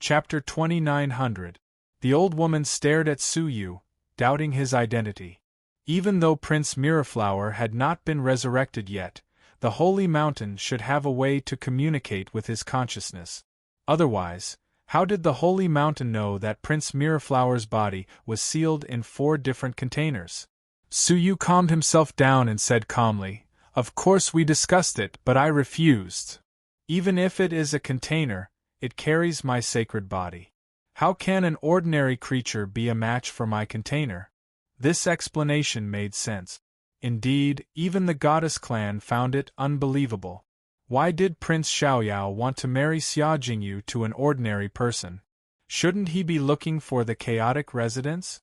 Chapter 2900. The old woman stared at Su Yu, doubting his identity. Even though Prince Miraflower had not been resurrected yet, the Holy Mountain should have a way to communicate with his consciousness. Otherwise, how did the Holy Mountain know that Prince Miraflower's body was sealed in 4 different containers? Su Yu calmed himself down and said calmly, "Of course we discussed it, but I refused. Even if it is a container, it carries my sacred body. How can an ordinary creature be a match for my container?" This explanation made sense. Indeed, even the goddess clan found it unbelievable. Why did Prince Xiaoyao want to marry Xia Jingyu to an ordinary person? Shouldn't he be looking for the chaotic residents?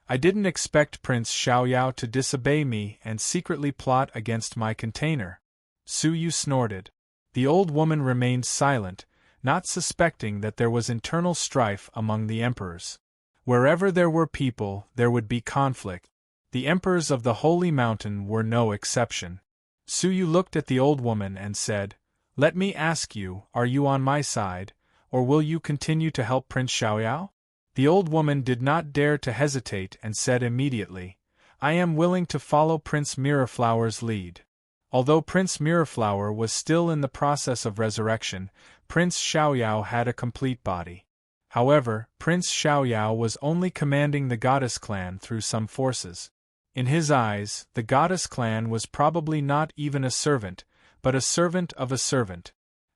I didn't expect Prince Xiaoyao to disobey me and secretly plot against my container. Su Yu snorted. The old woman remained silent, not suspecting that there was internal strife among the emperors. Wherever there were people, there would be conflict. The emperors of the Holy Mountain were no exception. Su Yu looked at the old woman and said, "Let me ask you, are you on my side, or will you continue to help Prince Xiaoyao?" The old woman did not dare to hesitate and said immediately, "I am willing to follow Prince Miraflower's lead." Although Prince Miraflower was still in the process of resurrection, Prince Xiaoyao had a complete body. However, Prince Xiaoyao was only commanding the goddess clan through some forces. In his eyes, the goddess clan was probably not even a servant, but a servant of a servant.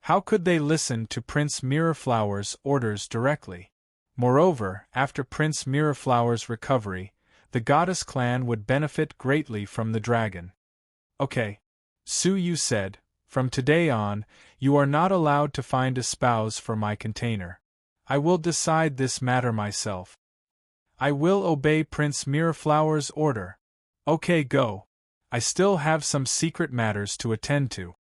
How could they listen to Prince Miraflower's orders directly? Moreover, after Prince Miraflower's recovery, the goddess clan would benefit greatly from the dragon. "Okay," Su Yu said, "from today on, you are not allowed to find a spouse for my container. I will decide this matter myself. I will obey Prince Miraflower's order. Okay, go. I still have some secret matters to attend to."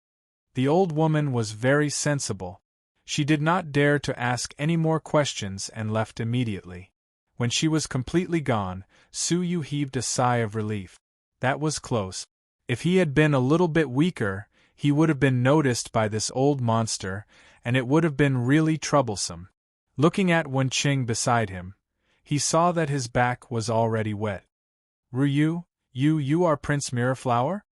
The old woman was very sensible. She did not dare to ask any more questions and left immediately. When she was completely gone, Su Yu heaved a sigh of relief. That was close. If he had been a little bit weaker, he would have been noticed by this old monster, and it would have been really troublesome. Looking at Wen Qing beside him, he saw that his back was already wet. "Ruyu, you are Prince Miraflower?"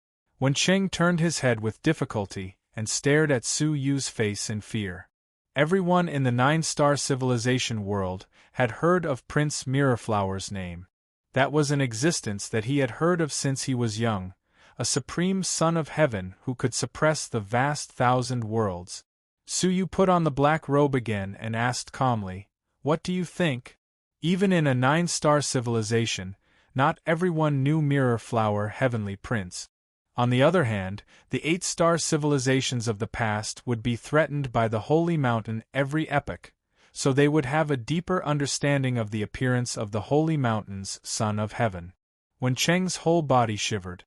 Wen Qing turned his head with difficulty and stared at Su Yu's face in fear. Everyone in the 9-star civilization world had heard of Prince Miraflower's name. That was an existence that he had heard of since he was young, a supreme son of heaven who could suppress the vast 1,000 worlds. Su Yu put on the black robe again and asked calmly, "What do you think?" Even in a 9-star civilization, not everyone knew Miraflower Heavenly Prince. On the other hand, the 8-star civilizations of the past would be threatened by the Holy Mountain every epoch, so they would have a deeper understanding of the appearance of the Holy Mountain's Son of Heaven. Wen Cheng's whole body shivered.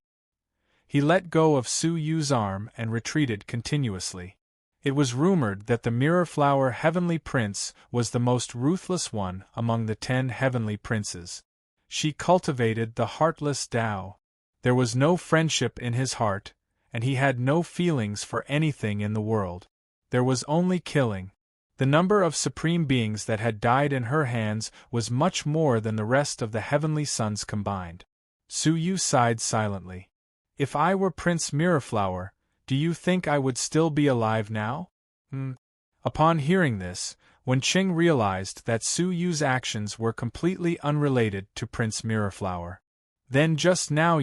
He let go of Su Yu's arm and retreated continuously. It was rumored that the Miraflower Heavenly Prince was the most ruthless one among the 10 heavenly princes. She cultivated the heartless Tao. There was no friendship in his heart, and he had no feelings for anything in the world. There was only killing. The number of supreme beings that had died in her hands was much more than the rest of the heavenly sons combined. Su Yu sighed silently. "If I were Prince Miraflower, do you think I would still be alive now?" Upon hearing this, Wen Qing realized that Su Yu's actions were completely unrelated to Prince Miraflower. "Then just now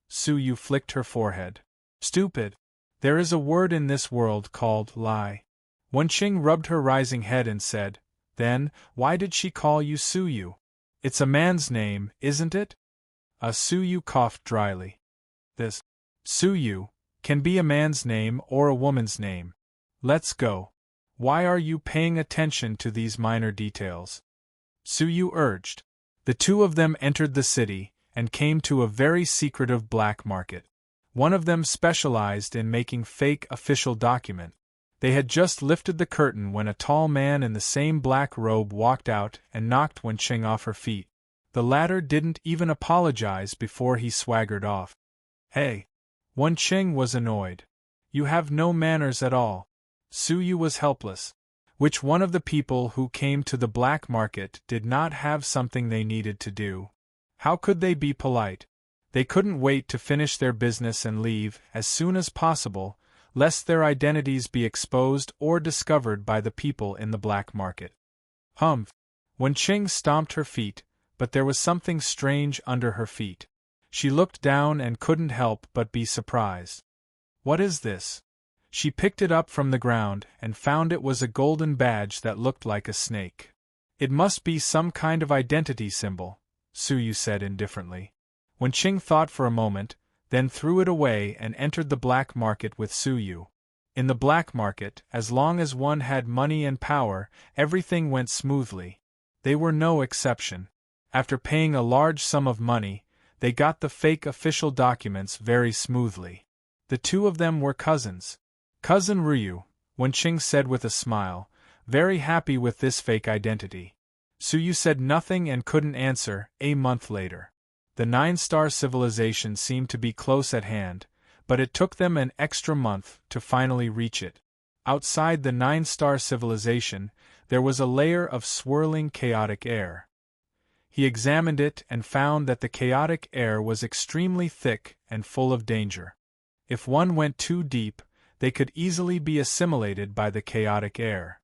Su Yu flicked her forehead. "Stupid. There is a word in this world called lie." Wen Qing rubbed her rising head and said, "Then, why did she call you Su Yu? It's a man's name, isn't it?" Su Yu coughed dryly. "This Su Yu can be a man's name or a woman's name. Let's go. Why are you paying attention to these minor details?" Su Yu urged. The two of them entered the city and came to a very secretive black market. One of them specialized in making fake official documents. They had just lifted the curtain when a tall man in the same black robe walked out and knocked Wen Qing off her feet. The latter didn't even apologize before he swaggered off. "Hey!" Wen Qing was annoyed. "You have no manners at all." Su Yu was helpless. Which one of the people who came to the black market did not have something they needed to do? How could they be polite? They couldn't wait to finish their business and leave as soon as possible, lest their identities be exposed or discovered by the people in the black market. Humph! Wenqing stomped her feet, but there was something strange under her feet. She looked down and couldn't help but be surprised. What is this? She picked it up from the ground and found it was a golden badge that looked like a snake. It must be some kind of identity symbol, Suyu said indifferently. Wenqing thought for a moment, then threw it away and entered the black market with Suyu. In the black market, as long as one had money and power, everything went smoothly. They were no exception. After paying a large sum of money, they got the fake official documents very smoothly. The two of them were cousins. Cousin Ryu, Wenqing said with a smile, very happy with this fake identity. Suyu said nothing and couldn't answer. A month later. The 9-star civilization seemed to be close at hand, but it took them an extra month to finally reach it. Outside the 9-star civilization, there was a layer of swirling chaotic air. He examined it and found that the chaotic air was extremely thick and full of danger. If one went too deep, they could easily be assimilated by the chaotic air.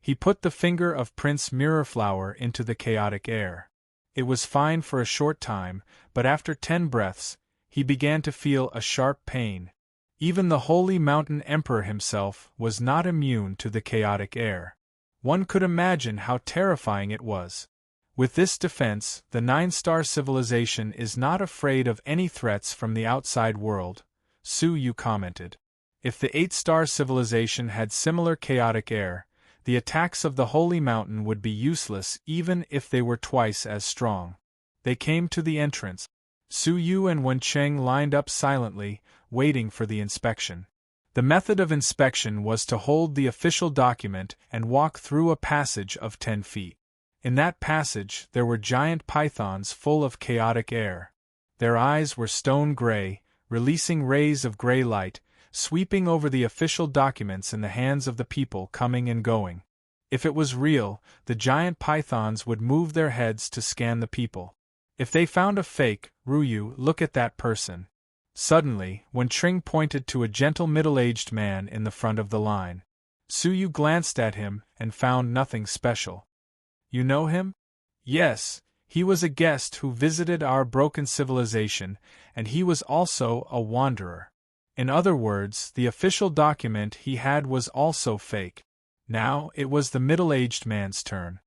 He put the finger of Prince Mirrorflower into the chaotic air. It was fine for a short time, but after 10 breaths, he began to feel a sharp pain. Even the Holy Mountain Emperor himself was not immune to the chaotic air. One could imagine how terrifying it was. With this defense, the 9-star civilization is not afraid of any threats from the outside world, Suyu commented. If the 8-star civilization had similar chaotic air, the attacks of the Holy Mountain would be useless even if they were twice as strong. They came to the entrance. Suyu and Wenqing lined up silently, waiting for the inspection. The method of inspection was to hold the official document and walk through a passage of 10 feet. In that passage there were giant pythons full of chaotic air. Their eyes were stone gray, releasing rays of gray light, sweeping over the official documents in the hands of the people coming and going. If it was real, the giant pythons would move their heads to scan the people. If they found a fake, Ryu, look at that person. Suddenly, Wenqing pointed to a gentle middle-aged man in the front of the line. Suyu glanced at him and found nothing special. You know him? Yes, he was a guest who visited our broken civilization, and he was also a wanderer. In other words, the official document he had was also fake. Now, it was the middle-aged man's turn.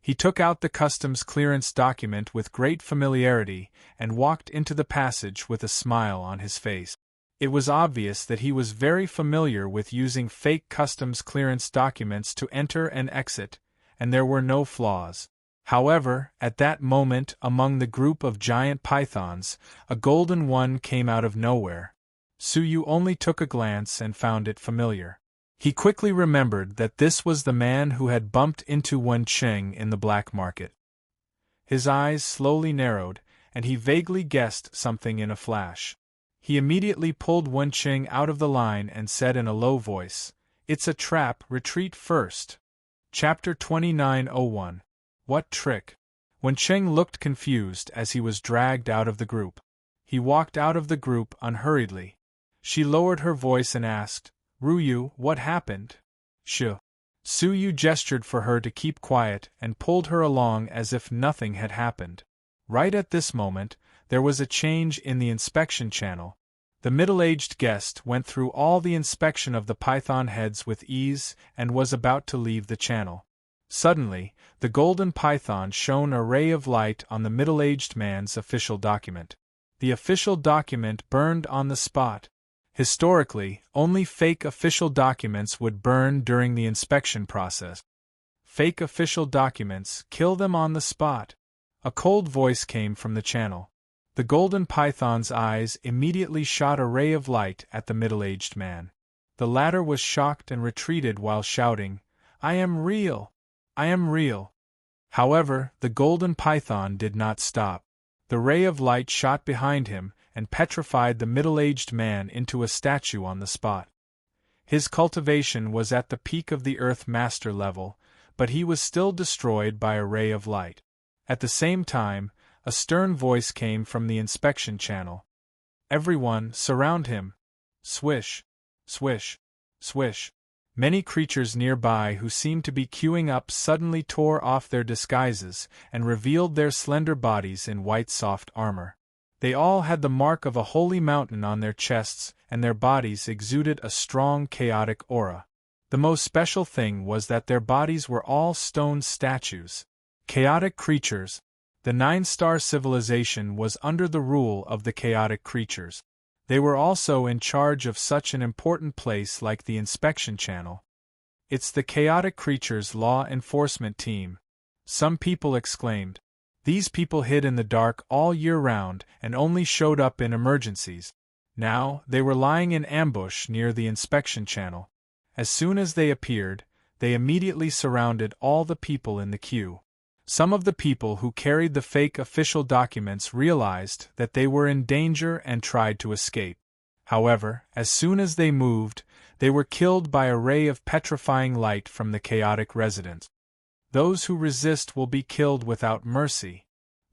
He took out the customs clearance document with great familiarity and walked into the passage with a smile on his face. It was obvious that he was very familiar with using fake customs clearance documents to enter and exit, and there were no flaws. However, at that moment among the group of giant pythons, a golden one came out of nowhere. Suyu only took a glance and found it familiar. He quickly remembered that this was the man who had bumped into Wenqing in the black market. His eyes slowly narrowed, and he vaguely guessed something in a flash. He immediately pulled Wenqing out of the line and said in a low voice, "It's a trap, retreat first." Chapter 29:01. What trick? Wenqing looked confused as he was dragged out of the group. He walked out of the group unhurriedly. She lowered her voice and asked, "Ryu, what happened?" Suyu gestured for her to keep quiet and pulled her along as if nothing had happened. Right at this moment, there was a change in the inspection channel. The middle-aged guest went through all the inspection of the python heads with ease and was about to leave the channel. Suddenly, the golden python shone a ray of light on the middle-aged man's official document. The official document burned on the spot. Historically, only fake official documents would burn during the inspection process. Fake official documents, kill them on the spot. A cold voice came from the channel. The golden python's eyes immediately shot a ray of light at the middle-aged man. The latter was shocked and retreated while shouting, "I am real! I am real!" However, the golden python did not stop. The ray of light shot behind him and petrified the middle-aged man into a statue on the spot. His cultivation was at the peak of the Earth Master level, but he was still destroyed by a ray of light. At the same time, a stern voice came from the inspection channel. "Everyone, surround him!" Swish, swish, swish. Many creatures nearby who seemed to be queuing up suddenly tore off their disguises and revealed their slender bodies in white soft armor. They all had the mark of a holy mountain on their chests, and their bodies exuded a strong chaotic aura. The most special thing was that their bodies were all stone statues. Chaotic creatures. The 9-star civilization was under the rule of the chaotic creatures. They were also in charge of such an important place like the inspection channel. "It's the chaotic creatures' law enforcement team," some people exclaimed. These people hid in the dark all year round and only showed up in emergencies. Now, they were lying in ambush near the inspection channel. As soon as they appeared, they immediately surrounded all the people in the queue. Some of the people who carried the fake official documents realized that they were in danger and tried to escape. However, as soon as they moved, they were killed by a ray of petrifying light from the chaotic residents. "Those who resist will be killed without mercy."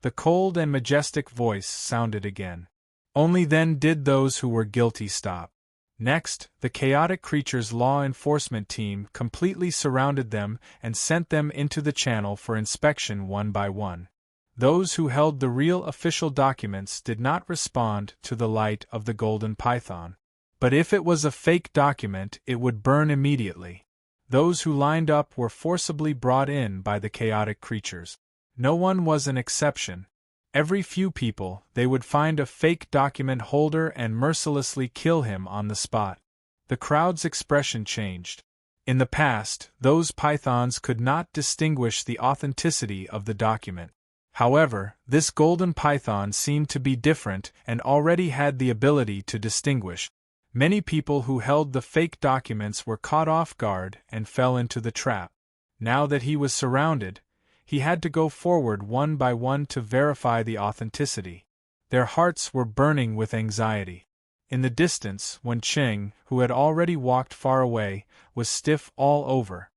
The cold and majestic voice sounded again. Only then did those who were guilty stop. Next, the chaotic creatures' law enforcement team completely surrounded them and sent them into the channel for inspection one by one. Those who held the real official documents did not respond to the light of the golden python. But if it was a fake document, it would burn immediately. Those who lined up were forcibly brought in by the chaotic creatures. No one was an exception. Every few people, they would find a fake document holder and mercilessly kill him on the spot. The crowd's expression changed. In the past, those pythons could not distinguish the authenticity of the document. However, this golden python seemed to be different and already had the ability to distinguish. Many people who held the fake documents were caught off guard and fell into the trap. Now that he was surrounded, he had to go forward one by one to verify the authenticity. Their hearts were burning with anxiety. In the distance, Wen Qing, who had already walked far away, was stiff all over.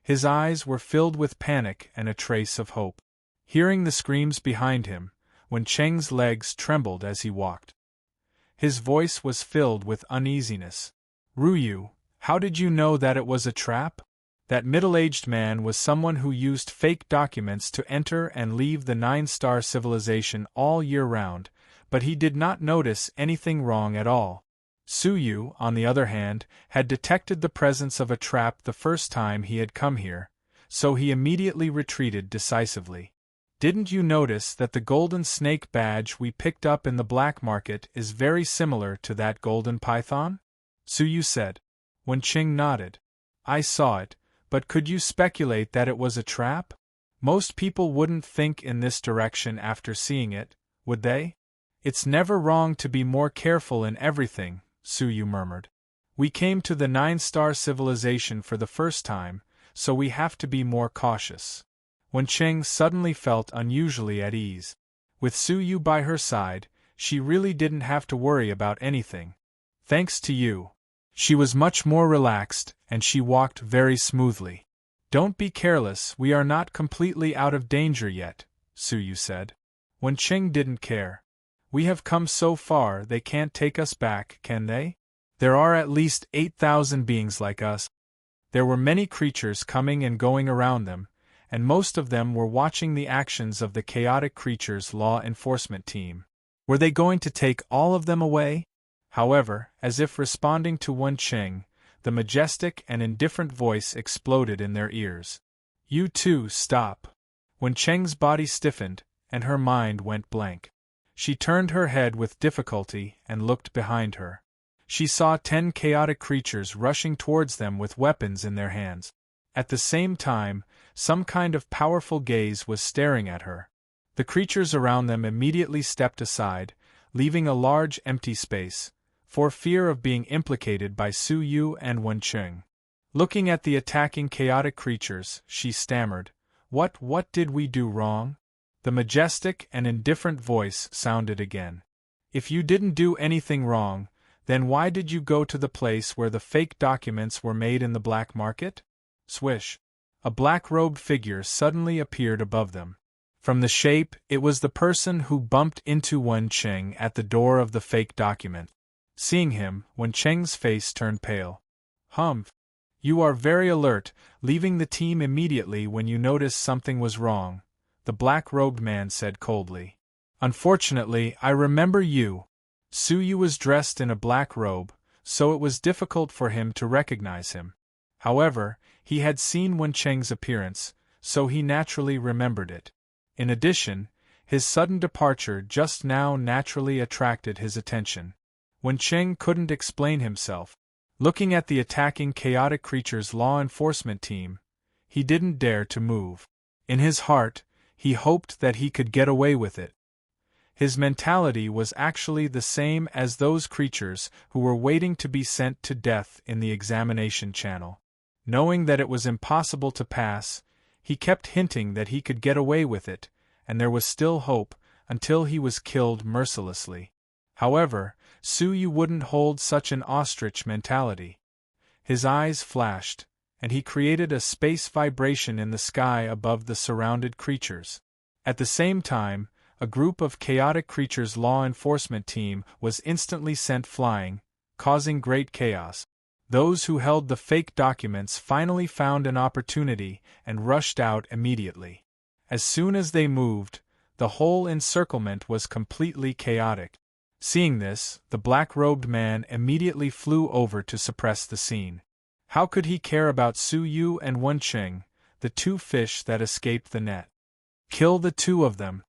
His eyes were filled with panic and a trace of hope. Hearing the screams behind him, Wen Qing's legs trembled as he walked. His voice was filled with uneasiness. "Ruyu, how did you know that it was a trap?" That middle-aged man was someone who used fake documents to enter and leave the 9-star civilization all year round, but he did not notice anything wrong at all. Suyu, on the other hand, had detected the presence of a trap the first time he had come here, so he immediately retreated decisively. "Didn't you notice that the golden snake badge we picked up in the black market is very similar to that golden python?" Suyu said. Wen Qing nodded. "I saw it. But could you speculate that it was a trap? Most people wouldn't think in this direction after seeing it, would they?" "It's never wrong to be more careful in everything," Suyu murmured. "We came to the 9-star civilization for the first time, so we have to be more cautious." Wen Qing suddenly felt unusually at ease. With Suyu by her side, she really didn't have to worry about anything. Thanks to you. She was much more relaxed, and she walked very smoothly. "Don't be careless, we are not completely out of danger yet," Suyu said. Wen Qing didn't care. "We have come so far they can't take us back, can they? There are at least 8,000 beings like us." There were many creatures coming and going around them, and most of them were watching the actions of the chaotic creatures' law enforcement team. Were they going to take all of them away? However, as if responding to Wen Qing, the majestic and indifferent voice exploded in their ears. "You too, stop." Wen Qing's body stiffened, and her mind went blank. She turned her head with difficulty and looked behind her. She saw 10 chaotic creatures rushing towards them with weapons in their hands. At the same time, some kind of powerful gaze was staring at her. The creatures around them immediately stepped aside, leaving a large empty space, for fear of being implicated by Suyu and Wen Qing. Looking at the attacking chaotic creatures, she stammered, What did we do wrong?" The majestic and indifferent voice sounded again. "If you didn't do anything wrong, Then why did you go to the place where the fake documents were made in the black market? Swish. A black-robed figure suddenly appeared above them. From the shape, it was the person who bumped into Wen Cheng at the door of the fake document. Seeing him, Wen Cheng's face turned pale. Humph. You are very alert, leaving the team immediately when you noticed something was wrong, the black-robed man said coldly. Unfortunately, I remember you. Su Yu was dressed in a black robe, so it was difficult for him to recognize him. However, he had seen Wen Cheng's appearance, so he naturally remembered it. In addition, his sudden departure just now naturally attracted his attention. Wen Cheng couldn't explain himself. Looking at the attacking chaotic creature's law enforcement team, he didn't dare to move. In his heart, he hoped that he could get away with it. His mentality was actually the same as those creatures who were waiting to be sent to death in the examination channel. Knowing that it was impossible to pass, he kept hinting that he could get away with it, and there was still hope, until he was killed mercilessly. However, Su Yu wouldn't hold such an ostrich mentality. His eyes flashed, and he created a space vibration in the sky above the surrounded creatures. At the same time, a group of chaotic creatures' law enforcement team was instantly sent flying, causing great chaos. Those who held the fake documents finally found an opportunity and rushed out immediately. As soon as they moved, the whole encirclement was completely chaotic. Seeing this, the black-robed man immediately flew over to suppress the scene. How could he care about Su Yu and Wen Cheng, the two fish that escaped the net? Kill the two of them.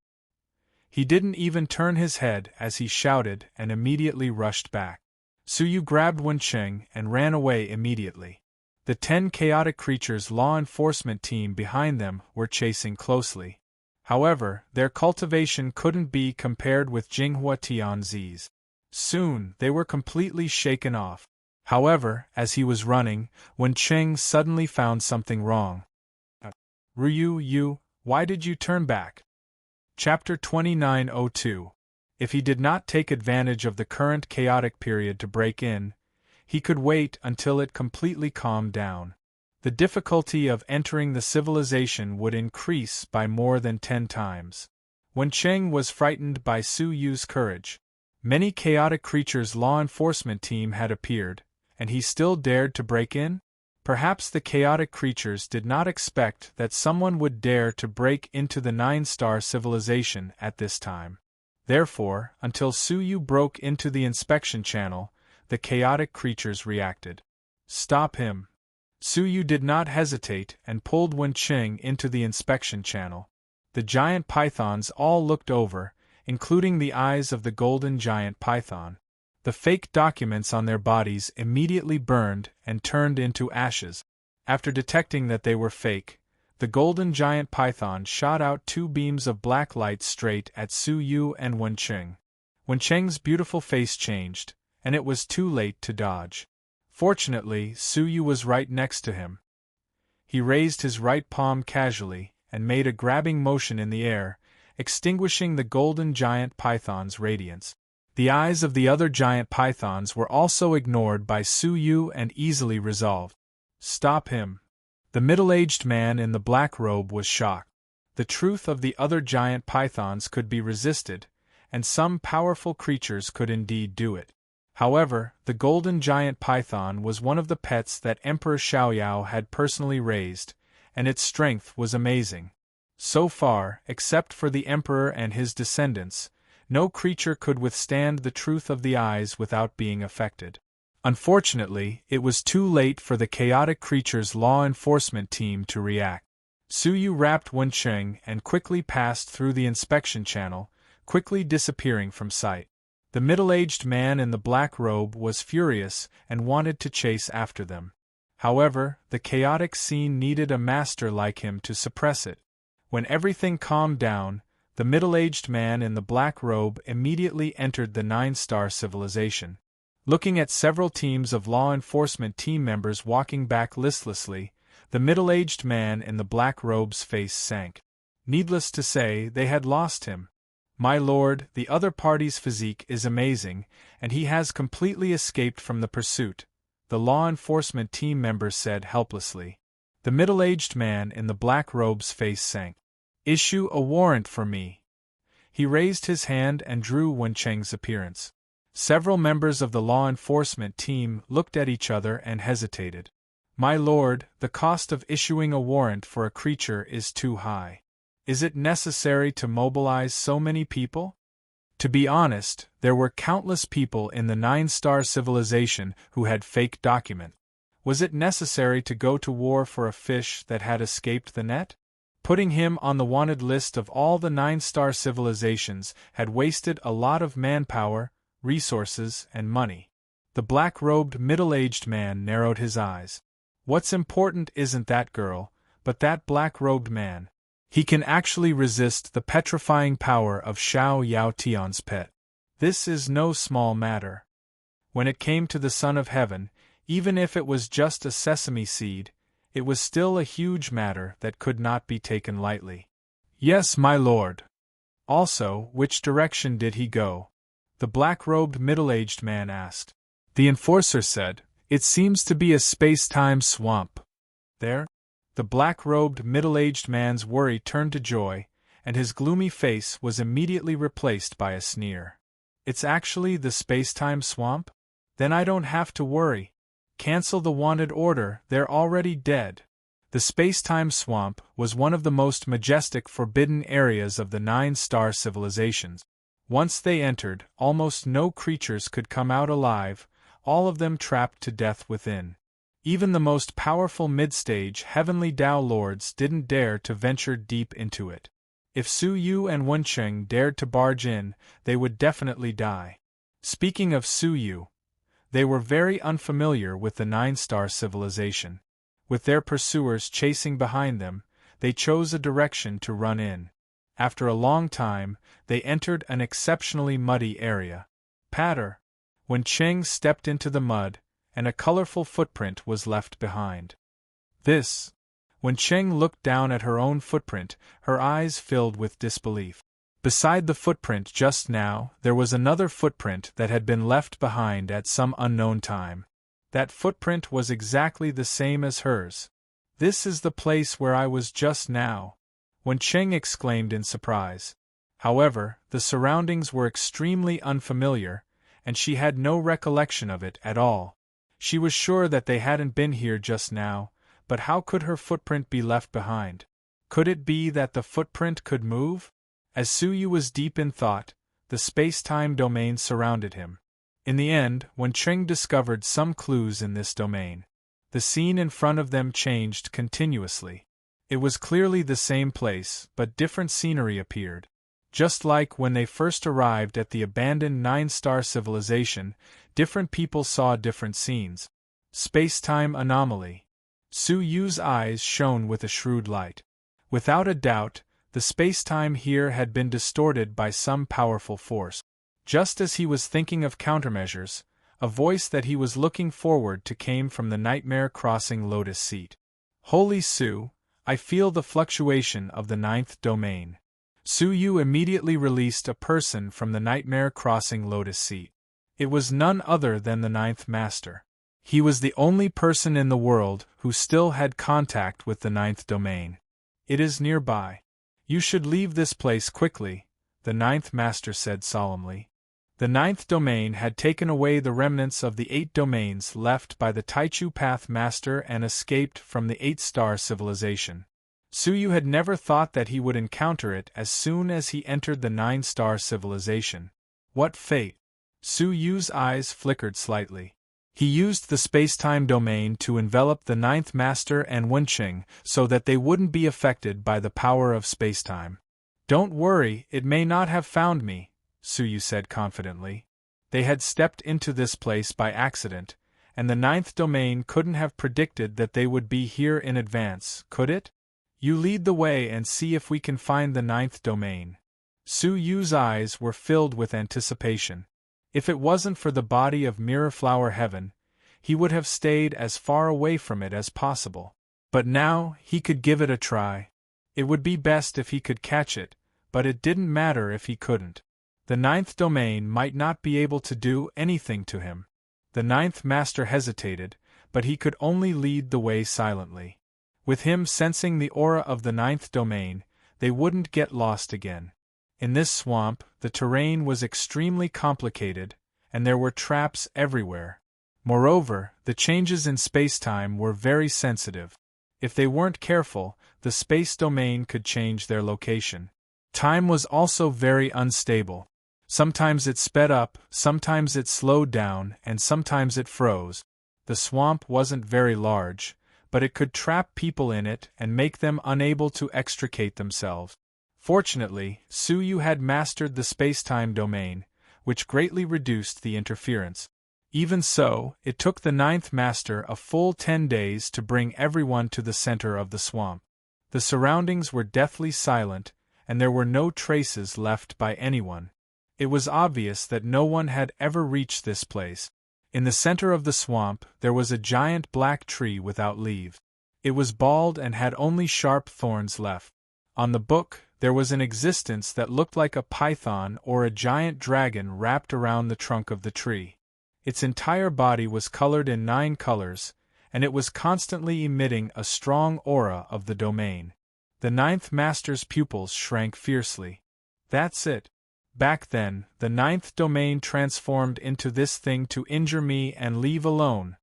He didn't even turn his head as he shouted and immediately rushed back. Su Yu grabbed Wen Cheng and ran away immediately. The 10 chaotic creatures' law enforcement team behind them were chasing closely. However, their cultivation couldn't be compared with Jinghua Tianzi's. Soon, they were completely shaken off. However, as he was running, Wen Cheng suddenly found something wrong. Ryu, why did you turn back? Chapter 2902. If he did not take advantage of the current chaotic period to break in, he could wait until it completely calmed down. The difficulty of entering the civilization would increase by more than 10 times. Wen Cheng was frightened by Su Yu's courage. Many chaotic creatures' law enforcement team had appeared, and he still dared to break in? Perhaps the chaotic creatures did not expect that someone would dare to break into the 9-star civilization at this time. Therefore, until Su Yu broke into the inspection channel, the chaotic creatures reacted. Stop him. Su Yu did not hesitate and pulled Wen Cheng into the inspection channel. The giant pythons all looked over, including the eyes of the golden giant python. The fake documents on their bodies immediately burned and turned into ashes. After detecting that they were fake, the golden giant python shot out 2 beams of black light straight at Su Yu and Wen Cheng. Wen Cheng's beautiful face changed, and it was too late to dodge. Fortunately, Su Yu was right next to him. He raised his right palm casually and made a grabbing motion in the air, extinguishing the golden giant python's radiance. The eyes of the other giant pythons were also ignored by Su Yu and easily resolved. Stop him. The middle-aged man in the black robe was shocked. The truth of the other giant pythons could be resisted, and some powerful creatures could indeed do it. However, the golden giant python was one of the pets that Emperor Xiaoyao had personally raised, and its strength was amazing. So far, except for the emperor and his descendants, no creature could withstand the truth of the eyes without being affected. Unfortunately, it was too late for the chaotic creature's law enforcement team to react. Su Yu wrapped Wen Cheng and quickly passed through the inspection channel, quickly disappearing from sight. The middle-aged man in the black robe was furious and wanted to chase after them. However, the chaotic scene needed a master like him to suppress it. When everything calmed down, the middle-aged man in the black robe immediately entered the 9-star civilization. Looking at several teams of law enforcement team members walking back listlessly, the middle-aged man in the black robe's face sank. Needless to say, they had lost him. My lord, the other party's physique is amazing, and he has completely escaped from the pursuit, the law enforcement team member said helplessly. The middle-aged man in the black robe's face sank. Issue a warrant for me. He raised his hand and drew Wencheng's appearance. Several members of the law enforcement team looked at each other and hesitated. My lord, the cost of issuing a warrant for a creature is too high. Is it necessary to mobilize so many people? To be honest, there were countless people in the 9-star civilization who had fake documents. Was it necessary to go to war for a fish that had escaped the net? Putting him on the wanted list of all the 9-star civilizations had wasted a lot of manpower, resources, and money. The black-robed middle-aged man narrowed his eyes. What's important isn't that girl, but that black-robed man. He can actually resist the petrifying power of Xiao Yao Tian's pet. This is no small matter. When it came to the Son of Heaven, even if it was just a sesame seed, it was still a huge matter that could not be taken lightly. Yes, my lord. Also, which direction did he go? The black-robed middle-aged man asked. The enforcer said, It seems to be a space-time swamp. There? The black-robed middle-aged man's worry turned to joy, and his gloomy face was immediately replaced by a sneer. It's actually the space-time swamp? Then I don't have to worry. Cancel the wanted order, they're already dead. The space-time swamp was one of the most majestic forbidden areas of the 9-star civilizations. Once they entered, almost no creatures could come out alive, all of them trapped to death within. Even the most powerful mid-stage heavenly Tao lords didn't dare to venture deep into it. If Su Yu and Wencheng dared to barge in, they would definitely die. Speaking of Su Yu, they were very unfamiliar with the 9-star civilization. With their pursuers chasing behind them, they chose a direction to run in. After a long time, they entered an exceptionally muddy area. Patter! Wencheng stepped into the mud, and a colorful footprint was left behind. This. When Cheng looked down at her own footprint, her eyes filled with disbelief. Beside the footprint just now, there was another footprint that had been left behind at some unknown time. That footprint was exactly the same as hers. This is the place where I was just now, when Cheng exclaimed in surprise. However, the surroundings were extremely unfamiliar, and she had no recollection of it at all. She was sure that they hadn't been here just now, but how could her footprint be left behind? Could it be that the footprint could move? As Suyu was deep in thought, the space-time domain surrounded him. In the end, when Cheng discovered some clues in this domain, the scene in front of them changed continuously. It was clearly the same place, but different scenery appeared. Just like when they first arrived at the abandoned 9-star civilization, different people saw different scenes. Space-time anomaly. Su Yu's eyes shone with a shrewd light. Without a doubt, the space-time here had been distorted by some powerful force. Just as he was thinking of countermeasures, a voice that he was looking forward to came from the Nightmare Crossing Lotus Seat. Holy Su, I feel the fluctuation of the 9th domain. Su Yu immediately released a person from the Nightmare Crossing Lotus Seat. It was none other than the 9th Master. He was the only person in the world who still had contact with the 9th domain. It is nearby. You should leave this place quickly, the 9th Master said solemnly. The 9th domain had taken away the remnants of the 8 domains left by the Taichu Path Master and escaped from the 8-star civilization. Su Yu had never thought that he would encounter it as soon as he entered the 9-star civilization. What fate! Su Yu's eyes flickered slightly. He used the space-time domain to envelop the 9th Master and Wenqing so that they wouldn't be affected by the power of space-time. Don't worry, it may not have found me, Su Yu said confidently. They had stepped into this place by accident, and the 9th domain couldn't have predicted that they would be here in advance, could it? You lead the way and see if we can find the 9th domain. Su Yu's eyes were filled with anticipation. If it wasn't for the body of Mirrorflower Heaven, he would have stayed as far away from it as possible. But now, he could give it a try. It would be best if he could catch it, but it didn't matter if he couldn't. The ninth domain might not be able to do anything to him. The ninth master hesitated, but he could only lead the way silently. With him sensing the aura of the ninth domain, they wouldn't get lost again. In this swamp, the terrain was extremely complicated, and there were traps everywhere. Moreover, the changes in spacetime were very sensitive. If they weren't careful, the space domain could change their location. Time was also very unstable. Sometimes it sped up, sometimes it slowed down, and sometimes it froze. The swamp wasn't very large, but it could trap people in it and make them unable to extricate themselves. Fortunately, Suyu had mastered the spacetime domain, which greatly reduced the interference. Even so, it took the ninth master a full 10 days to bring everyone to the center of the swamp. The surroundings were deathly silent, and there were no traces left by anyone. It was obvious that no one had ever reached this place. In the center of the swamp, there was a giant black tree without leaves. It was bald and had only sharp thorns left. On the book, there was an existence that looked like a python or a giant dragon wrapped around the trunk of the tree. Its entire body was colored in 9 colors, and it was constantly emitting a strong aura of the domain. The ninth master's pupils shrank fiercely. That's it. Back then, the ninth domain transformed into this thing to injure me and leave alone.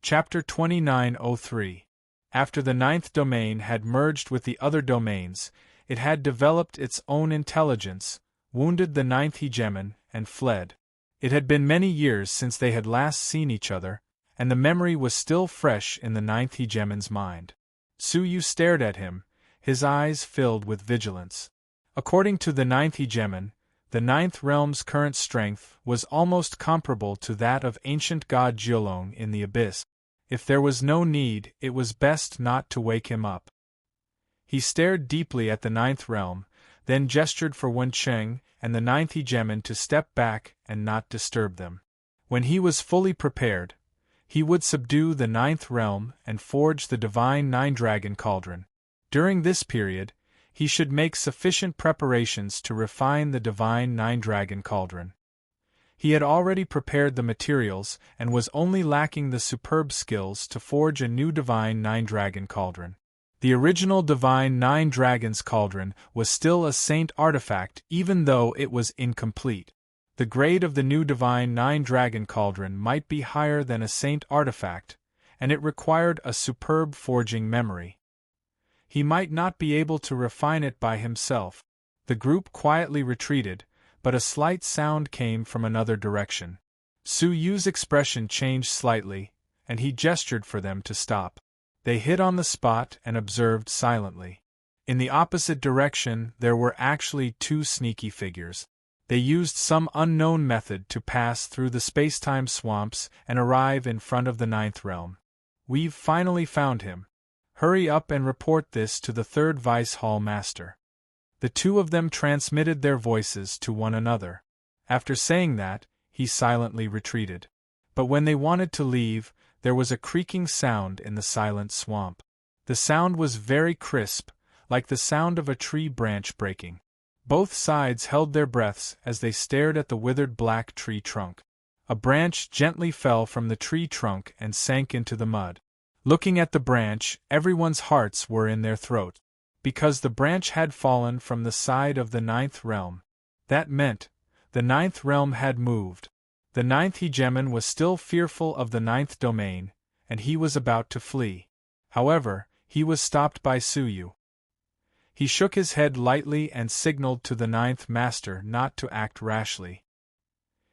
Chapter 2903. After the ninth domain had merged with the other domains, it had developed its own intelligence, wounded the ninth hegemon, and fled. It had been many years since they had last seen each other, and the memory was still fresh in the ninth hegemon's mind. Suyu stared at him, his eyes filled with vigilance. According to the ninth hegemon, the ninth realm's current strength was almost comparable to that of ancient god Jiulong in the abyss. If there was no need, it was best not to wake him up. He stared deeply at the ninth realm, then gestured for Wencheng and the ninth hegemon to step back and not disturb them. When he was fully prepared, he would subdue the ninth realm and forge the divine nine-dragon cauldron. During this period, he should make sufficient preparations to refine the divine nine-dragon cauldron. He had already prepared the materials and was only lacking the superb skills to forge a new divine nine-dragon cauldron. The original divine nine dragons cauldron was still a saint artifact even though it was incomplete. The grade of the new divine nine-dragon cauldron might be higher than a saint artifact, and it required a superb forging memory. He might not be able to refine it by himself. The group quietly retreated, but a slight sound came from another direction. Suyu's expression changed slightly, and he gestured for them to stop. They hit on the spot and observed silently. In the opposite direction there were actually 2 sneaky figures. They used some unknown method to pass through the spacetime swamps and arrive in front of the ninth realm. We've finally found him. Hurry up and report this to the third Vice Hall Master. The 2 of them transmitted their voices to one another. After saying that, he silently retreated. But when they wanted to leave, there was a creaking sound in the silent swamp. The sound was very crisp, like the sound of a tree branch breaking. Both sides held their breaths as they stared at the withered black tree trunk. A branch gently fell from the tree trunk and sank into the mud. Looking at the branch, everyone's hearts were in their throat. Because the branch had fallen from the side of the ninth realm. That meant the ninth realm had moved. The ninth hegemon was still fearful of the ninth domain, and he was about to flee. However, he was stopped by Suyu. He shook his head lightly and signaled to the ninth master not to act rashly.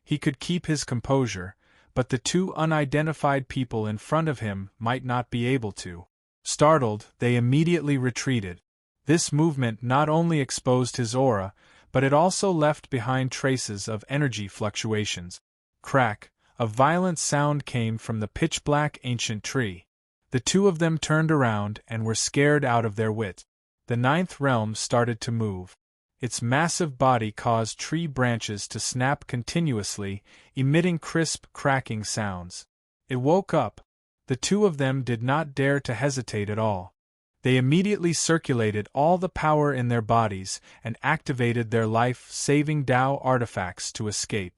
He could keep his composure, but the 2 unidentified people in front of him might not be able to. Startled, they immediately retreated. This movement not only exposed his aura, but it also left behind traces of energy fluctuations. Crack, a violent sound came from the pitch-black ancient tree. The 2 of them turned around and were scared out of their wit. The ninth realm started to move. Its massive body caused tree branches to snap continuously, emitting crisp, cracking sounds. It woke up. The 2 of them did not dare to hesitate at all. They immediately circulated all the power in their bodies and activated their life-saving Tao artifacts to escape.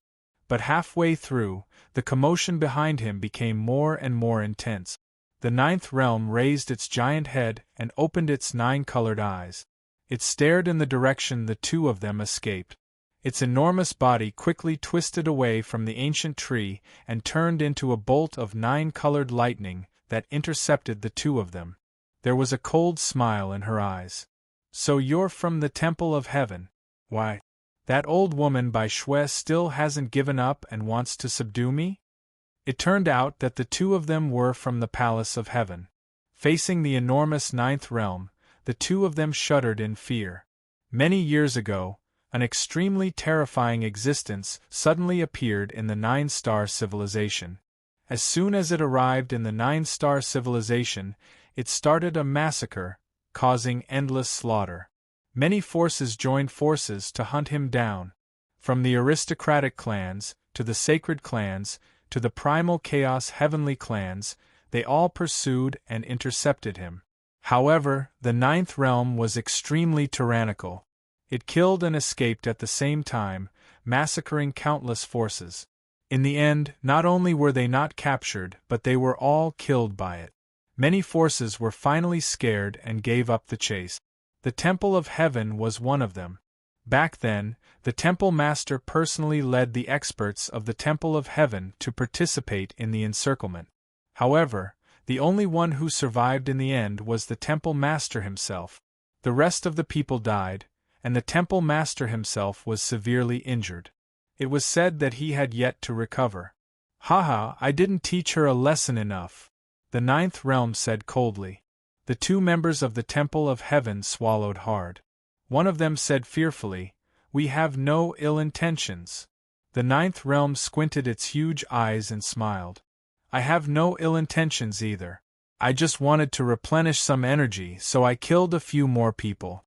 But halfway through, the commotion behind him became more and more intense. The ninth realm raised its giant head and opened its 9-colored eyes. It stared in the direction the two of them escaped. Its enormous body quickly twisted away from the ancient tree and turned into a bolt of 9-colored lightning that intercepted the two of them. There was a cold smile in her eyes. "So you're from the Temple of Heaven. Why, that old woman by Shui still hasn't given up and wants to subdue me?" It turned out that the two of them were from the Palace of Heaven. Facing the enormous ninth realm, the two of them shuddered in fear. Many years ago, an extremely terrifying existence suddenly appeared in the 9-star civilization. As soon as it arrived in the 9-star civilization, it started a massacre, causing endless slaughter. Many forces joined forces to hunt him down. From the aristocratic clans, to the sacred clans, to the primal chaos heavenly clans, they all pursued and intercepted him. However, the ninth realm was extremely tyrannical. It killed and escaped at the same time, massacring countless forces. In the end, not only were they not captured, but they were all killed by it. Many forces were finally scared and gave up the chase. The Temple of Heaven was one of them. Back then, the Temple Master personally led the experts of the Temple of Heaven to participate in the encirclement. However, the only one who survived in the end was the Temple Master himself. The rest of the people died, and the Temple Master himself was severely injured. It was said that he had yet to recover. "Haha, I didn't teach her a lesson enough," the ninth realm said coldly. The two members of the Temple of Heaven swallowed hard. One of them said fearfully, "We have no ill intentions." The ninth realm squinted its huge eyes and smiled. "I have no ill intentions either. I just wanted to replenish some energy, so I killed a few more people."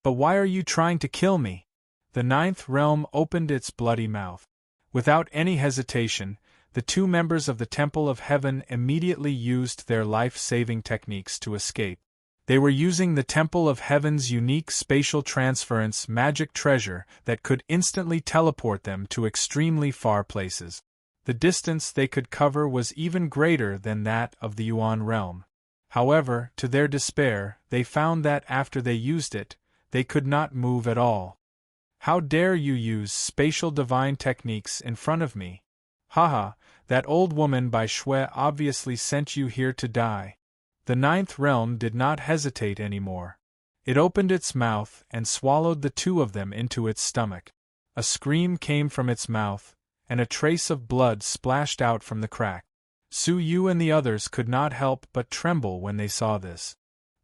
"But why are you trying to kill me?" The ninth realm opened its bloody mouth. Without any hesitation, the two members of the Temple of Heaven immediately used their life-saving techniques to escape. They were using the Temple of Heaven's unique spatial transference magic treasure that could instantly teleport them to extremely far places. The distance they could cover was even greater than that of the Yuan realm. However, to their despair, they found that after they used it, they could not move at all. "How dare you use spatial divine techniques in front of me? Haha, that old woman by Shui obviously sent you here to die." The ninth realm did not hesitate anymore. It opened its mouth and swallowed the two of them into its stomach. A scream came from its mouth, and a trace of blood splashed out from the crack. Su Yu and the others could not help but tremble when they saw this.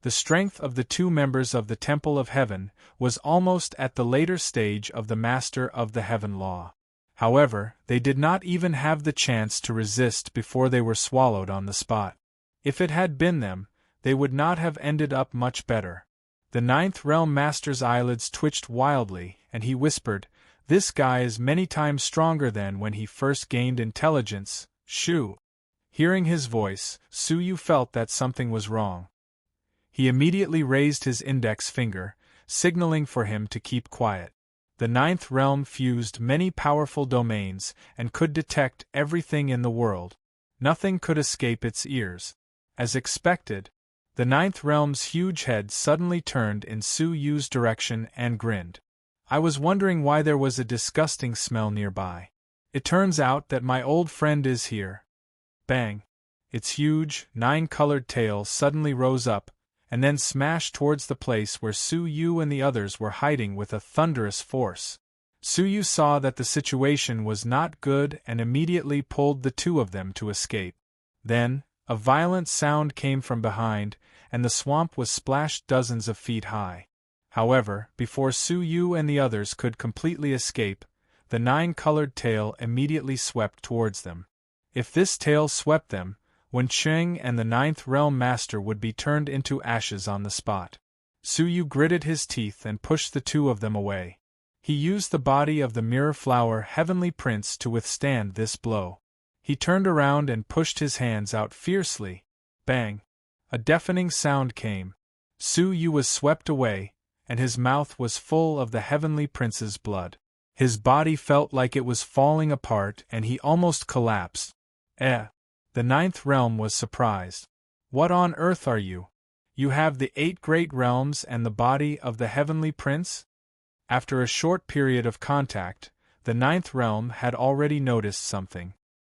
The strength of the two members of the Temple of Heaven was almost at the later stage of the Master of the Heaven Law. However, they did not even have the chance to resist before they were swallowed on the spot. If it had been them, they would not have ended up much better. The ninth realm master's eyelids twitched wildly, and he whispered, "This guy is many times stronger than when he first gained intelligence, Shu." Hearing his voice, Su Yu felt that something was wrong. He immediately raised his index finger, signaling for him to keep quiet. The ninth realm fused many powerful domains and could detect everything in the world. Nothing could escape its ears. As expected, the ninth realm's huge head suddenly turned in Su Yu's direction and grinned. "I was wondering why there was a disgusting smell nearby. It turns out that my old friend is here." Bang! Its huge, 9-colored tail suddenly rose up, and then smashed towards the place where Su Yu and the others were hiding with a thunderous force. Su Yu saw that the situation was not good and immediately pulled the two of them to escape. Then, a violent sound came from behind, and the swamp was splashed dozens of feet high. However, before Su Yu and the others could completely escape, the 9-colored tail immediately swept towards them. If this tail swept them, Wen Qing and the ninth realm master would be turned into ashes on the spot. Su Yu gritted his teeth and pushed the two of them away. He used the body of the mirror flower heavenly prince to withstand this blow. He turned around and pushed his hands out fiercely. Bang! A deafening sound came. Su Yu was swept away, and his mouth was full of the heavenly prince's blood. His body felt like it was falling apart and he almost collapsed. The ninth realm was surprised. What on earth are you? You have the 8 great realms and the body of the heavenly prince? After a short period of contact, the ninth realm had already noticed something.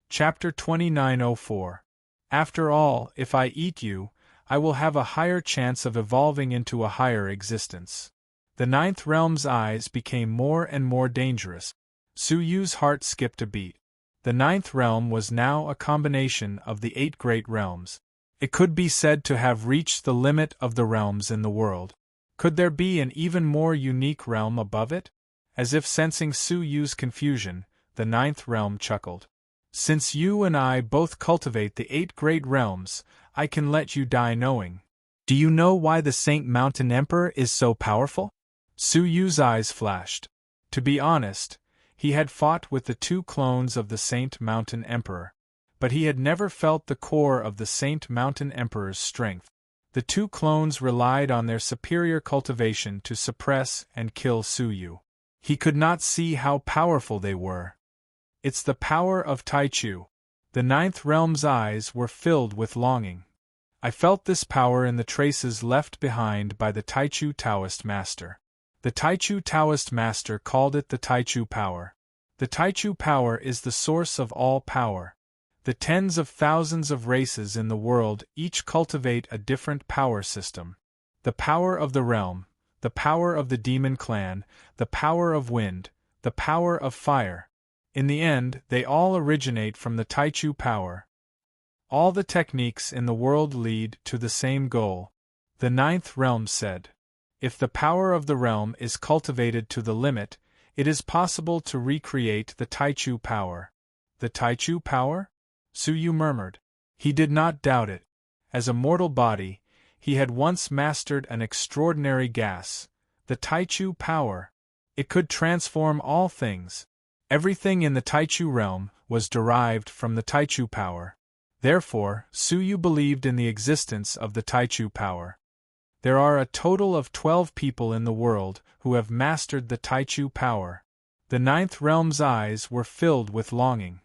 Chapter 2904. After all, if I eat you, I will have a higher chance of evolving into a higher existence. The ninth realm's eyes became more and more dangerous. Su Yu's heart skipped a beat. The ninth realm was now a combination of the 8 great realms. It could be said to have reached the limit of the realms in the world. Could there be an even more unique realm above it? As if sensing Su Yu's confusion, the ninth realm chuckled. Since you and I both cultivate the 8 great realms, I can let you die knowing. Do you know why the Saint Mountain Emperor is so powerful? Su Yu's eyes flashed. To be honest, he had fought with the 2 clones of the Saint Mountain Emperor, but he had never felt the core of the Saint Mountain Emperor's strength. The 2 clones relied on their superior cultivation to suppress and kill Su Yu. He could not see how powerful they were. It's the power of Taichu. The ninth realm's eyes were filled with longing. I felt this power in the traces left behind by the Taichu Taoist master. The Taichu Taoist master called it the Taichu power. The Taichu power is the source of all power. The tens of thousands of races in the world each cultivate a different power system. The power of the realm, the power of the demon clan, the power of wind, the power of fire. In the end, they all originate from the Taichu power. All the techniques in the world lead to the same goal. The ninth realm said. If the power of the realm is cultivated to the limit, it is possible to recreate the Taichu power. The Taichu power? Su Yu murmured. He did not doubt it. As a mortal body, he had once mastered an extraordinary gas, the Taichu power. It could transform all things. Everything in the Taichu realm was derived from the Taichu power. Therefore, Su Yu believed in the existence of the Taichu power. There are a total of 12 people in the world who have mastered the Taichu power. The ninth realm's eyes were filled with longing.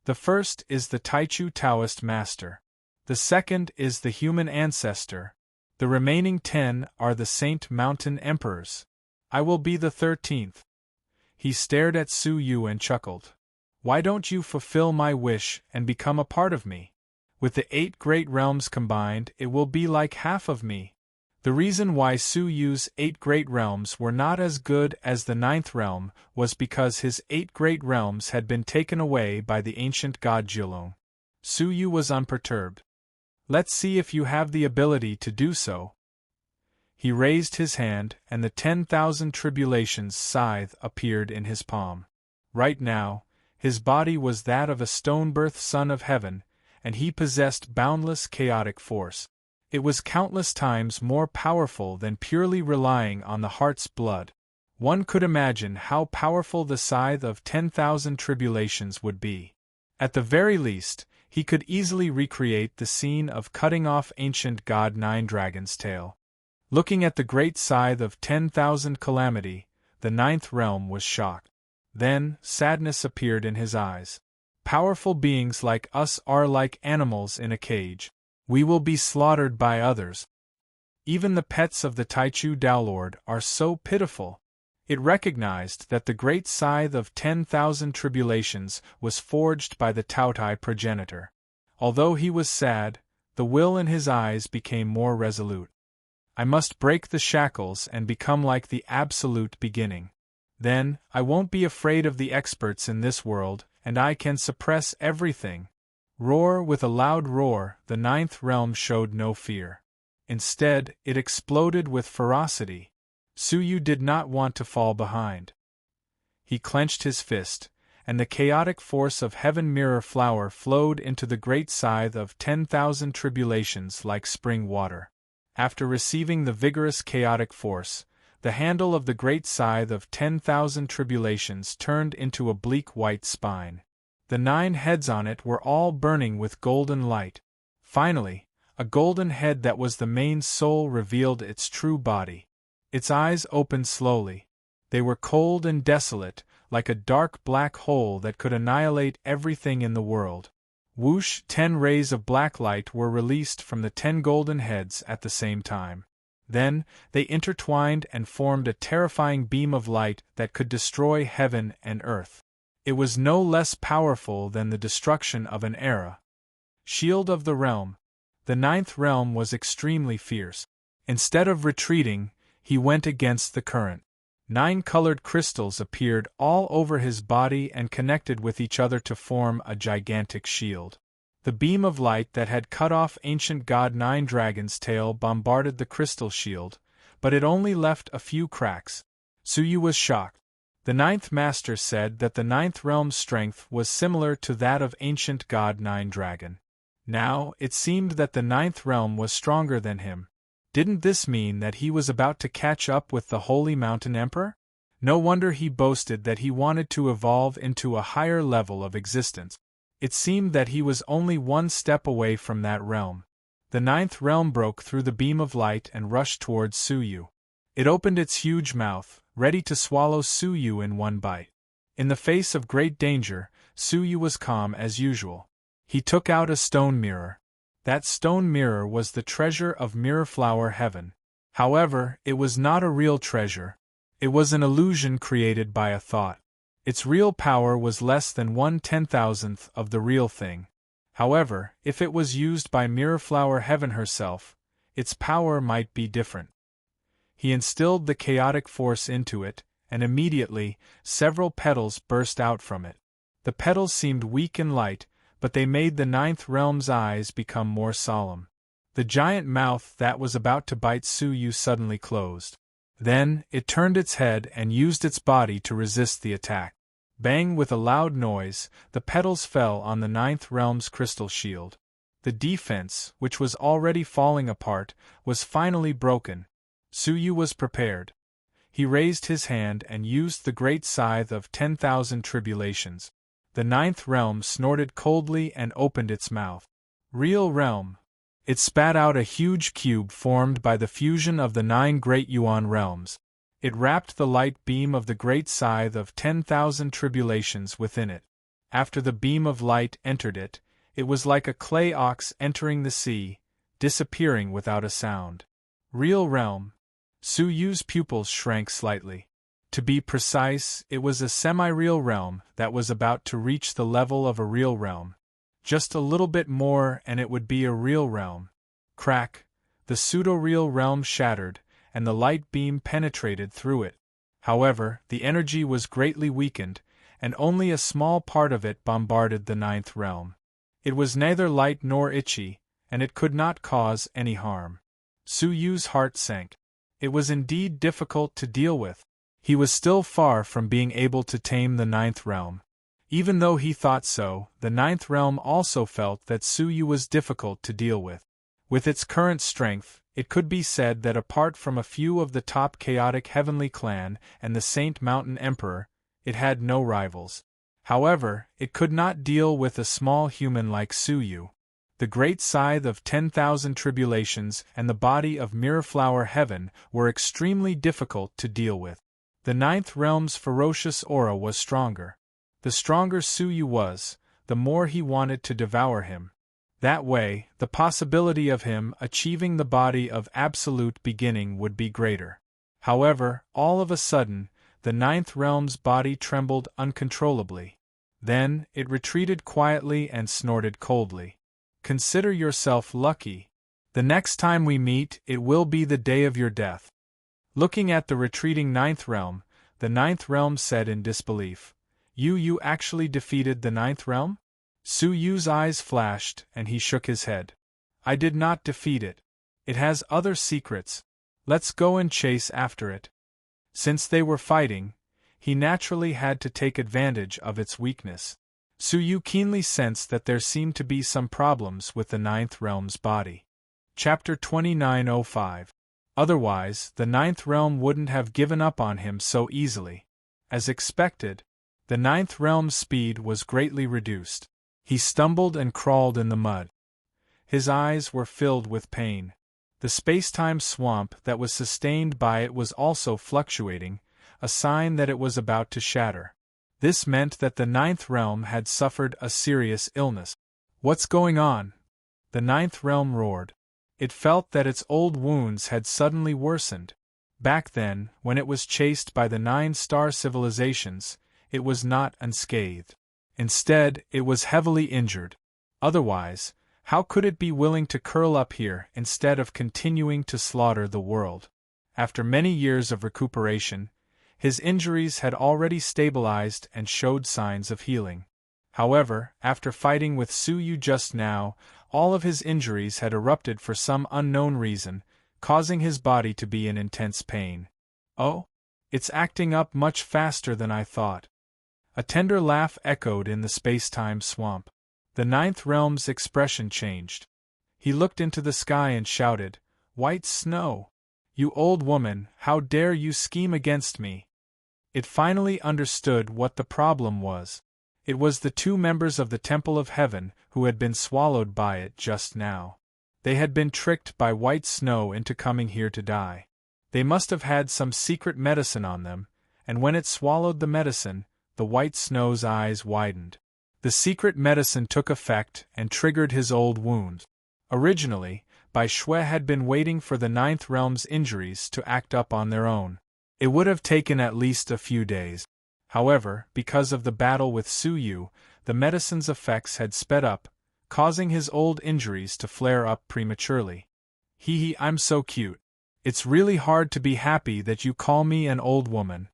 The first is the Taichu Taoist master. The second is the human ancestor. The remaining 10 are the Saint Mountain Emperors. I will be the 13th. He stared at Su Yu and chuckled. Why don't you fulfill my wish and become a part of me? With the 8 great realms combined, it will be like half of me. The reason why Su Yu's 8 great realms were not as good as the 9th realm was because his 8 great realms had been taken away by the ancient god Jilong. Su Yu was unperturbed. Let's see if you have the ability to do so. He raised his hand, and the 10,000 tribulations scythe appeared in his palm. Right now, his body was that of a stone-birth son of heaven, and he possessed boundless chaotic force. It was countless times more powerful than purely relying on the heart's blood. One could imagine how powerful the scythe of 10,000 tribulations would be. At the very least, he could easily recreate the scene of cutting off ancient god Nine Dragon's tail. Looking at the great scythe of 10,000 calamity, the ninth realm was shocked. Then, sadness appeared in his eyes. Powerful beings like us are like animals in a cage. We will be slaughtered by others. Even the pets of the Taichu Daolord are so pitiful. It recognized that the great scythe of 10,000 tribulations was forged by the Taotai progenitor. Although he was sad, the will in his eyes became more resolute. I must break the shackles and become like the absolute beginning. Then, I won't be afraid of the experts in this world, and I can suppress everything. Roar with a loud roar, the ninth realm showed no fear. Instead, it exploded with ferocity. Su Yu did not want to fall behind. He clenched his fist, and the chaotic force of Heaven Mirror Flower flowed into the great scythe of 10,000 tribulations like spring water. After receiving the vigorous chaotic force, the handle of the great scythe of 10,000 tribulations turned into a bleak white spine. The 9 heads on it were all burning with golden light. Finally, A golden head that was the main soul revealed its true body. Its eyes opened slowly. They were cold and desolate, like a dark black hole that could annihilate everything in the world. Whoosh! 10 rays of black light were released from the 10 golden heads at the same time. Then, they intertwined and formed a terrifying beam of light that could destroy heaven and earth. It was no less powerful than the destruction of an era. Shield of the Realm. The 9th realm was extremely fierce. Instead of retreating, he went against the current. 9 colored crystals appeared all over his body and connected with each other to form a gigantic shield. The beam of light that had cut off ancient god 9 Dragon's tail bombarded the crystal shield, but it only left a few cracks. Suyu was shocked. The 9th master said that the 9th realm's strength was similar to that of ancient god 9 Dragon. Now, it seemed that the 9th realm was stronger than him. Didn't this mean that he was about to catch up with the Holy Mountain Emperor? No wonder he boasted that he wanted to evolve into a higher level of existence. It seemed that he was only one step away from that realm. The 9th realm broke through the beam of light and rushed towards Suyu. It opened its huge mouth, ready to swallow Suyu in one bite. In the face of great danger, Suyu was calm as usual. He took out a stone mirror. That stone mirror was the treasure of Mirrorflower Heaven. However, it was not a real treasure. It was an illusion created by a thought. Its real power was less than 1/10,000th of the real thing. However, if it was used by Mirrorflower Heaven herself, its power might be different. He instilled the chaotic force into it, and immediately, several petals burst out from it. The petals seemed weak and light, but they made the 9th realm's eyes become more solemn. The giant mouth that was about to bite Suyu suddenly closed. Then, it turned its head and used its body to resist the attack. Bang! With a loud noise, the petals fell on the 9th realm's crystal shield. The defense, which was already falling apart, was finally broken. Suyu was prepared. He raised his hand and used the great scythe of 10,000 tribulations. The 9th realm snorted coldly and opened its mouth. Real realm. It spat out a huge cube formed by the fusion of the 9 great Yuan realms. It wrapped the light beam of the great scythe of 10,000 tribulations within it. After the beam of light entered it, it was like a clay ox entering the sea, disappearing without a sound. Real realm. Suyu's pupils shrank slightly. To be precise, it was a semi-real realm that was about to reach the level of a real realm. Just a little bit more and it would be a real realm. Crack! The pseudo-real realm shattered, and the light beam penetrated through it. However, the energy was greatly weakened, and only a small part of it bombarded the 9th realm. It was neither light nor itchy, and it could not cause any harm. Suyu's heart sank. It was indeed difficult to deal with. He was still far from being able to tame the 9th realm. Even though he thought so, the 9th realm also felt that Suyu was difficult to deal with. With its current strength, it could be said that apart from a few of the top chaotic heavenly clan and the Saint Mountain Emperor, it had no rivals. However, it could not deal with a small human like Suyu. The great scythe of 10,000 tribulations and the body of Mirrorflower Heaven were extremely difficult to deal with. The 9th realm's ferocious aura was stronger. The stronger Suyu was, the more he wanted to devour him. That way, the possibility of him achieving the body of absolute beginning would be greater. However, all of a sudden, the 9th realm's body trembled uncontrollably. Then, it retreated quietly and snorted coldly. Consider yourself lucky. The next time we meet, it will be the day of your death. Looking at the retreating 9th realm, the 9th realm said in disbelief, You actually defeated the 9th realm? Suyu's eyes flashed, and he shook his head. I did not defeat it. It has other secrets. Let's go and chase after it. Since they were fighting, he naturally had to take advantage of its weakness. Suyu keenly sensed that there seemed to be some problems with the 9th realm's body. Chapter 2905. Otherwise, the 9th realm wouldn't have given up on him so easily. As expected, the 9th realm's speed was greatly reduced. He stumbled and crawled in the mud. His eyes were filled with pain. The space-time swamp that was sustained by it was also fluctuating, a sign that it was about to shatter. This meant that the ninth realm had suffered a serious illness. "What's going on?" the ninth realm roared. It felt that its old wounds had suddenly worsened. Back then, when it was chased by the 9-star civilizations, it was not unscathed. Instead, it was heavily injured. Otherwise, how could it be willing to curl up here instead of continuing to slaughter the world? After many years of recuperation, his injuries had already stabilized and showed signs of healing. However, after fighting with Suyu just now, all of his injuries had erupted for some unknown reason, causing his body to be in intense pain. "Oh? It's acting up much faster than I thought." A tender laugh echoed in the space-time swamp. The ninth realm's expression changed. He looked into the sky and shouted, "White snow! You old woman, how dare you scheme against me?" It finally understood what the problem was. It was the 2 members of the Temple of Heaven who had been swallowed by it just now. They had been tricked by white snow into coming here to die. They must have had some secret medicine on them, and when it swallowed the medicine, the white snow's eyes widened. The secret medicine took effect and triggered his old wound. Originally, Bai Shui had been waiting for the ninth realm's injuries to act up on their own. It would have taken at least a few days. However, because of the battle with Suyu, the medicine's effects had sped up, causing his old injuries to flare up prematurely. "Hee, I'm so cute. It's really hard to be happy that you call me an old woman."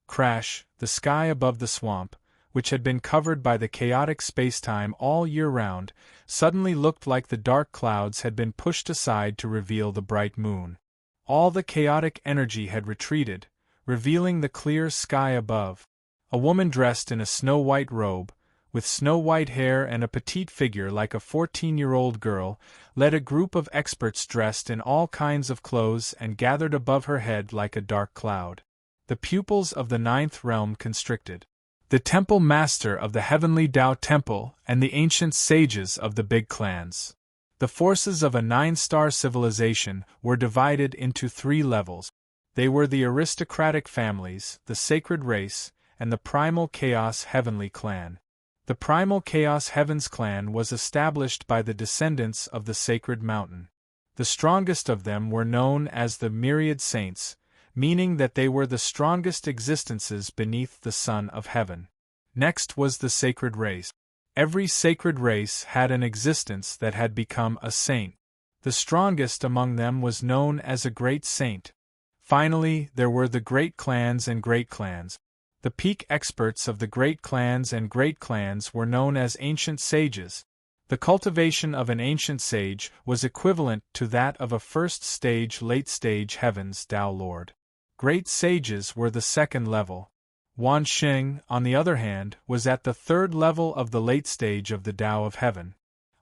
Crash, the sky above the swamp, which had been covered by the chaotic spacetime all year round, suddenly looked like the dark clouds had been pushed aside to reveal the bright moon. All the chaotic energy had retreated, revealing the clear sky above. A woman dressed in a snow-white robe, with snow-white hair and a petite figure like a 14-year-old girl, led a group of experts dressed in all kinds of clothes and gathered above her head like a dark cloud. The pupils of the ninth realm constricted. The temple master of the heavenly Tao Temple and the ancient sages of the big clans. The forces of a 9-star civilization were divided into 3 levels. They were the aristocratic families, the sacred race, and the primal chaos heavenly clan. The primal chaos heavens clan was established by the descendants of the sacred mountain. The strongest of them were known as the myriad saints, meaning that they were the strongest existences beneath the sun of heaven. Next was the sacred race. Every sacred race had an existence that had become a saint. The strongest among them was known as a great saint. Finally, there were the great clans and great clans. The peak experts of the great clans and great clans were known as ancient sages. The cultivation of an ancient sage was equivalent to that of a first-stage, late-stage heavens Tao Lord. Great sages were the second level. Wan Xing, on the other hand, was at the third level of the late stage of the Tao of Heaven.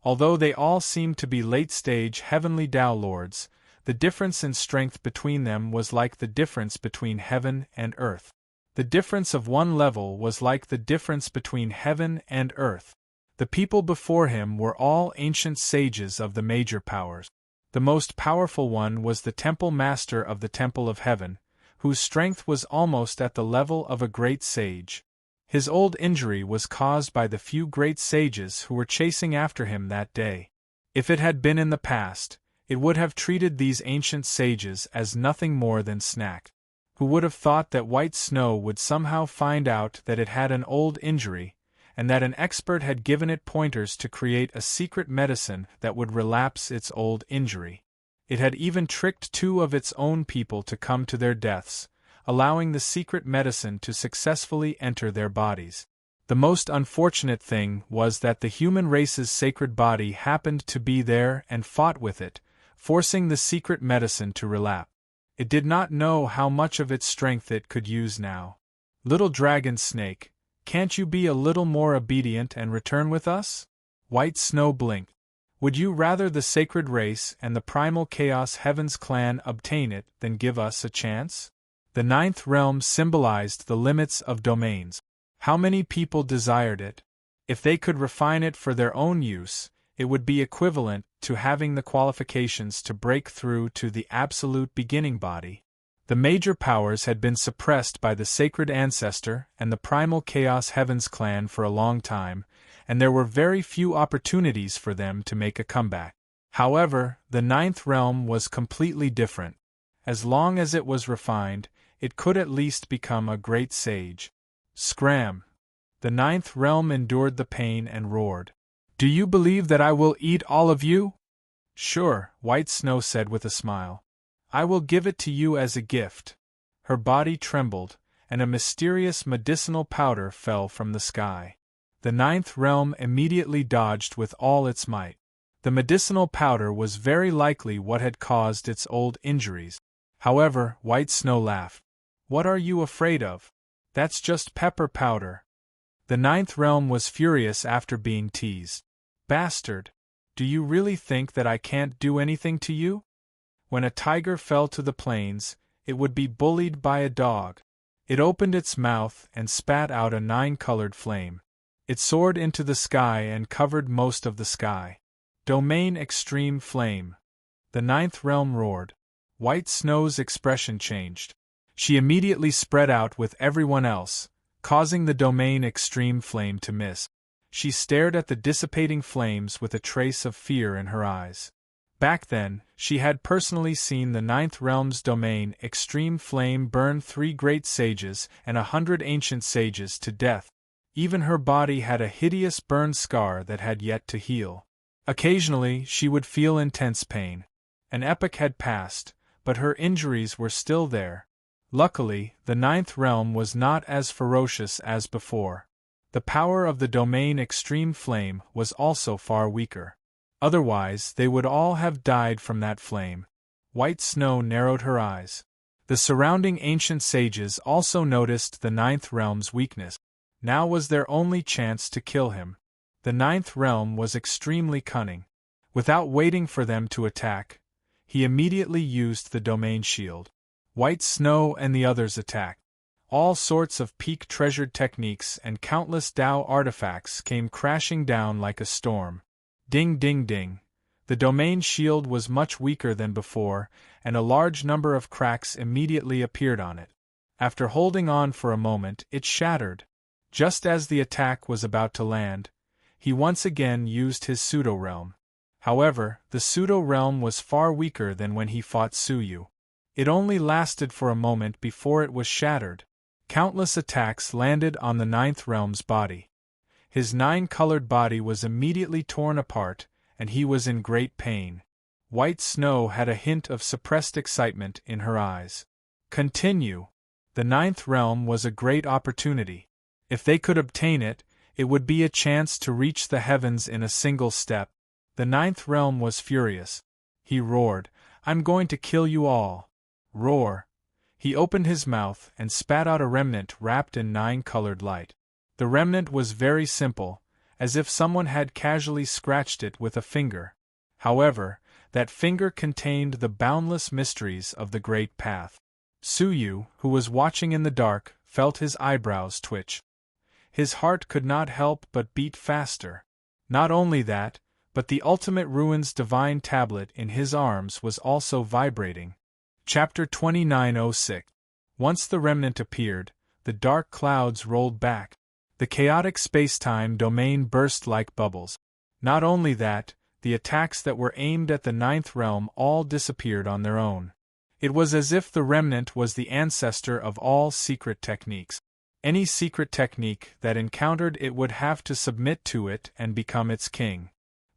Although they all seemed to be late-stage heavenly Tao Lords, the difference in strength between them was like the difference between heaven and earth. The difference of one level was like the difference between heaven and earth. The people before him were all ancient sages of the major powers. The most powerful one was the temple master of the Temple of Heaven, whose strength was almost at the level of a great sage. His old injury was caused by the few great sages who were chasing after him that day. If it had been in the past, it would have treated these ancient sages as nothing more than snack. Who would have thought that white snow would somehow find out that it had an old injury, and that an expert had given it pointers to create a secret medicine that would relapse its old injury. It had even tricked 2 of its own people to come to their deaths, allowing the secret medicine to successfully enter their bodies. The most unfortunate thing was that the human race's sacred body happened to be there and fought with it, forcing the secret medicine to relapse. It did not know how much of its strength it could use now. "Little dragon snake, can't you be a little more obedient and return with us?" White Snow blinked. "Would you rather the sacred race and the primal chaos heavens clan obtain it than give us a chance?" The ninth realm symbolized the limits of domains. How many people desired it? If they could refine it for their own use, it would be equivalent to having the qualifications to break through to the absolute beginning body. The major powers had been suppressed by the sacred ancestor and the primal Chaos Heavens clan for a long time, and there were very few opportunities for them to make a comeback. However, the ninth realm was completely different. As long as it was refined, it could at least become a great sage. Scram! The ninth realm endured the pain and roared. "Do you believe that I will eat all of you?" "Sure," White Snow said with a smile. "I will give it to you as a gift." Her body trembled, and a mysterious medicinal powder fell from the sky. The ninth realm immediately dodged with all its might. The medicinal powder was very likely what had caused its old injuries. However, White Snow laughed. "What are you afraid of? That's just pepper powder." The ninth realm was furious after being teased. "Bastard! Do you really think that I can't do anything to you? When a tiger fell to the plains, it would be bullied by a dog. It opened its mouth and spat out a 9-colored flame. It soared into the sky and covered most of the sky. Domain Extreme Flame." The ninth realm roared. White Snow's expression changed. She immediately spread out with everyone else, causing the Domain Extreme Flame to miss. She stared at the dissipating flames with a trace of fear in her eyes. Back then, she had personally seen the ninth realm's Domain Extreme Flame burn 3 great sages and 100 ancient sages to death. Even her body had a hideous burn scar that had yet to heal. Occasionally, she would feel intense pain. An epoch had passed, but her injuries were still there. Luckily, the ninth realm was not as ferocious as before. The power of the Domain Extreme Flame was also far weaker. Otherwise, they would all have died from that flame. White Snow narrowed her eyes. The surrounding ancient sages also noticed the ninth realm's weakness. Now was their only chance to kill him. The ninth realm was extremely cunning. Without waiting for them to attack, he immediately used the domain shield. White Snow and the others attacked. All sorts of peak treasured techniques and countless Tao artifacts came crashing down like a storm. Ding ding ding. The domain shield was much weaker than before, and a large number of cracks immediately appeared on it. After holding on for a moment, it shattered. Just as the attack was about to land, he once again used his pseudo-realm. However, the pseudo-realm was far weaker than when he fought Suyu. It only lasted for a moment before it was shattered. Countless attacks landed on the ninth realm's body. His 9-colored body was immediately torn apart, and he was in great pain. White Snow had a hint of suppressed excitement in her eyes. Continue. The ninth realm was a great opportunity. If they could obtain it, it would be a chance to reach the heavens in a single step. The ninth realm was furious. He roared, "I'm going to kill you all." Roar. He opened his mouth and spat out a remnant wrapped in 9-colored light. The remnant was very simple, as if someone had casually scratched it with a finger. However, that finger contained the boundless mysteries of the Great Path. Suyu, who was watching in the dark, felt his eyebrows twitch. His heart could not help but beat faster. Not only that, but the Ultimate Ruins Divine Tablet in his arms was also vibrating. Chapter 2906. Once the remnant appeared, the dark clouds rolled back. The chaotic space-time domain burst like bubbles. Not only that, the attacks that were aimed at the ninth realm all disappeared on their own. It was as if the remnant was the ancestor of all secret techniques. Any secret technique that encountered it would have to submit to it and become its king.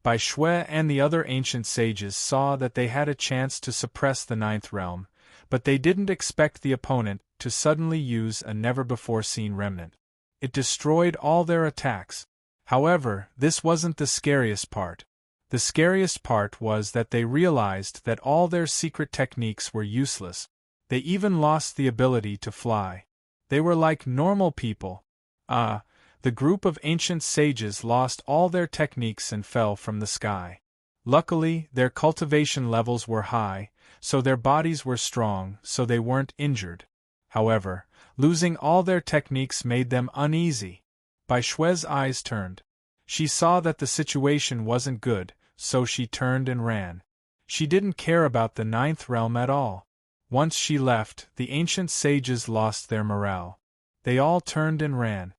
Bai Shui and the other ancient sages saw that they had a chance to suppress the ninth realm, but they didn't expect the opponent to suddenly use a never-before-seen remnant. It destroyed all their attacks. However, this wasn't the scariest part. The scariest part was that they realized that all their secret techniques were useless. They even lost the ability to fly. They were like normal people. The group of ancient sages lost all their techniques and fell from the sky. Luckily, their cultivation levels were high, so their bodies were strong, so they weren't injured. However, losing all their techniques made them uneasy. Bai Shui's eyes turned. She saw that the situation wasn't good, so she turned and ran. She didn't care about the ninth realm at all. Once she left, the ancient sages lost their morale. They all turned and ran.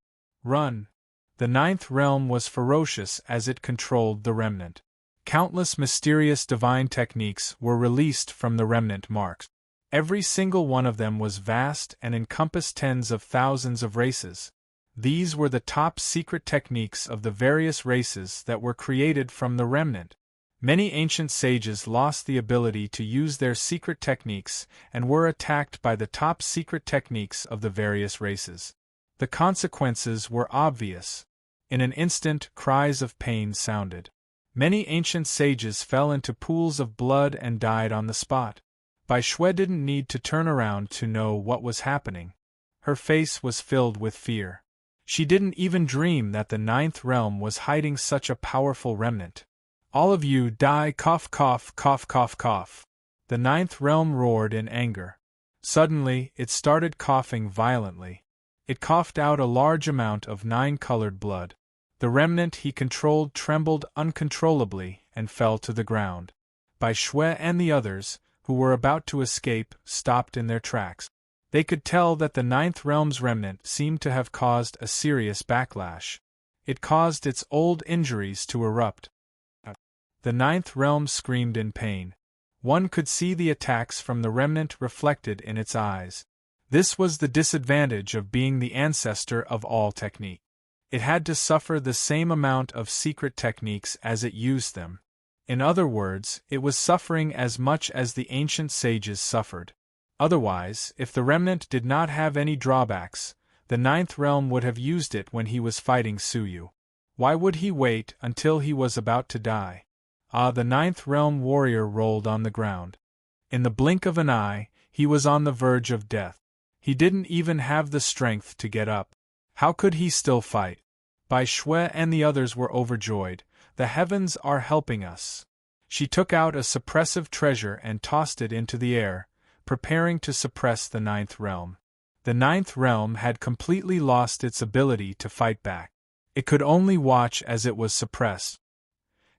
Run! The ninth realm was ferocious as it controlled the remnant. Countless mysterious divine techniques were released from the remnant marks. Every single one of them was vast and encompassed tens of thousands of races. These were the top secret techniques of the various races that were created from the remnant. Many ancient sages lost the ability to use their secret techniques and were attacked by the top secret techniques of the various races. The consequences were obvious. In an instant, cries of pain sounded. Many ancient sages fell into pools of blood and died on the spot. Bai Shui didn't need to turn around to know what was happening. Her face was filled with fear. She didn't even dream that the ninth realm was hiding such a powerful remnant. All of you die! Cough, cough, cough, cough, cough. The ninth realm roared in anger. Suddenly, it started coughing violently. It coughed out a large amount of nine-colored blood. The remnant he controlled trembled uncontrollably and fell to the ground. Bai Shui and the others, who were about to escape, stopped in their tracks. They could tell that the ninth realm's remnant seemed to have caused a serious backlash. It caused its old injuries to erupt. The ninth realm screamed in pain. One could see the attacks from the remnant reflected in its eyes. This was the disadvantage of being the ancestor of all technique. It had to suffer the same amount of secret techniques as it used them. In other words, it was suffering as much as the ancient sages suffered. Otherwise, if the remnant did not have any drawbacks, the ninth realm would have used it when he was fighting Suyu. Why would he wait until he was about to die? The ninth realm warrior rolled on the ground. In the blink of an eye, he was on the verge of death. He didn't even have the strength to get up. How could he still fight? Bai Shui and the others were overjoyed. The heavens are helping us. She took out a suppressive treasure and tossed it into the air, preparing to suppress the ninth realm. The ninth realm had completely lost its ability to fight back. It could only watch as it was suppressed.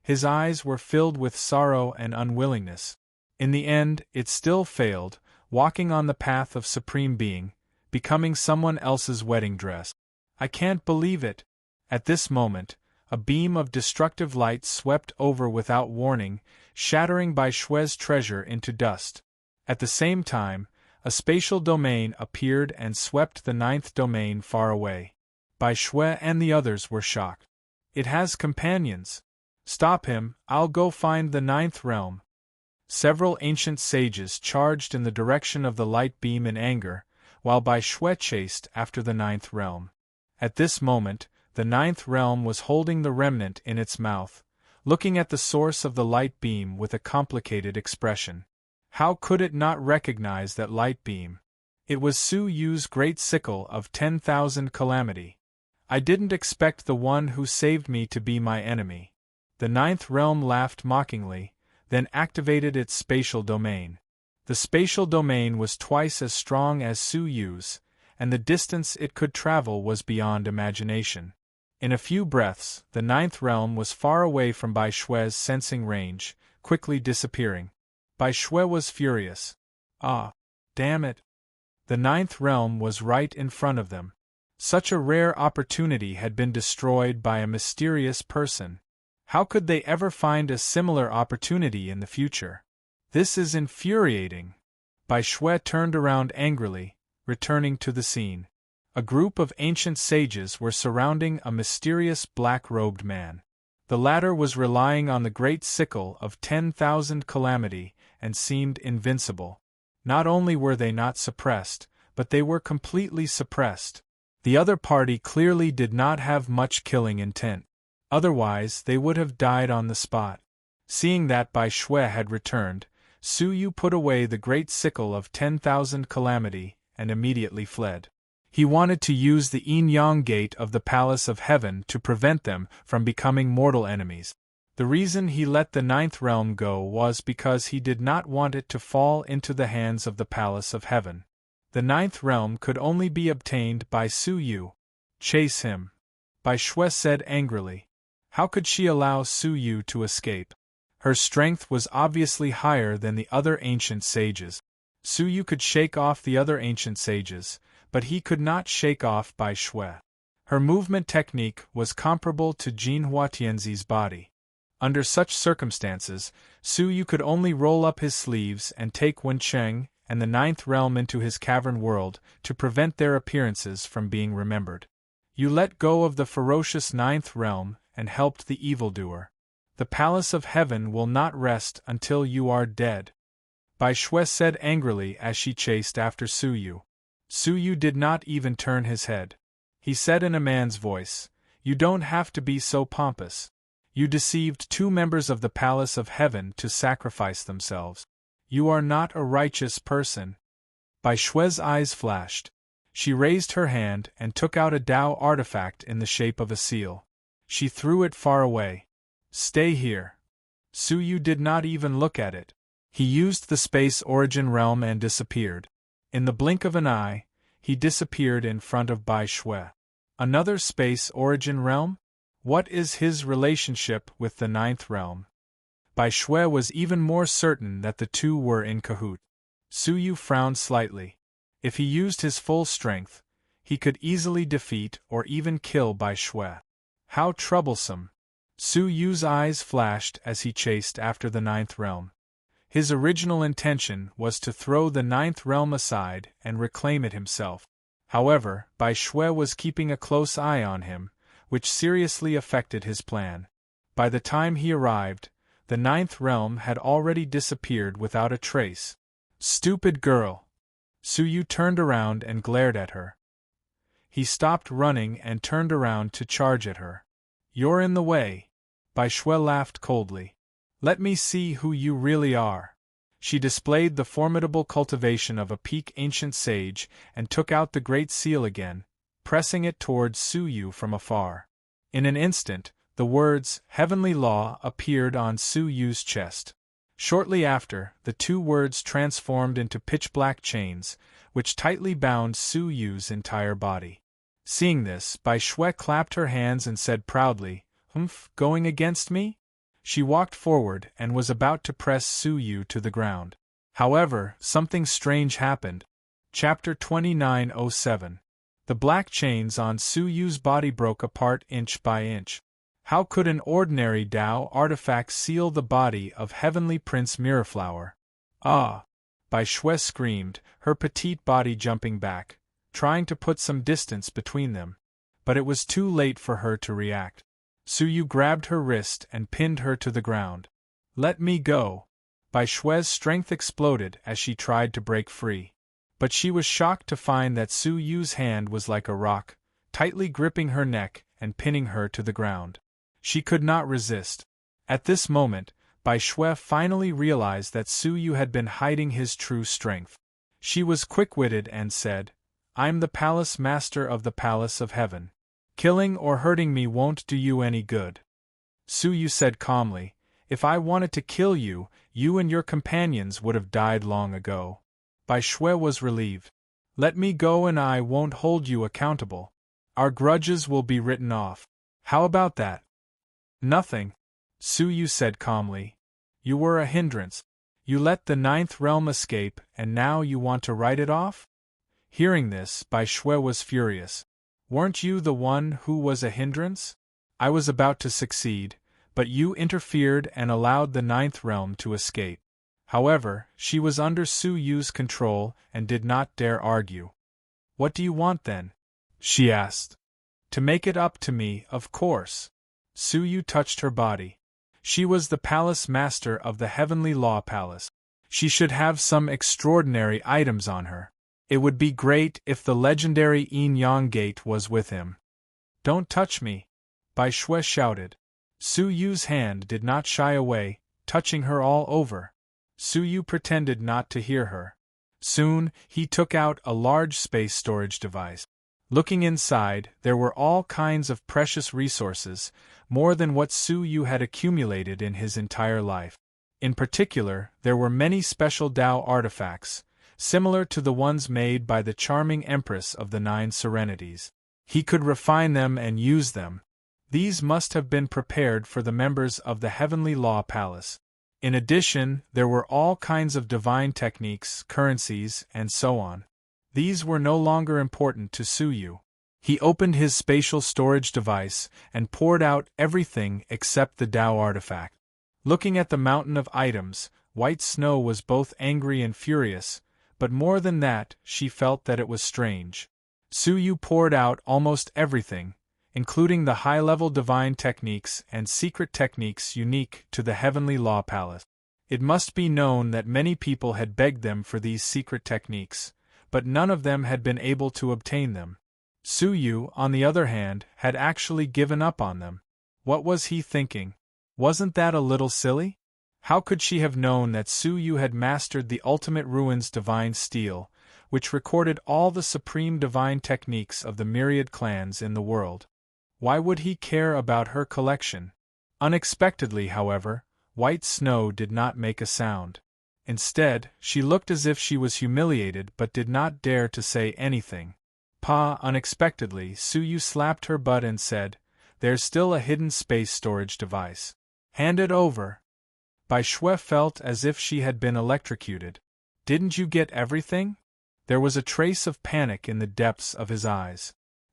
His eyes were filled with sorrow and unwillingness. In the end, it still failed, walking on the path of supreme being, becoming someone else's wedding dress. I can't believe it. At this moment, a beam of destructive light swept over without warning, shattering Bai Shui's treasure into dust. At the same time, a spatial domain appeared and swept the ninth domain far away. Bai Shui and the others were shocked. It has companions. Stop him, I'll go find the ninth realm. Several ancient sages charged in the direction of the light beam in anger, while Bai Shui chased after the ninth realm. At this moment, the ninth realm was holding the remnant in its mouth, looking at the source of the light beam with a complicated expression. How could it not recognize that light beam? It was Su Yu's great sickle of 10,000 calamity. I didn't expect the one who saved me to be my enemy. The ninth realm laughed mockingly, then activated its spatial domain. The spatial domain was twice as strong as Su Yu's, and the distance it could travel was beyond imagination. In a few breaths, the ninth realm was far away from Bai Shui's sensing range, quickly disappearing. Bai Shui was furious. Damn it! The ninth realm was right in front of them. Such a rare opportunity had been destroyed by a mysterious person. How could they ever find a similar opportunity in the future? This is infuriating. Bai Shui turned around angrily, returning to the scene. A group of ancient sages were surrounding a mysterious black-robed man. The latter was relying on the great sickle of 10,000 calamity and seemed invincible. Not only were they not suppressed, but they were completely suppressed. The other party clearly did not have much killing intent. Otherwise, they would have died on the spot. Seeing that Bai Shui had returned, Su Yu put away the great sickle of 10,000 calamity and immediately fled. He wanted to use the yin-yang gate of the Palace of Heaven to prevent them from becoming mortal enemies. The reason he let the ninth realm go was because he did not want it to fall into the hands of the Palace of Heaven. The ninth realm could only be obtained by Su Yu. Chase him, Bai Shui said angrily. How could she allow Su Yu to escape? Her strength was obviously higher than the other ancient sages. Su Yu could shake off the other ancient sages, but he could not shake off Bai Shui. Her movement technique was comparable to Jin Huatianzi's body. Under such circumstances, Su Yu could only roll up his sleeves and take Wen Cheng and the ninth realm into his cavern world to prevent their appearances from being remembered. You let go of the ferocious ninth realm and helped the evildoer. The palace of heaven will not rest until you are dead. Bai Shui said angrily as she chased after Su Yu. Su Yu did not even turn his head. He said in a man's voice, "You don't have to be so pompous. You deceived 2 members of the palace of heaven to sacrifice themselves. You are not a righteous person." Bai Shui's eyes flashed. She raised her hand and took out a Dao artifact in the shape of a seal. She threw it far away. "Stay here." Su Yu did not even look at it. He used the space origin realm and disappeared. In the blink of an eye, he disappeared in front of Bai Shui. Another space origin realm? What is his relationship with the ninth realm? Bai Shui was even more certain that the two were in cahoots. Su Yu frowned slightly. If he used his full strength, he could easily defeat or even kill Bai Shui. How troublesome! Su Yu's eyes flashed as he chased after the ninth realm. His original intention was to throw the ninth realm aside and reclaim it himself. However, Bai Shui was keeping a close eye on him, which seriously affected his plan. By the time he arrived, the ninth realm had already disappeared without a trace. Stupid girl! Su Yu turned around and glared at her. He stopped running and turned around to charge at her. "You're in the way." Bai Shui laughed coldly. "Let me see who you really are." She displayed the formidable cultivation of a peak ancient sage and took out the great seal again, pressing it towards Su Yu from afar. In an instant, the words, "Heavenly Law," appeared on Su Yu's chest. Shortly after, the 2 words transformed into pitch-black chains, which tightly bound Su Yu's entire body. Seeing this, Bai Shui clapped her hands and said proudly, "Humph, going against me?" She walked forward and was about to press Su Yu to the ground. However, something strange happened. Chapter 2907. The black chains on Su Yu's body broke apart inch by inch. How could an ordinary Dao artifact seal the body of Heavenly Prince Mirrorflower? "Ah!" Bai Shui screamed, her petite body jumping back, trying to put some distance between them. But it was too late for her to react. Su Yu grabbed her wrist and pinned her to the ground. "Let me go!" Bai Shui's strength exploded as she tried to break free. But she was shocked to find that Su Yu's hand was like a rock, tightly gripping her neck and pinning her to the ground. She could not resist. At this moment, Bai Shui finally realized that Su Yu had been hiding his true strength. She was quick-witted and said, "I'm the palace master of the palace of heaven. Killing or hurting me won't do you any good." Su Yu said calmly, "If I wanted to kill you, you and your companions would have died long ago." Bai Shui was relieved. "Let me go and I won't hold you accountable. Our grudges will be written off. How about that?" "Nothing," Su Yu said calmly. "You were a hindrance. You let the ninth realm escape and now you want to write it off?" Hearing this, Bai Shui was furious. "Weren't you the one who was a hindrance? I was about to succeed, but you interfered and allowed the ninth realm to escape." However, she was under Su Yu's control and did not dare argue. "What do you want then?" she asked. "To make it up to me, of course." Su Yu touched her body. She was the palace master of the Heavenly Law Palace. She should have some extraordinary items on her. It would be great if the legendary Yin-Yang Gate was with him. "Don't touch me!" Bai Shui shouted. Su Yu's hand did not shy away, touching her all over. Su Yu pretended not to hear her. Soon, he took out a large space storage device. Looking inside, there were all kinds of precious resources, more than what Su Yu had accumulated in his entire life. In particular, there were many special Dao artifacts, similar to the ones made by the charming Empress of the Nine Serenities. He could refine them and use them. These must have been prepared for the members of the Heavenly Law Palace. In addition, there were all kinds of divine techniques, currencies, and so on. These were no longer important to Suyu. He opened his spatial storage device and poured out everything except the Tao artifact. Looking at the mountain of items, White Snow was both angry and furious, but more than that, she felt that it was strange. Suyu poured out almost everything, including the high-level divine techniques and secret techniques unique to the Heavenly Law Palace. It must be known that many people had begged them for these secret techniques, but none of them had been able to obtain them. Suyu, on the other hand, had actually given up on them. What was he thinking? Wasn't that a little silly? How could she have known that Suyu had mastered the Ultimate Ruins Divine Steel, which recorded all the supreme divine techniques of the myriad clans in the world? Why would he care about her collection? Unexpectedly, however, White Snow did not make a sound. Instead, she looked as if she was humiliated but did not dare to say anything. Unexpectedly, Suyu slapped her butt and said, "There's still a hidden space storage device. Hand it over." Bai Shui felt as if she had been electrocuted. "Didn't you get everything?" There was a trace of panic in the depths of his eyes.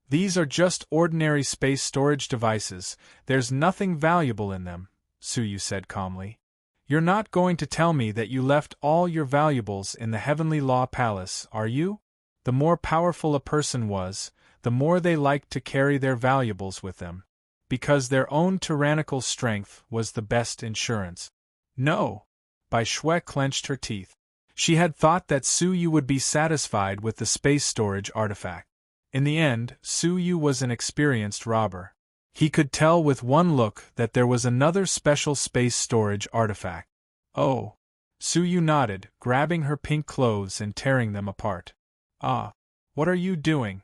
"These are just ordinary space storage devices, there's nothing valuable in them," Suyu said calmly. "You're not going to tell me that you left all your valuables in the Heavenly Law Palace, are you?" The more powerful a person was, the more they liked to carry their valuables with them, because their own tyrannical strength was the best insurance. "No!" Bai Shui clenched her teeth. She had thought that Suyu would be satisfied with the space storage artifact. In the end, Suyu was an experienced robber. He could tell with one look that there was another special space storage artifact. "Oh!" Suyu nodded, grabbing her pink clothes and tearing them apart. "Ah! What are you doing?"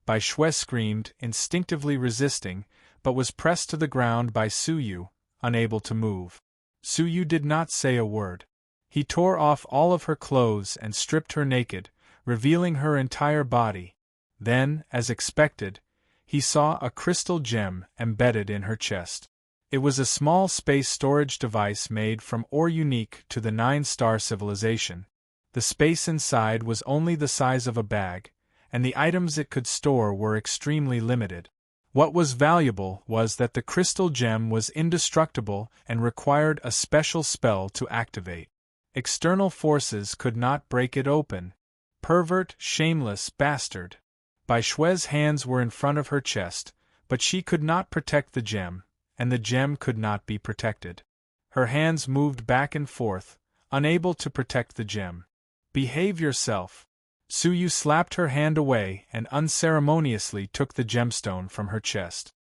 Bai Shui screamed, instinctively resisting, but was pressed to the ground by Suyu, unable to move. Suyu did not say a word. He tore off all of her clothes and stripped her naked, revealing her entire body. Then, as expected, he saw a crystal gem embedded in her chest. It was a small space storage device made from ore unique to the 9-star civilization. The space inside was only the size of a bag, and the items it could store were extremely limited. What was valuable was that the crystal gem was indestructible and required a special spell to activate. External forces could not break it open. Pervert, shameless bastard. Bai Shui's hands were in front of her chest, but she could not protect the gem, and the gem could not be protected. Her hands moved back and forth, unable to protect the gem. "Behave yourself." Suyu slapped her hand away and unceremoniously took the gemstone from her chest.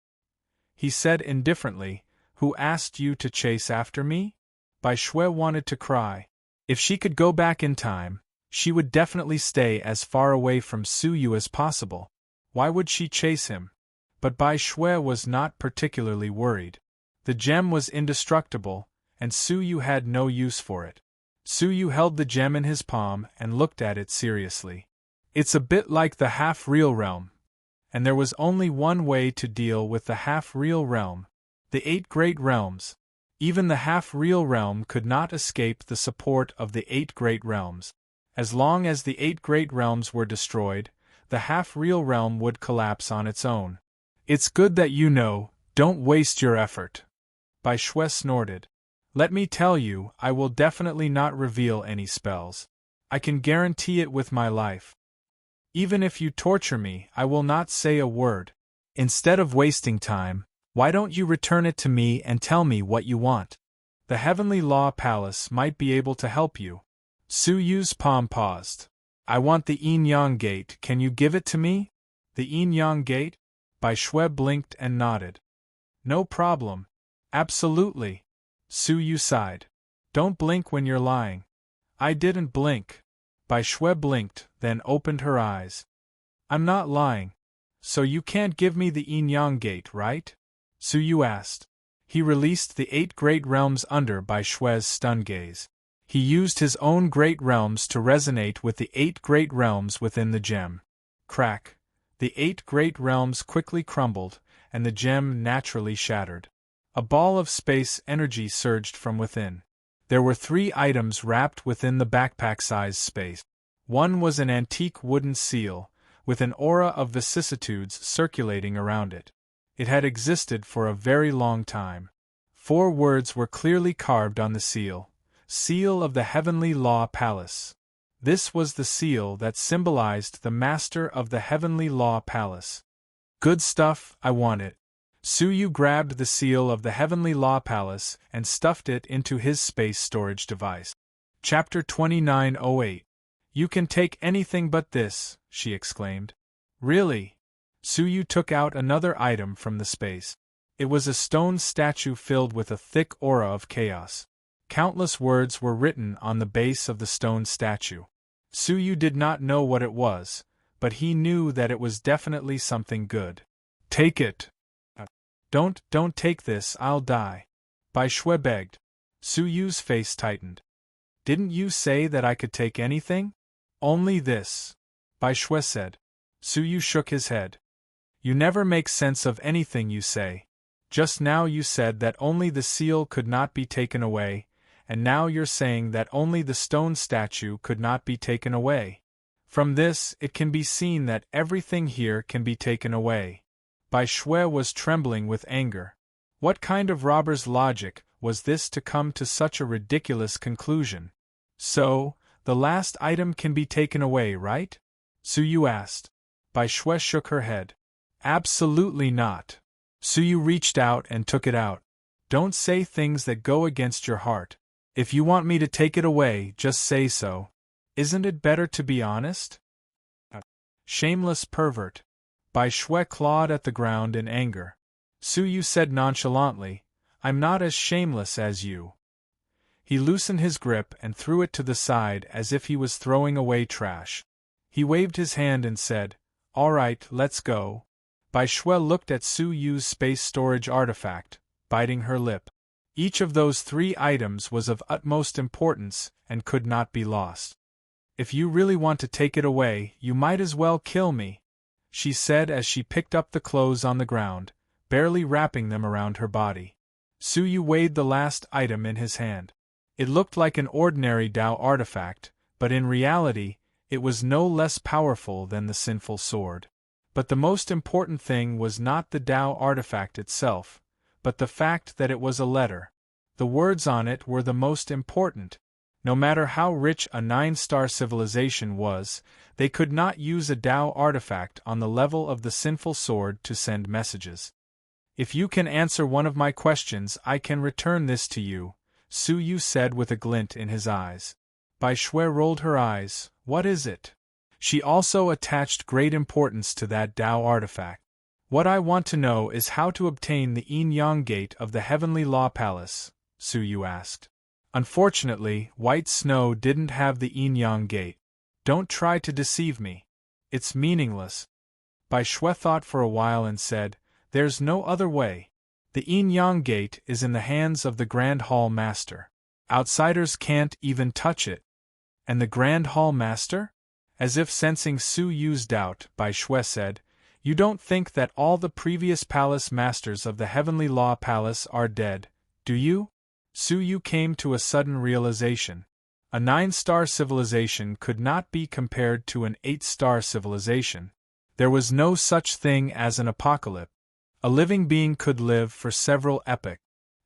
He said indifferently, "Who asked you to chase after me?" Bai Shui wanted to cry. If she could go back in time, she would definitely stay as far away from Suyu as possible. Why would she chase him? But Bai Shui was not particularly worried. The gem was indestructible, and Suyu had no use for it. Suyu held the gem in his palm and looked at it seriously. "It's a bit like the half-real realm. And there was only one way to deal with the half-real realm. The 8 great realms. Even the half-real realm could not escape the support of the 8 great realms. As long as the 8 great realms were destroyed, the half-real realm would collapse on its own. It's good that you know, don't waste your effort." Bai Shui snorted. "Let me tell you, I will definitely not reveal any spells. I can guarantee it with my life. Even if you torture me, I will not say a word. Instead of wasting time, why don't you return it to me and tell me what you want? The Heavenly Law Palace might be able to help you." Suyu's palm paused. "I want the Yin-Yang Gate, can you give it to me?" "The Yin-Yang Gate?" Bai Shui blinked and nodded. "No problem. Absolutely." Suyu sighed. "Don't blink when you're lying." "I didn't blink." Bai Shui blinked, then opened her eyes. "I'm not lying. So you can't give me the Yin-Yang Gate, right?" Suyu asked. He released the 8 great realms under Bai Shui's stunned gaze. He used his own great realms to resonate with the 8 great realms within the gem. Crack! The 8 great realms quickly crumbled, and the gem naturally shattered. A ball of space energy surged from within. There were 3 items wrapped within the backpack-sized space. One was an antique wooden seal, with an aura of vicissitudes circulating around it. It had existed for a very long time. 4 words were clearly carved on the seal: Seal of the Heavenly Law Palace. This was the seal that symbolized the master of the Heavenly Law Palace. Good stuff, I want it. Suyu grabbed the seal of the Heavenly Law Palace and stuffed it into his space storage device. Chapter 2908. You can take anything but this, she exclaimed. Really? Suyu took out another item from the space. It was a stone statue filled with a thick aura of chaos. Countless words were written on the base of the stone statue. Suyu did not know what it was, but he knew that it was definitely something good. Take it. Don't take this, I'll die. Bai Shui begged. Suyu's face tightened. Didn't you say that I could take anything? Only this, Bai Shui said. Suyu shook his head. You never make sense of anything you say. Just now you said that only the seal could not be taken away, and now you're saying that only the stone statue could not be taken away. From this, it can be seen that everything here can be taken away. Bai Shui was trembling with anger. What kind of robber's logic was this to come to such a ridiculous conclusion? So, the last item can be taken away, right? Suyu asked. Bai Shui shook her head. Absolutely not. Suyu reached out and took it out. Don't say things that go against your heart. If you want me to take it away, just say so. Isn't it better to be honest? Shameless pervert. Bai Shui clawed at the ground in anger. Suyu said nonchalantly, I'm not as shameless as you. He loosened his grip and threw it to the side as if he was throwing away trash. He waved his hand and said, All right, let's go. Bai Shui looked at Suyu's space storage artifact, biting her lip. Each of those 3 items was of utmost importance and could not be lost. If you really want to take it away, you might as well kill me, she said as she picked up the clothes on the ground, barely wrapping them around her body. Suyu weighed the last item in his hand. It looked like an ordinary Dao artifact, but in reality, it was no less powerful than the sinful sword. But the most important thing was not the Dao artifact itself, but the fact that it was a letter. The words on it were the most important. No matter how rich a 9-star civilization was, they could not use a Dao artifact on the level of the sinful sword to send messages. If you can answer one of my questions, I can return this to you, Suyu said with a glint in his eyes. Bai Shui rolled her eyes. What is it? She also attached great importance to that Dao artifact. What I want to know is how to obtain the yin-yang gate of the Heavenly Law Palace, Suyu asked. Unfortunately, White Snow didn't have the yin-yang gate. Don't try to deceive me. It's meaningless. Bai Shui thought for a while and said, There's no other way. The yin-yang gate is in the hands of the Grand Hall Master. Outsiders can't even touch it. And the Grand Hall Master? As if sensing Suyu's doubt, Bai Shui said, You don't think that all the previous palace masters of the Heavenly Law Palace are dead, do you? Suyu came to a sudden realization. A 9-star civilization could not be compared to an 8-star civilization. There was no such thing as an apocalypse. A living being could live for several epochs.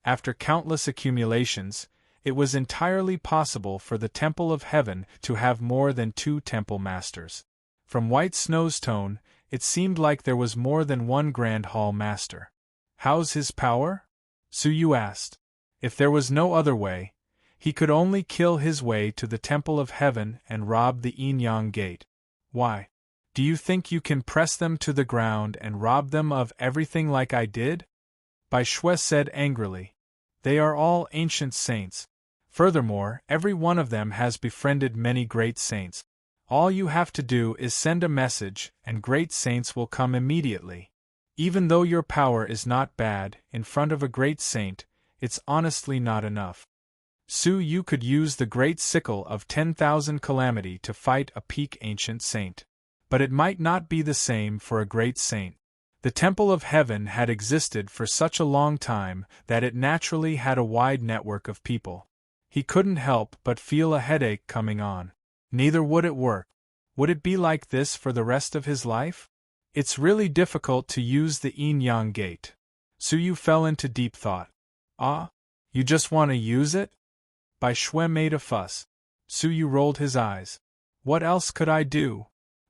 After countless accumulations, it was entirely possible for the Temple of Heaven to have more than 2 temple masters. From White Snow's tone, it seemed like there was more than one Grand Hall Master. How's his power? Suyu asked. If there was no other way, he could only kill his way to the Temple of Heaven and rob the yin-yang gate. Why? Do you think you can press them to the ground and rob them of everything like I did? Bai Shui said angrily. They are all ancient saints. Furthermore, every one of them has befriended many great saints. All you have to do is send a message and great saints will come immediately. Even though your power is not bad, in front of a great saint, it's honestly not enough. Suyu could use the great sickle of 10,000 calamity to fight a peak ancient saint. But it might not be the same for a great saint. The Temple of Heaven had existed for such a long time that it naturally had a wide network of people. He couldn't help but feel a headache coming on. Neither would it work. Would it be like this for the rest of his life? It's really difficult to use the yin-yang gate. Suyu fell into deep thought. Ah? You just want to use it? Bai Shui made a fuss. Suyu rolled his eyes. What else could I do?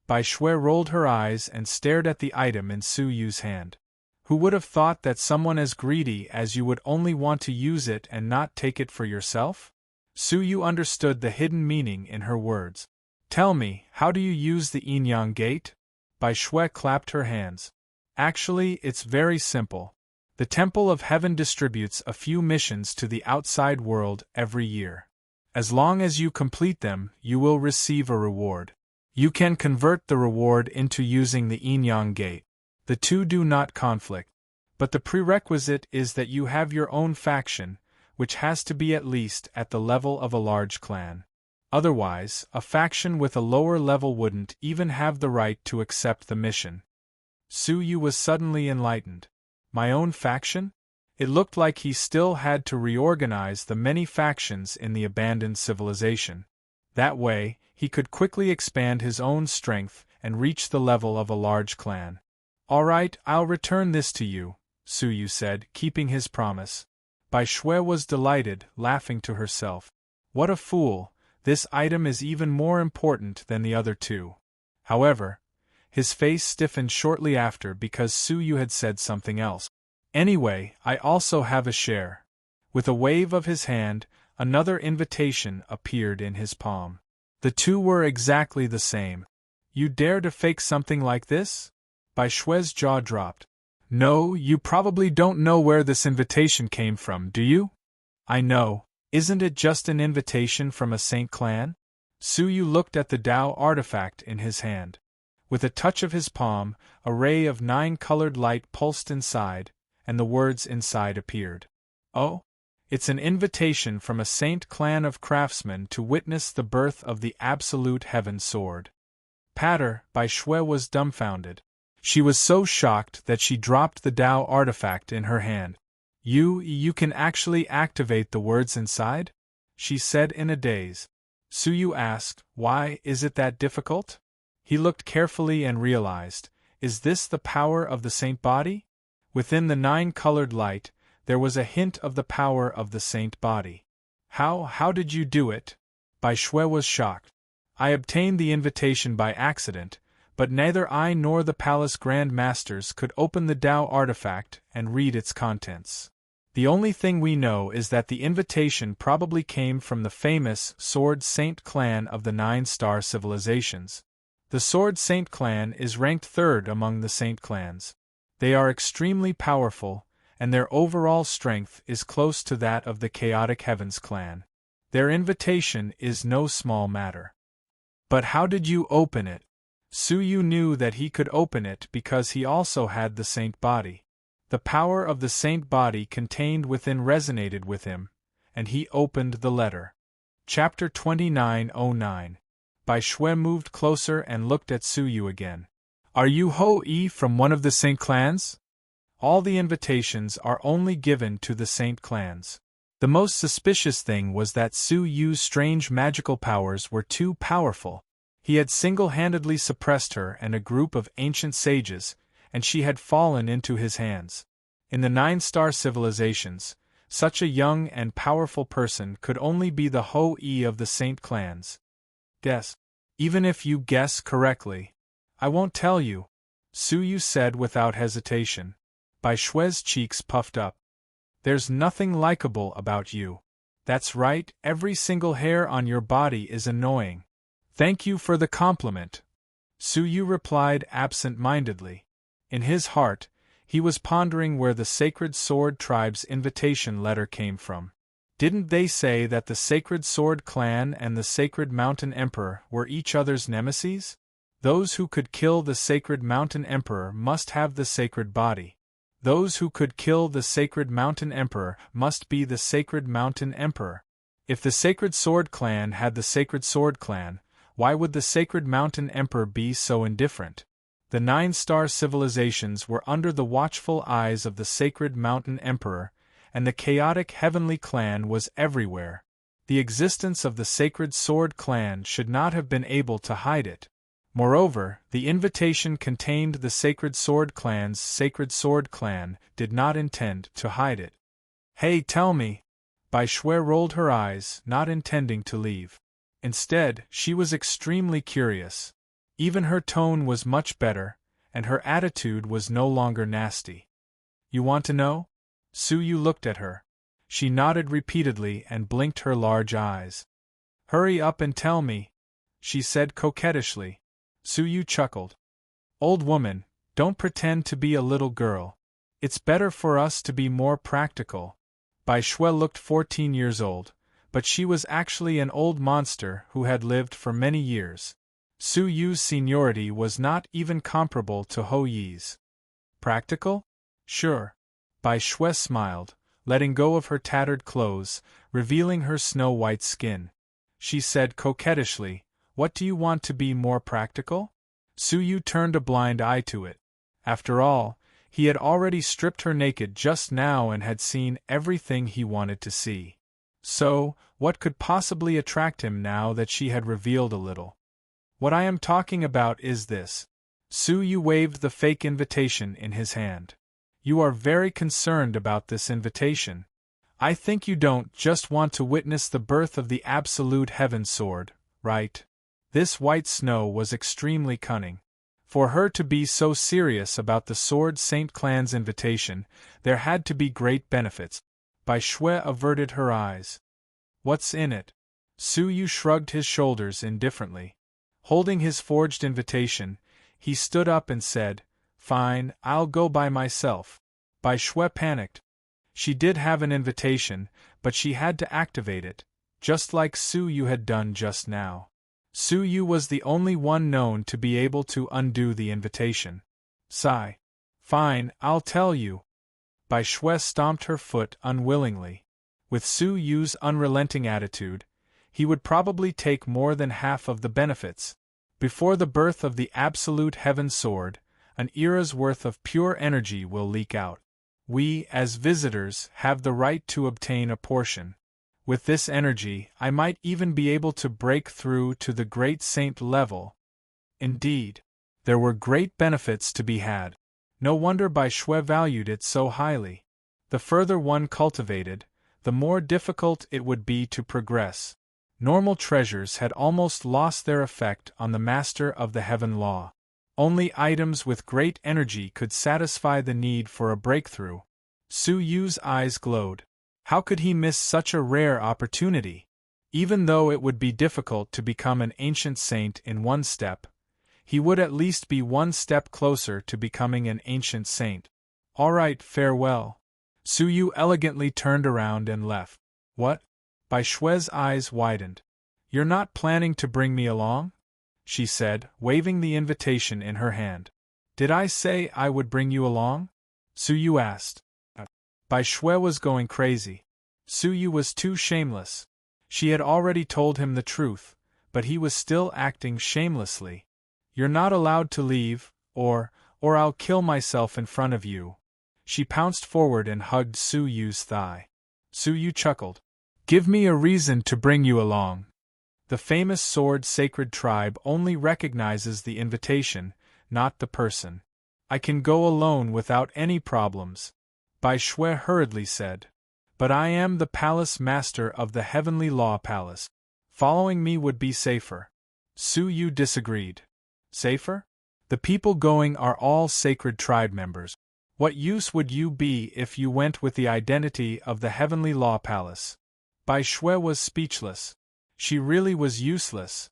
Bai Shui rolled her eyes and stared at the item in Suyu's hand. Who would have thought that someone as greedy as you would only want to use it and not take it for yourself? Suyu understood the hidden meaning in her words. Tell me, how do you use the yin-yang gate? Bai Shui clapped her hands. Actually, it's very simple. The Temple of Heaven distributes a few missions to the outside world every year. As long as you complete them, you will receive a reward. You can convert the reward into using the yin-yang gate. The two do not conflict. But the prerequisite is that you have your own faction, which has to be at least at the level of a large clan. Otherwise, a faction with a lower level wouldn't even have the right to accept the mission. Suyu was suddenly enlightened. My own faction? It looked like he still had to reorganize the many factions in the abandoned civilization. That way, he could quickly expand his own strength and reach the level of a large clan. All right, I'll return this to you, Suyu said, keeping his promise. Bai Shui was delighted, laughing to herself. What a fool, this item is even more important than the other two. However, his face stiffened shortly after because Suyu had said something else. Anyway, I also have a share. With a wave of his hand, another invitation appeared in his palm. The two were exactly the same. You dare to fake something like this? Bai Shui's jaw dropped. No, you probably don't know where this invitation came from, do you? I know. Isn't it just an invitation from a saint clan? Suyu looked at the Tao artifact in his hand. With a touch of his palm, a ray of 9-colored light pulsed inside, and the words inside appeared. Oh? It's an invitation from a saint clan of craftsmen to witness the birth of the absolute heaven sword. Patter, Bai Shui was dumbfounded. She was so shocked that she dropped the Tao artifact in her hand. You can actually activate the words inside? She said in a daze. Suyu asked, why is it that difficult? He looked carefully and realized, is this the power of the saint body? Within the 9-colored light, there was a hint of the power of the saint body. How did you do it? Bai Shui was shocked. I obtained the invitation by accident, but neither I nor the palace grand masters could open the Tao artifact and read its contents. The only thing we know is that the invitation probably came from the famous Sword Saint clan of the 9-star civilizations. The Sword Saint clan is ranked 3rd among the saint clans. They are extremely powerful, and their overall strength is close to that of the Chaotic Heavens clan. Their invitation is no small matter. But how did you open it? Suyu knew that he could open it because he also had the saint body. The power of the saint body contained within resonated with him, and he opened the letter. Chapter 2909. Bai Shui moved closer and looked at Suyu again. Are you Ho-E from one of the saint clans? All the invitations are only given to the saint clans. The most suspicious thing was that Suyu's strange magical powers were too powerful. He had single-handedly suppressed her and a group of ancient sages, and she had fallen into his hands. In the 9-star civilizations, such a young and powerful person could only be the Ho-E of the saint clans. Guess. Even if you guess correctly, I won't tell you, Suyu said without hesitation. Bai Shui's cheeks puffed up. There's nothing likable about you. That's right, every single hair on your body is annoying. Thank you for the compliment, Suyu replied absent-mindedly. In his heart, he was pondering where the Sacred Sword Tribe's invitation letter came from. Didn't they say that the Sacred Sword Clan and the Sacred Mountain Emperor were each other's nemesis? Those who could kill the Sacred Mountain Emperor must have the Sacred Body. Those who could kill the Sacred Mountain Emperor must be the Sacred Mountain Emperor. If the Sacred Sword Clan had the Sacred Sword Clan, why would the Sacred Mountain Emperor be so indifferent? The 9-star civilizations were under the watchful eyes of the Sacred Mountain Emperor, and the chaotic heavenly clan was everywhere. The existence of the Sacred Sword clan should not have been able to hide it. Moreover, the invitation contained the Sacred Sword clan's Sacred Sword clan did not intend to hide it. Hey, tell me! Bai Shui rolled her eyes, not intending to leave. Instead, she was extremely curious. Even her tone was much better, and her attitude was no longer nasty. You want to know? Su Yu looked at her. She nodded repeatedly and blinked her large eyes. Hurry up and tell me, she said coquettishly. Su Yu chuckled. Old woman, don't pretend to be a little girl. It's better for us to be more practical. Bai Shui looked 14 years old, but she was actually an old monster who had lived for many years. Su Yu's seniority was not even comparable to Ho Yi's. Practical? Sure. Bai Shui smiled, letting go of her tattered clothes, revealing her snow-white skin. She said coquettishly, What do you want to be more practical? Su Yu turned a blind eye to it. After all, he had already stripped her naked just now and had seen everything he wanted to see. So, what could possibly attract him now that she had revealed a little? What I am talking about is this. Su Yu waved the fake invitation in his hand. You are very concerned about this invitation. I think you don't just want to witness the birth of the absolute heaven sword, right? This white snow was extremely cunning. For her to be so serious about the Sword Saint clan's invitation, there had to be great benefits. Bai Shui averted her eyes. What's in it? Su Yu shrugged his shoulders indifferently. Holding his forged invitation, he stood up and said, Fine, I'll go by myself. Bai Shui panicked. She did have an invitation, but she had to activate it, just like Su Yu had done just now. Su Yu was the only one known to be able to undo the invitation. Sigh. Fine, I'll tell you. Bai Shui stomped her foot unwillingly. With Su Yu's unrelenting attitude, he would probably take more than half of the benefits. Before the birth of the absolute heaven sword, an era's worth of pure energy will leak out. We, as visitors, have the right to obtain a portion. With this energy, I might even be able to break through to the great saint level. Indeed, there were great benefits to be had. No wonder Bai Shui valued it so highly. The further one cultivated, the more difficult it would be to progress. Normal treasures had almost lost their effect on the master of the heaven law. Only items with great energy could satisfy the need for a breakthrough. Su Yu's eyes glowed. How could he miss such a rare opportunity? Even though it would be difficult to become an ancient saint in one step, he would at least be one step closer to becoming an ancient saint. All right, farewell. Su Yu elegantly turned around and left. What? Bai Shui's eyes widened. You're not planning to bring me along? She said, waving the invitation in her hand. Did I say I would bring you along? Su Yu asked. Bai Shui was going crazy. Su Yu was too shameless. She had already told him the truth, but he was still acting shamelessly. You're not allowed to leave, or I'll kill myself in front of you. She pounced forward and hugged Su Yu's thigh. Su Yu chuckled. Give me a reason to bring you along. The famous Sword Sacred tribe only recognizes the invitation, not the person. I can go alone without any problems. Bai Shui hurriedly said. But I am the palace master of the Heavenly Law Palace. Following me would be safer. Su Yu disagreed. Safer? The people going are all Sacred Tribe members. What use would you be if you went with the identity of the Heavenly Law Palace? Bai Shui was speechless. She really was useless.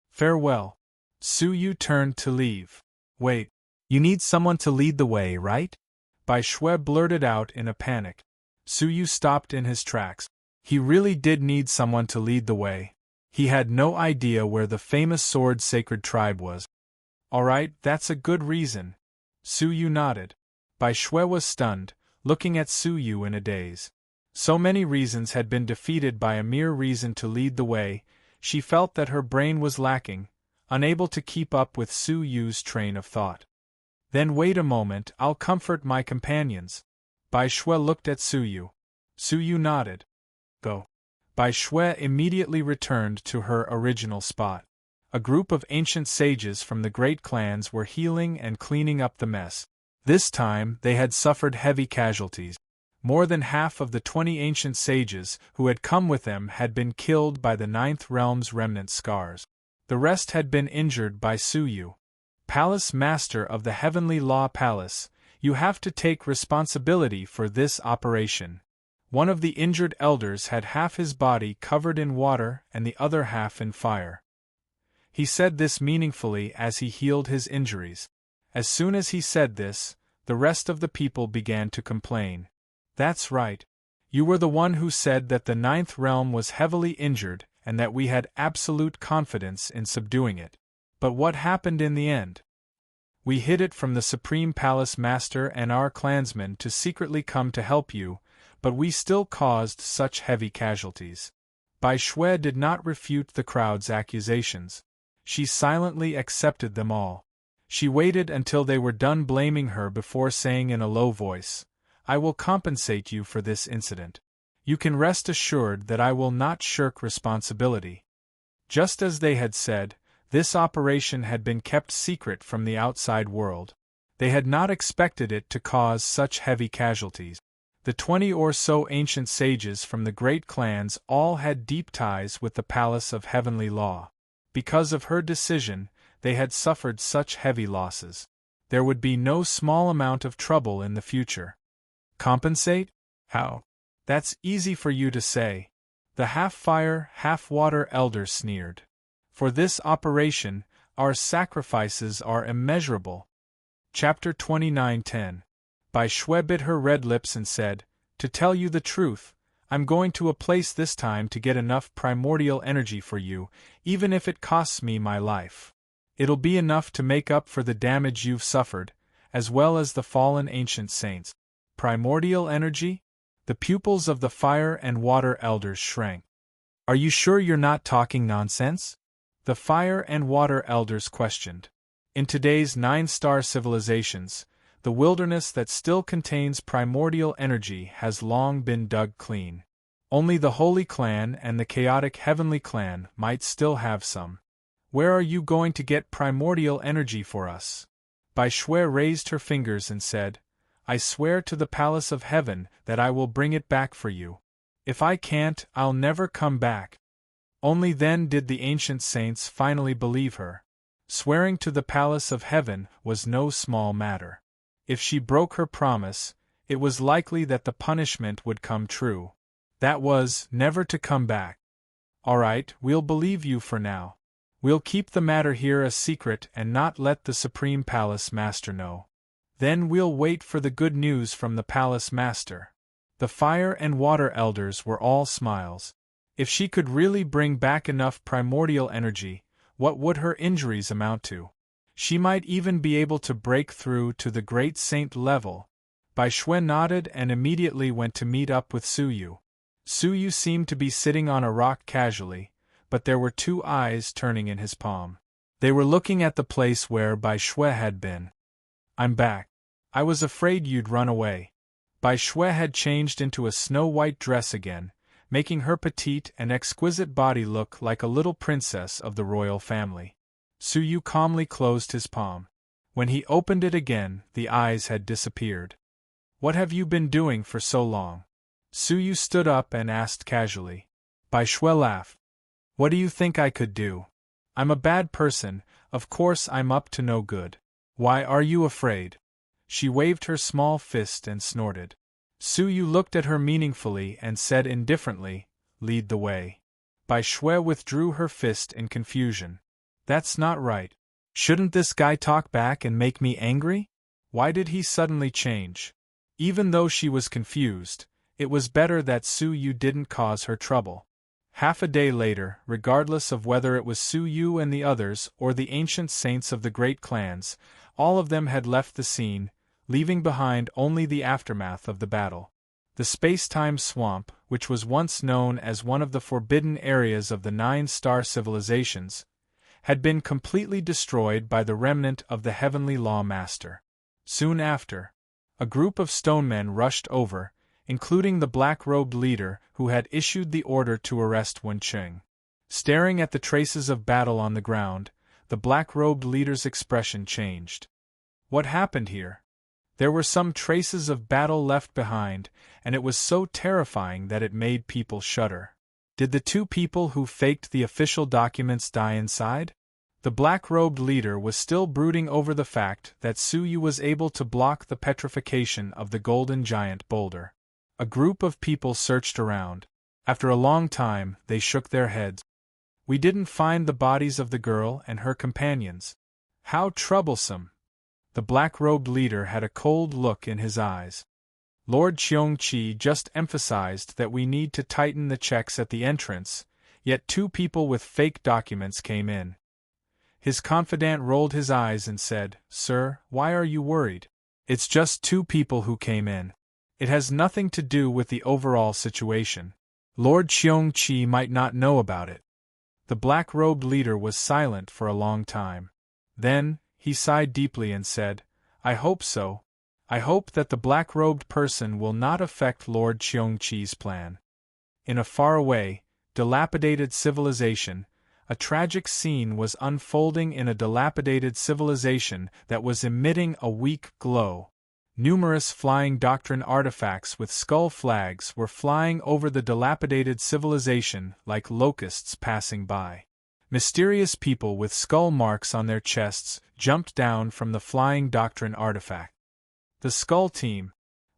Farewell. Su Yu turned to leave. Wait. You need someone to lead the way, right? Bai Shui blurted out in a panic. Su Yu stopped in his tracks. He really did need someone to lead the way. He had no idea where the famous Sword Sacred tribe was. All right, that's a good reason. Su Yu nodded. Bai Shui was stunned, looking at Su Yu in a daze. So many reasons had been defeated by a mere reason to lead the way, she felt that her brain was lacking, unable to keep up with Su Yu's train of thought. Then wait a moment, I'll comfort my companions. Bai Shui looked at Su Yu. Su Yu nodded. Go. Bai Shui immediately returned to her original spot. A group of ancient sages from the great clans were healing and cleaning up the mess. This time, they had suffered heavy casualties. More than half of the 20 ancient sages who had come with them had been killed by the Ninth Realm's remnant scars. The rest had been injured by Suyu. Palace Master of the Heavenly Law Palace, you have to take responsibility for this operation. One of the injured elders had half his body covered in water and the other half in fire. He said this meaningfully as he healed his injuries. As soon as he said this, the rest of the people began to complain. That's right. You were the one who said that the Ninth Realm was heavily injured and that we had absolute confidence in subduing it. But what happened in the end? We hid it from the Supreme Palace Master and our clansmen to secretly come to help you, but we still caused such heavy casualties. Bai Shui did not refute the crowd's accusations. She silently accepted them all. She waited until they were done blaming her before saying in a low voice, I will compensate you for this incident. You can rest assured that I will not shirk responsibility. Just as they had said, this operation had been kept secret from the outside world. They had not expected it to cause such heavy casualties. The 20 or so ancient sages from the great clans all had deep ties with the Palace of Heavenly Law. Because of her decision, they had suffered such heavy losses. There would be no small amount of trouble in the future. Compensate? How? That's easy for you to say. The half-fire, half-water elder sneered. For this operation, our sacrifices are immeasurable. Chapter 29:10. Bai Shui bit her red lips and said, To tell you the truth, I'm going to a place this time to get enough primordial energy for you, even if it costs me my life. It'll be enough to make up for the damage you've suffered, as well as the fallen ancient saints. Primordial energy? The pupils of the fire and water elders shrank. Are you sure you're not talking nonsense? The fire and water elders questioned. In today's 9-star civilizations, the wilderness that still contains primordial energy has long been dug clean. Only the Holy Clan and the chaotic Heavenly Clan might still have some. Where are you going to get primordial energy for us? Bai Shui raised her fingers and said, I swear to the Palace of Heaven that I will bring it back for you. If I can't, I'll never come back. Only then did the ancient saints finally believe her. Swearing to the Palace of Heaven was no small matter. If she broke her promise, it was likely that the punishment would come true. That was, never to come back. All right, we'll believe you for now. We'll keep the matter here a secret and not let the Supreme Palace Master know. Then we'll wait for the good news from the Palace Master. The fire and water elders were all smiles. If she could really bring back enough primordial energy, what would her injuries amount to? She might even be able to break through to the great saint level. Bai Shui nodded and immediately went to meet up with Suyu. Suyu seemed to be sitting on a rock casually, but there were 2 eyes turning in his palm. They were looking at the place where Bai Shui had been. I'm back. I was afraid you'd run away. Bai Shui had changed into a snow-white dress again, making her petite and exquisite body look like a little princess of the royal family. Suyu calmly closed his palm. When he opened it again, the eyes had disappeared. What have you been doing for so long? Suyu stood up and asked casually. Bai Shui laughed. What do you think I could do? I'm a bad person, of course I'm up to no good. Why are you afraid? She waved her small fist and snorted. Suyu looked at her meaningfully and said indifferently, Lead the way. Bai Shui withdrew her fist in confusion. That's not right. Shouldn't this guy talk back and make me angry? Why did he suddenly change? Even though she was confused, it was better that Suyu didn't cause her trouble. Half a day later, regardless of whether it was Suyu and the others or the ancient saints of the great clans, all of them had left the scene, leaving behind only the aftermath of the battle. The space-time swamp, which was once known as one of the forbidden areas of the 9-star civilizations, had been completely destroyed by the remnant of the Heavenly Law Master. Soon after, a group of stonemen rushed over, including the black-robed leader who had issued the order to arrest Wen Cheng. Staring at the traces of battle on the ground, the black-robed leader's expression changed. What happened here? There were some traces of battle left behind, and it was so terrifying that it made people shudder. Did the two people who faked the official documents die inside? The black-robed leader was still brooding over the fact that Su Yu was able to block the petrification of the golden giant boulder. A group of people searched around. After a long time, they shook their heads. We didn't find the bodies of the girl and her companions. How troublesome! The black-robed leader had a cold look in his eyes. Lord Qiongqi just emphasized that we need to tighten the checks at the entrance, yet two people with fake documents came in. His confidant rolled his eyes and said, "Sir, why are you worried? It's just two people who came in. It has nothing to do with the overall situation. Lord Qiongqi might not know about it." The black-robed leader was silent for a long time. Then, he sighed deeply and said, "I hope so. I hope that the black-robed person will not affect Lord Qiongqi's plan." In a faraway, dilapidated civilization, a tragic scene was unfolding in a dilapidated civilization that was emitting a weak glow. Numerous flying doctrine artifacts with skull flags were flying over the dilapidated civilization like locusts passing by. Mysterious people with skull marks on their chests jumped down from the flying doctrine artifact. The Skull Team.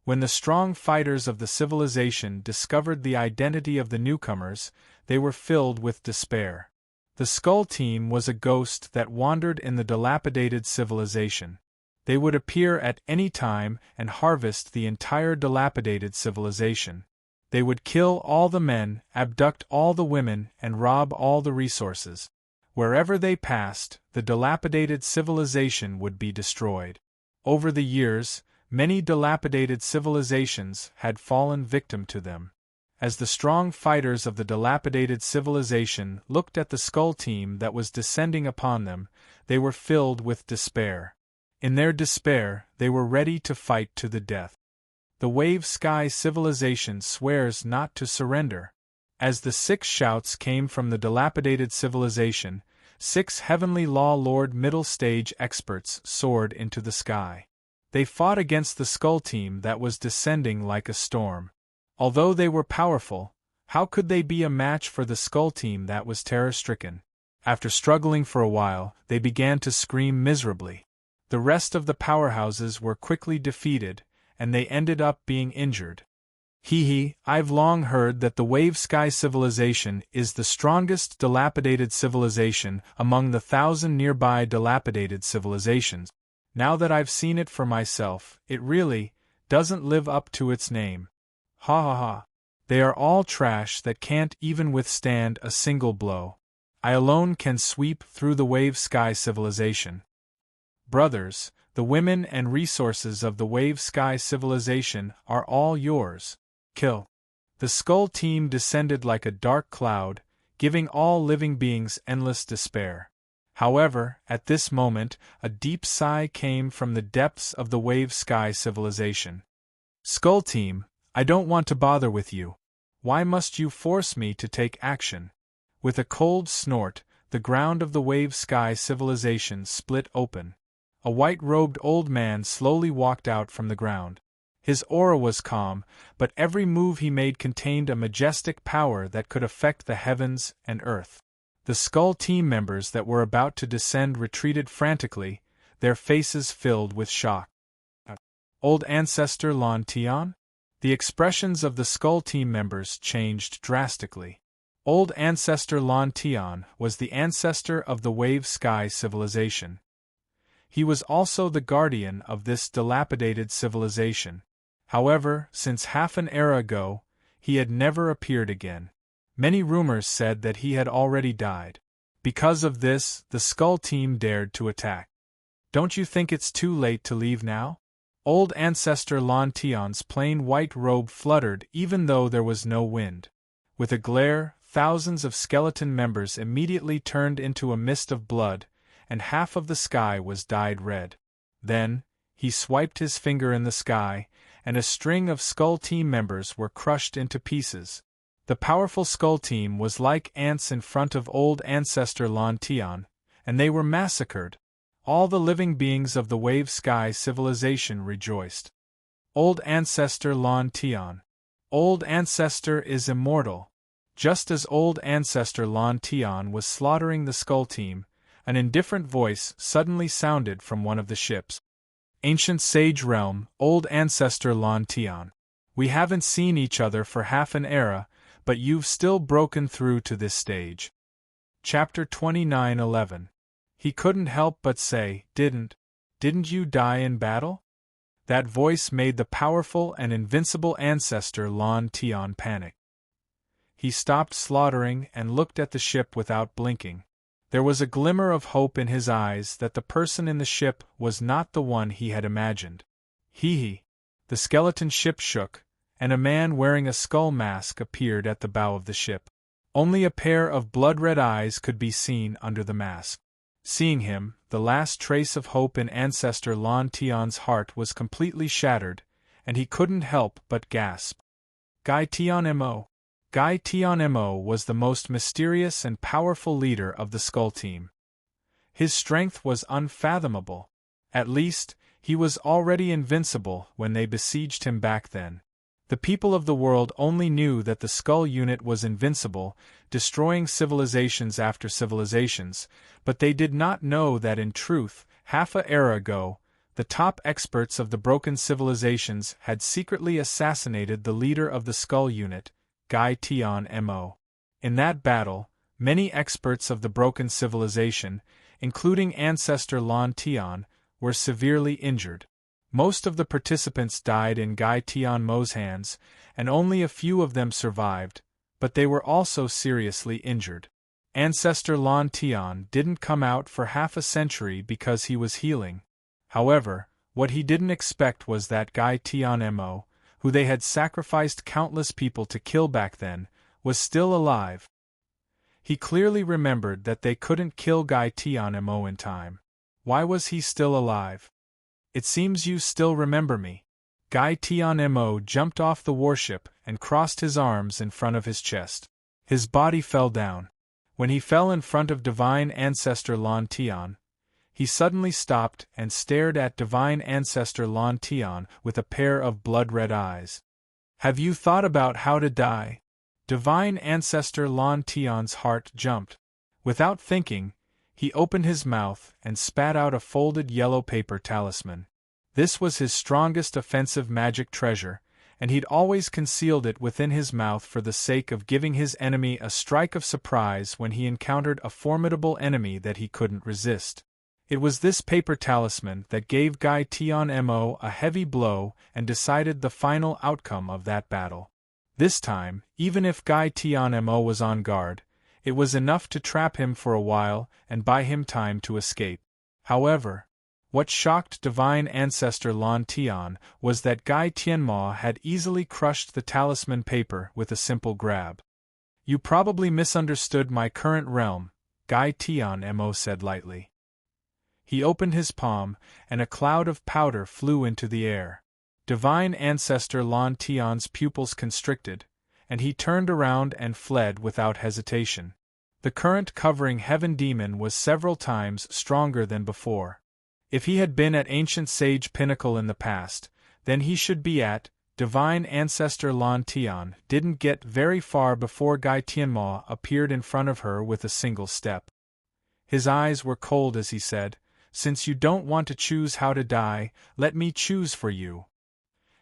When the strong fighters of the civilization discovered the identity of the newcomers, they were filled with despair. The Skull Team was a ghost that wandered in the dilapidated civilization. They would appear at any time and harvest the entire dilapidated civilization. They would kill all the men, abduct all the women, and rob all the resources. Wherever they passed, the dilapidated civilization would be destroyed. Over the years, many dilapidated civilizations had fallen victim to them. As the strong fighters of the dilapidated civilization looked at the Skull Team that was descending upon them, they were filled with despair. In their despair, they were ready to fight to the death. The Wave Sky civilization swears not to surrender. As the 6 shouts came from the dilapidated civilization, 6 Heavenly Law Lord middle stage experts soared into the sky. They fought against the Skull Team that was descending like a storm. Although they were powerful, how could they be a match for the Skull Team that was terror-stricken? After struggling for a while, they began to scream miserably. The rest of the powerhouses were quickly defeated, and they ended up being injured. I've long heard that the Wave Sky civilization is the strongest dilapidated civilization among the 1,000 nearby dilapidated civilizations. Now that I've seen it for myself, it really doesn't live up to its name. Ha ha ha. They are all trash that can't even withstand a single blow. I alone can sweep through the Wave Sky civilization. Brothers, the women and resources of the Wave Sky civilization are all yours. Kill. The Skull Team descended like a dark cloud, giving all living beings endless despair. However, at this moment, a deep sigh came from the depths of the Wave Sky civilization. Skull Team, I don't want to bother with you. Why must you force me to take action? With a cold snort, the ground of the Wave Sky civilization split open. A white-robed old man slowly walked out from the ground. His aura was calm, but every move he made contained a majestic power that could affect the heavens and earth. The Skull Team members that were about to descend retreated frantically, their faces filled with shock. Old Ancestor Lan Tian? The expressions of the Skull Team members changed drastically. Old Ancestor Lan Tian was the ancestor of the Wave Sky civilization. He was also the guardian of this dilapidated civilization. However, since half an era ago, he had never appeared again. Many rumors said that he had already died. Because of this, the Skull Team dared to attack. Don't you think it's too late to leave now? Old Ancestor Lan Tian's plain white robe fluttered even though there was no wind. With a glare, thousands of skeleton members immediately turned into a mist of blood, and half of the sky was dyed red. Then, he swiped his finger in the sky, and a string of Skull Team members were crushed into pieces. The powerful Skull Team was like ants in front of old ancestor Lon Tian, and they were massacred. All the living beings of the Wave Sky civilization rejoiced. Old ancestor Lon Tian. Old ancestor is immortal. Just as old ancestor Lon Tian was slaughtering the Skull Team, an indifferent voice suddenly sounded from one of the ships. Ancient Sage Realm, old ancestor Lon Tian. We haven't seen each other for half an era, but you've still broken through to this stage. Chapter 29:11. He couldn't help but say, Didn't you die in battle? That voice made the powerful and invincible ancestor Lon Tian panic. He stopped slaughtering and looked at the ship without blinking. There was a glimmer of hope in his eyes that the person in the ship was not the one he had imagined. Hee. The skeleton ship shook, and a man wearing a skull mask appeared at the bow of the ship. Only a pair of blood-red eyes could be seen under the mask. Seeing him, the last trace of hope in ancestor Lon Tian's heart was completely shattered, and he couldn't help but gasp. Gai Tianmo. Gai Tianmo was the most mysterious and powerful leader of the Skull Team. His strength was unfathomable. At least, he was already invincible when they besieged him back then. The people of the world only knew that the Skull Unit was invincible, destroying civilizations after civilizations, but they did not know that in truth, half an era ago, the top experts of the broken civilizations had secretly assassinated the leader of the Skull Unit, Gai Tianmo. In that battle, many experts of the broken civilization, including ancestor Lon Tian, were severely injured. Most of the participants died in Gai Tianmo's hands, and only a few of them survived, but they were also seriously injured. Ancestor Lon Tian didn't come out for half a century because he was healing. However, what he didn't expect was that Gai Tianmo, who they had sacrificed countless people to kill back then, was still alive. He clearly remembered that they couldn't kill Gai Tianmo in time. Why was he still alive? It seems you still remember me. Gai Tianmo jumped off the warship and crossed his arms in front of his chest. His body fell down. When he fell in front of divine ancestor Lon Tian, he suddenly stopped and stared at divine ancestor Lon Tian with a pair of blood-red eyes. Have you thought about how to die? Divine ancestor Lon Tian's heart jumped. Without thinking, he opened his mouth and spat out a folded yellow paper talisman. This was his strongest offensive magic treasure, and he'd always concealed it within his mouth for the sake of giving his enemy a strike of surprise when he encountered a formidable enemy that he couldn't resist. It was this paper talisman that gave Gai Tianmo a heavy blow and decided the final outcome of that battle. This time, even if Gai Tianmo was on guard, it was enough to trap him for a while and buy him time to escape. However, what shocked divine ancestor Lon Tian was that Gai Tianmo had easily crushed the talisman paper with a simple grab. You probably misunderstood my current realm, Gai Tianmo said lightly. He opened his palm, and a cloud of powder flew into the air. Divine ancestor Lon Tian's pupils constricted, and he turned around and fled without hesitation. The current covering Heaven Demon was several times stronger than before. If he had been at Ancient Sage Pinnacle in the past, then he should be at Divine Ancestor Lon Tian didn't get very far before Gai Tianmo appeared in front of her with a single step. His eyes were cold as he said, Since you don't want to choose how to die, let me choose for you.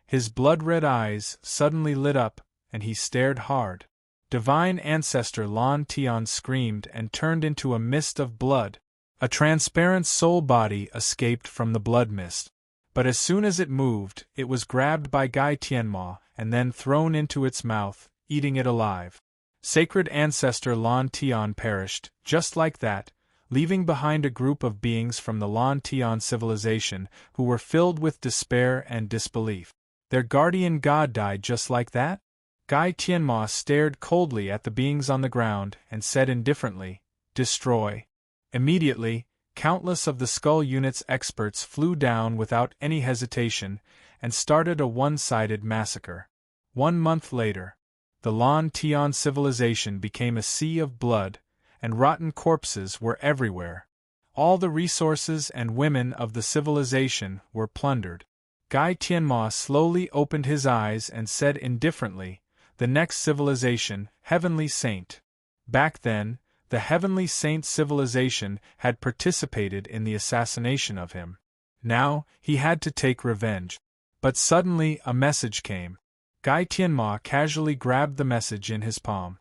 His blood-red eyes suddenly lit up, and he stared hard. Divine ancestor Lon Tian screamed and turned into a mist of blood. A transparent soul body escaped from the blood mist. But as soon as it moved, it was grabbed by Gai Tianmo and then thrown into its mouth, eating it alive. Sacred ancestor Lon Tian perished, just like that, leaving behind a group of beings from the Lon Tian civilization who were filled with despair and disbelief. Their guardian god died just like that? Gai Tianmo stared coldly at the beings on the ground and said indifferently, Destroy. Immediately, countless of the Skull Unit's experts flew down without any hesitation and started a one-sided massacre. 1 month later, the Lan Tian civilization became a sea of blood, and rotten corpses were everywhere. All the resources and women of the civilization were plundered. Gai Tianma slowly opened his eyes and said indifferently, "The next civilization, Heavenly Saint." Back then, the Heavenly Saint civilization had participated in the assassination of him. Now, he had to take revenge. But suddenly a message came. Gai Tianma casually grabbed the message in his palm.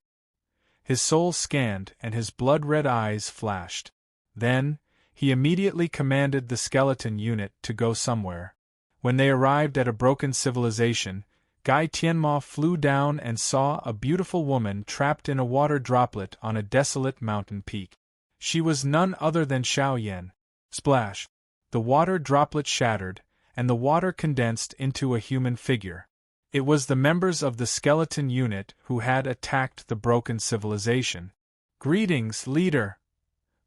His soul scanned and his blood-red eyes flashed. Then, he immediately commanded the skeleton unit to go somewhere. When they arrived at a broken civilization, Gai Tianma flew down and saw a beautiful woman trapped in a water droplet on a desolate mountain peak. She was none other than Xiao Yan. Splash! The water droplet shattered, and the water condensed into a human figure. It was the members of the skeleton unit who had attacked the broken civilization. "Greetings, leader,"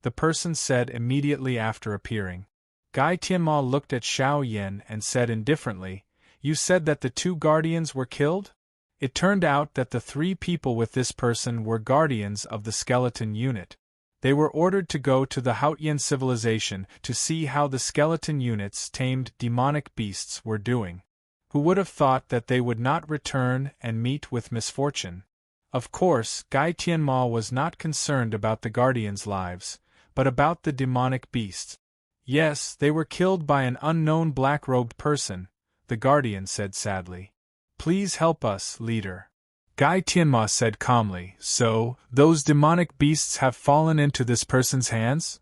the person said immediately after appearing. Gai Tianma looked at Xiao Yan and said indifferently, "You said that the 2 guardians were killed?" It turned out that the 3 people with this person were guardians of the skeleton unit. They were ordered to go to the Haotian civilization to see how the skeleton unit's tamed demonic beasts were doing. Who would have thought that they would not return and meet with misfortune? Of course, Gai Tianma was not concerned about the guardians' lives, but about the demonic beasts. "Yes, they were killed by an unknown black-robed person," the guardian said sadly. "Please help us, leader." Gai Tianma said calmly, "So, those demonic beasts have fallen into this person's hands?"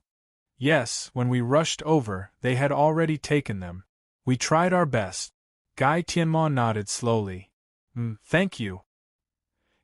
"Yes, when we rushed over, they had already taken them. We tried our best." Gai Tianma nodded slowly. Thank you."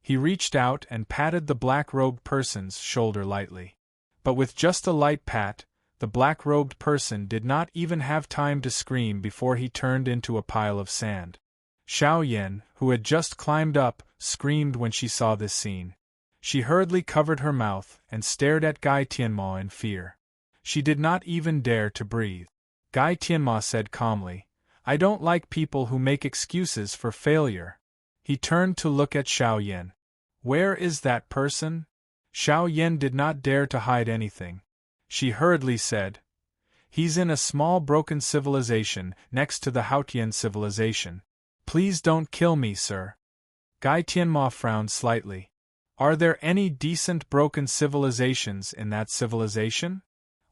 He reached out and patted the black-robed person's shoulder lightly. But with just a light pat, the black-robed person did not even have time to scream before he turned into a pile of sand. Xiao Yan, who had just climbed up, screamed when she saw this scene. She hurriedly covered her mouth and stared at Gai Tianma in fear. She did not even dare to breathe. Gai Tianma said calmly, "I don't like people who make excuses for failure." He turned to look at Xiao Yan. "Where is that person?" Xiao Yan did not dare to hide anything. She hurriedly said, "He's in a small broken civilization next to the Haotian civilization. Please don't kill me, sir." Gai Tianma frowned slightly. "Are there any decent broken civilizations in that civilization?"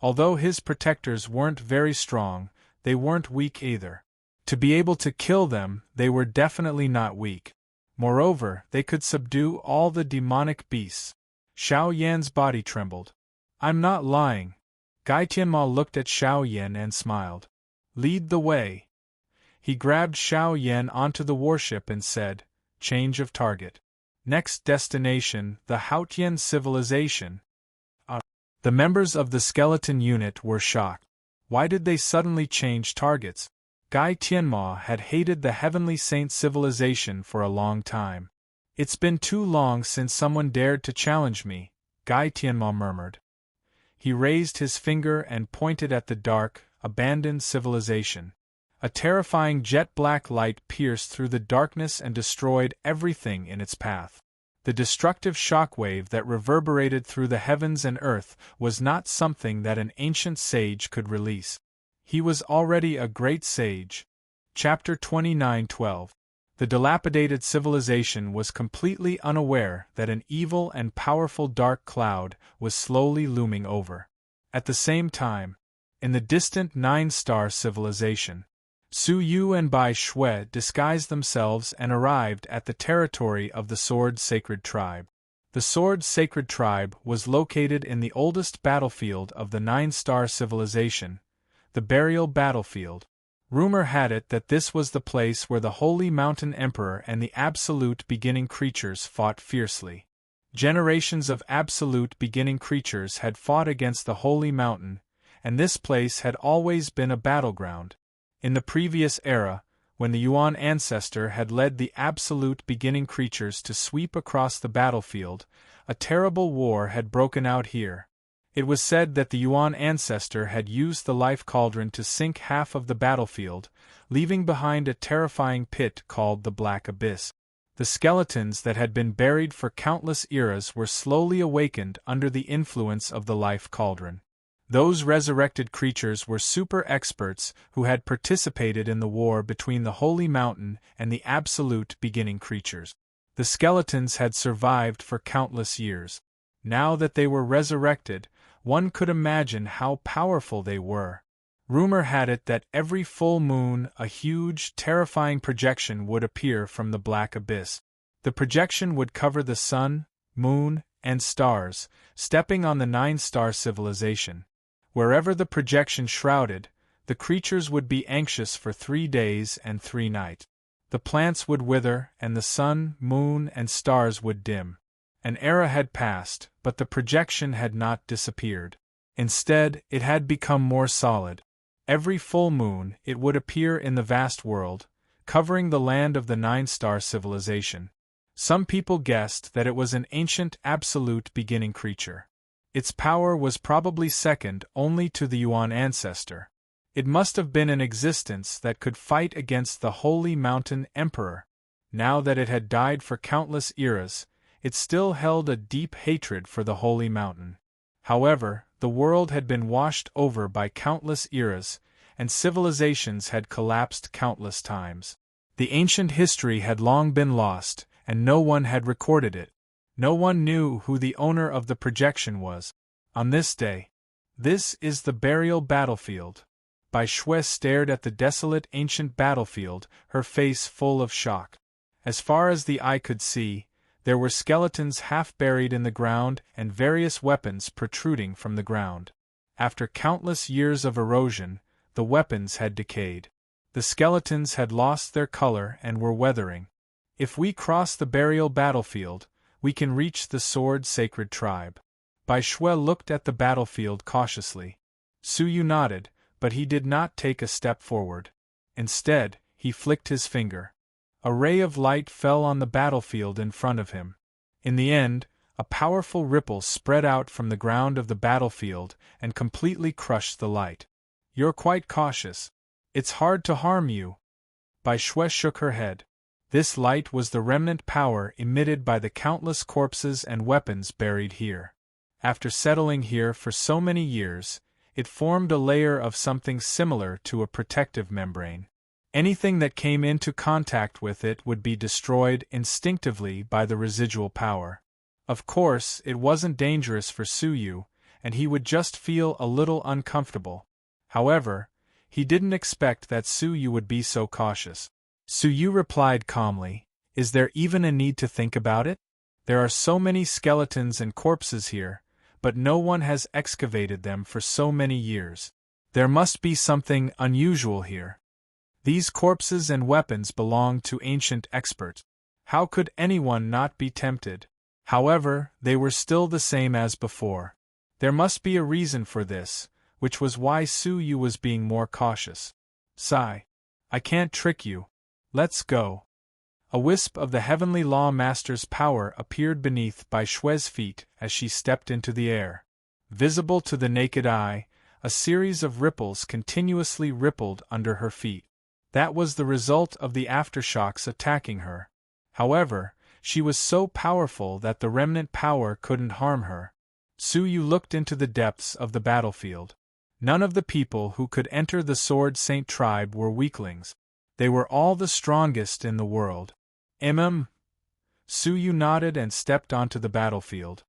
Although his protectors weren't very strong, they weren't weak either. To be able to kill them, they were definitely not weak. Moreover, they could subdue all the demonic beasts. Xiao Yan's body trembled. "I'm not lying." Gai Tianma looked at Xiao Yan and smiled. "Lead the way." He grabbed Xiao Yan onto the warship and said, "Change of target. Next destination, the Haotian civilization." The members of the skeleton unit were shocked. Why did they suddenly change targets? Gai Tianma had hated the Heavenly Saint civilization for a long time. "It's been too long since someone dared to challenge me," Gai Tianma murmured. He raised his finger and pointed at the dark, abandoned civilization. A terrifying jet-black light pierced through the darkness and destroyed everything in its path. The destructive shockwave that reverberated through the heavens and earth was not something that an ancient sage could release. He was already a great sage. Chapter 29:12. The dilapidated civilization was completely unaware that an evil and powerful dark cloud was slowly looming over. At the same time, in the distant 9-star civilization, Su Yu and Bai Shui disguised themselves and arrived at the territory of the Sword Sacred Tribe. The Sword Sacred Tribe was located in the oldest battlefield of the 9-star civilization, the Burial Battlefield. Rumor had it that this was the place where the Holy Mountain Emperor and the Absolute Beginning Creatures fought fiercely. Generations of Absolute Beginning Creatures had fought against the Holy Mountain, and this place had always been a battleground. In the previous era, when the Yuan ancestor had led the Absolute Beginning Creatures to sweep across the battlefield, a terrible war had broken out here. It was said that the Yuan ancestor had used the life cauldron to sink half of the battlefield, leaving behind a terrifying pit called the Black Abyss. The skeletons that had been buried for countless eras were slowly awakened under the influence of the life cauldron. Those resurrected creatures were super experts who had participated in the war between the Holy Mountain and the absolute beginning creatures. The skeletons had survived for countless years. Now that they were resurrected, one could imagine how powerful they were. Rumor had it that every full moon a huge, terrifying projection would appear from the Black Abyss. The projection would cover the sun, moon, and stars, stepping on the 9-star civilization. Wherever the projection shrouded, the creatures would be anxious for 3 days and 3 nights. The plants would wither, and the sun, moon, and stars would dim. An era had passed, but the projection had not disappeared. Instead, it had become more solid. Every full moon, it would appear in the vast world, covering the land of the 9-star civilization. Some people guessed that it was an ancient, absolute beginning creature. Its power was probably second only to the Yuan ancestor. It must have been an existence that could fight against the Holy Mountain Emperor. Now that it had died for countless eras, it still held a deep hatred for the Holy Mountain. However, the world had been washed over by countless eras, and civilizations had collapsed countless times. The ancient history had long been lost, and no one had recorded it. No one knew who the owner of the projection was. On this day, this is the burial battlefield. Bai Shui stared at the desolate ancient battlefield, her face full of shock. As far as the eye could see, there were skeletons half buried in the ground and various weapons protruding from the ground. After countless years of erosion, the weapons had decayed. The skeletons had lost their color and were weathering. If we cross the burial battlefield, we can reach the sword-sacred tribe. Bai Shui looked at the battlefield cautiously. Su Yu nodded, but he did not take a step forward. Instead, he flicked his finger. A ray of light fell on the battlefield in front of him. In the end, a powerful ripple spread out from the ground of the battlefield and completely crushed the light. You're quite cautious. It's hard to harm you. Bai Shui shook her head. This light was the remnant power emitted by the countless corpses and weapons buried here. After settling here for so many years, it formed a layer of something similar to a protective membrane. Anything that came into contact with it would be destroyed instinctively by the residual power. Of course, it wasn't dangerous for Su Yu, and he would just feel a little uncomfortable. However, he didn't expect that Su Yu would be so cautious. Su Yu replied calmly, "Is there even a need to think about it? There are so many skeletons and corpses here, but no one has excavated them for so many years. There must be something unusual here. These corpses and weapons belong to ancient experts. How could anyone not be tempted?" However, they were still the same as before. There must be a reason for this, which was why Su Yu was being more cautious. "Sigh. I can't trick you. Let's go." A wisp of the Heavenly Law Master's power appeared beneath Bai Shui's feet as she stepped into the air. Visible to the naked eye, a series of ripples continuously rippled under her feet. That was the result of the aftershocks attacking her. However, she was so powerful that the remnant power couldn't harm her. Su Yu looked into the depths of the battlefield. None of the people who could enter the Sword Saint tribe were weaklings. They were all the strongest in the world. Su Yu nodded and stepped onto the battlefield.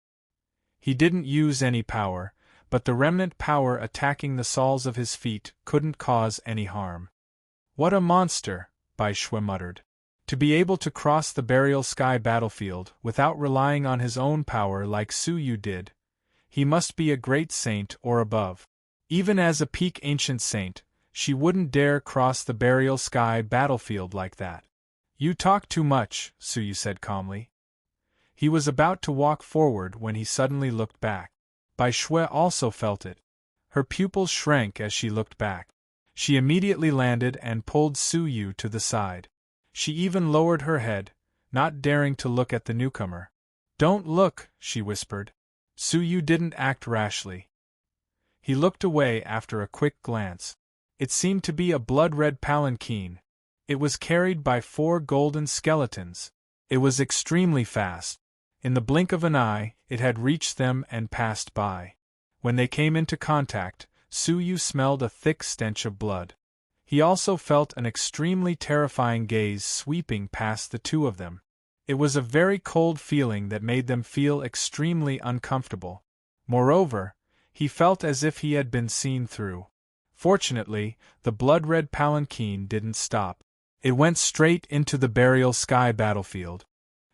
He didn't use any power, but the remnant power attacking the soles of his feet couldn't cause any harm. "What a monster," Bai Shui muttered. To be able to cross the burial sky battlefield without relying on his own power like Su Yu did, he must be a great saint or above. Even as a peak ancient saint, she wouldn't dare cross the burial sky battlefield like that. "You talk too much," Su Yu said calmly. He was about to walk forward when he suddenly looked back. Bai Shui also felt it. Her pupils shrank as she looked back. She immediately landed and pulled Su Yu to the side. She even lowered her head, not daring to look at the newcomer. "Don't look," she whispered. Su Yu didn't act rashly. He looked away after a quick glance. It seemed to be a blood-red palanquin. It was carried by 4 golden skeletons. It was extremely fast. In the blink of an eye, it had reached them and passed by. When they came into contact, Suyu smelled a thick stench of blood. He also felt an extremely terrifying gaze sweeping past the two of them. It was a very cold feeling that made them feel extremely uncomfortable. Moreover, he felt as if he had been seen through. Fortunately, the blood-red palanquin didn't stop. It went straight into the burial sky battlefield.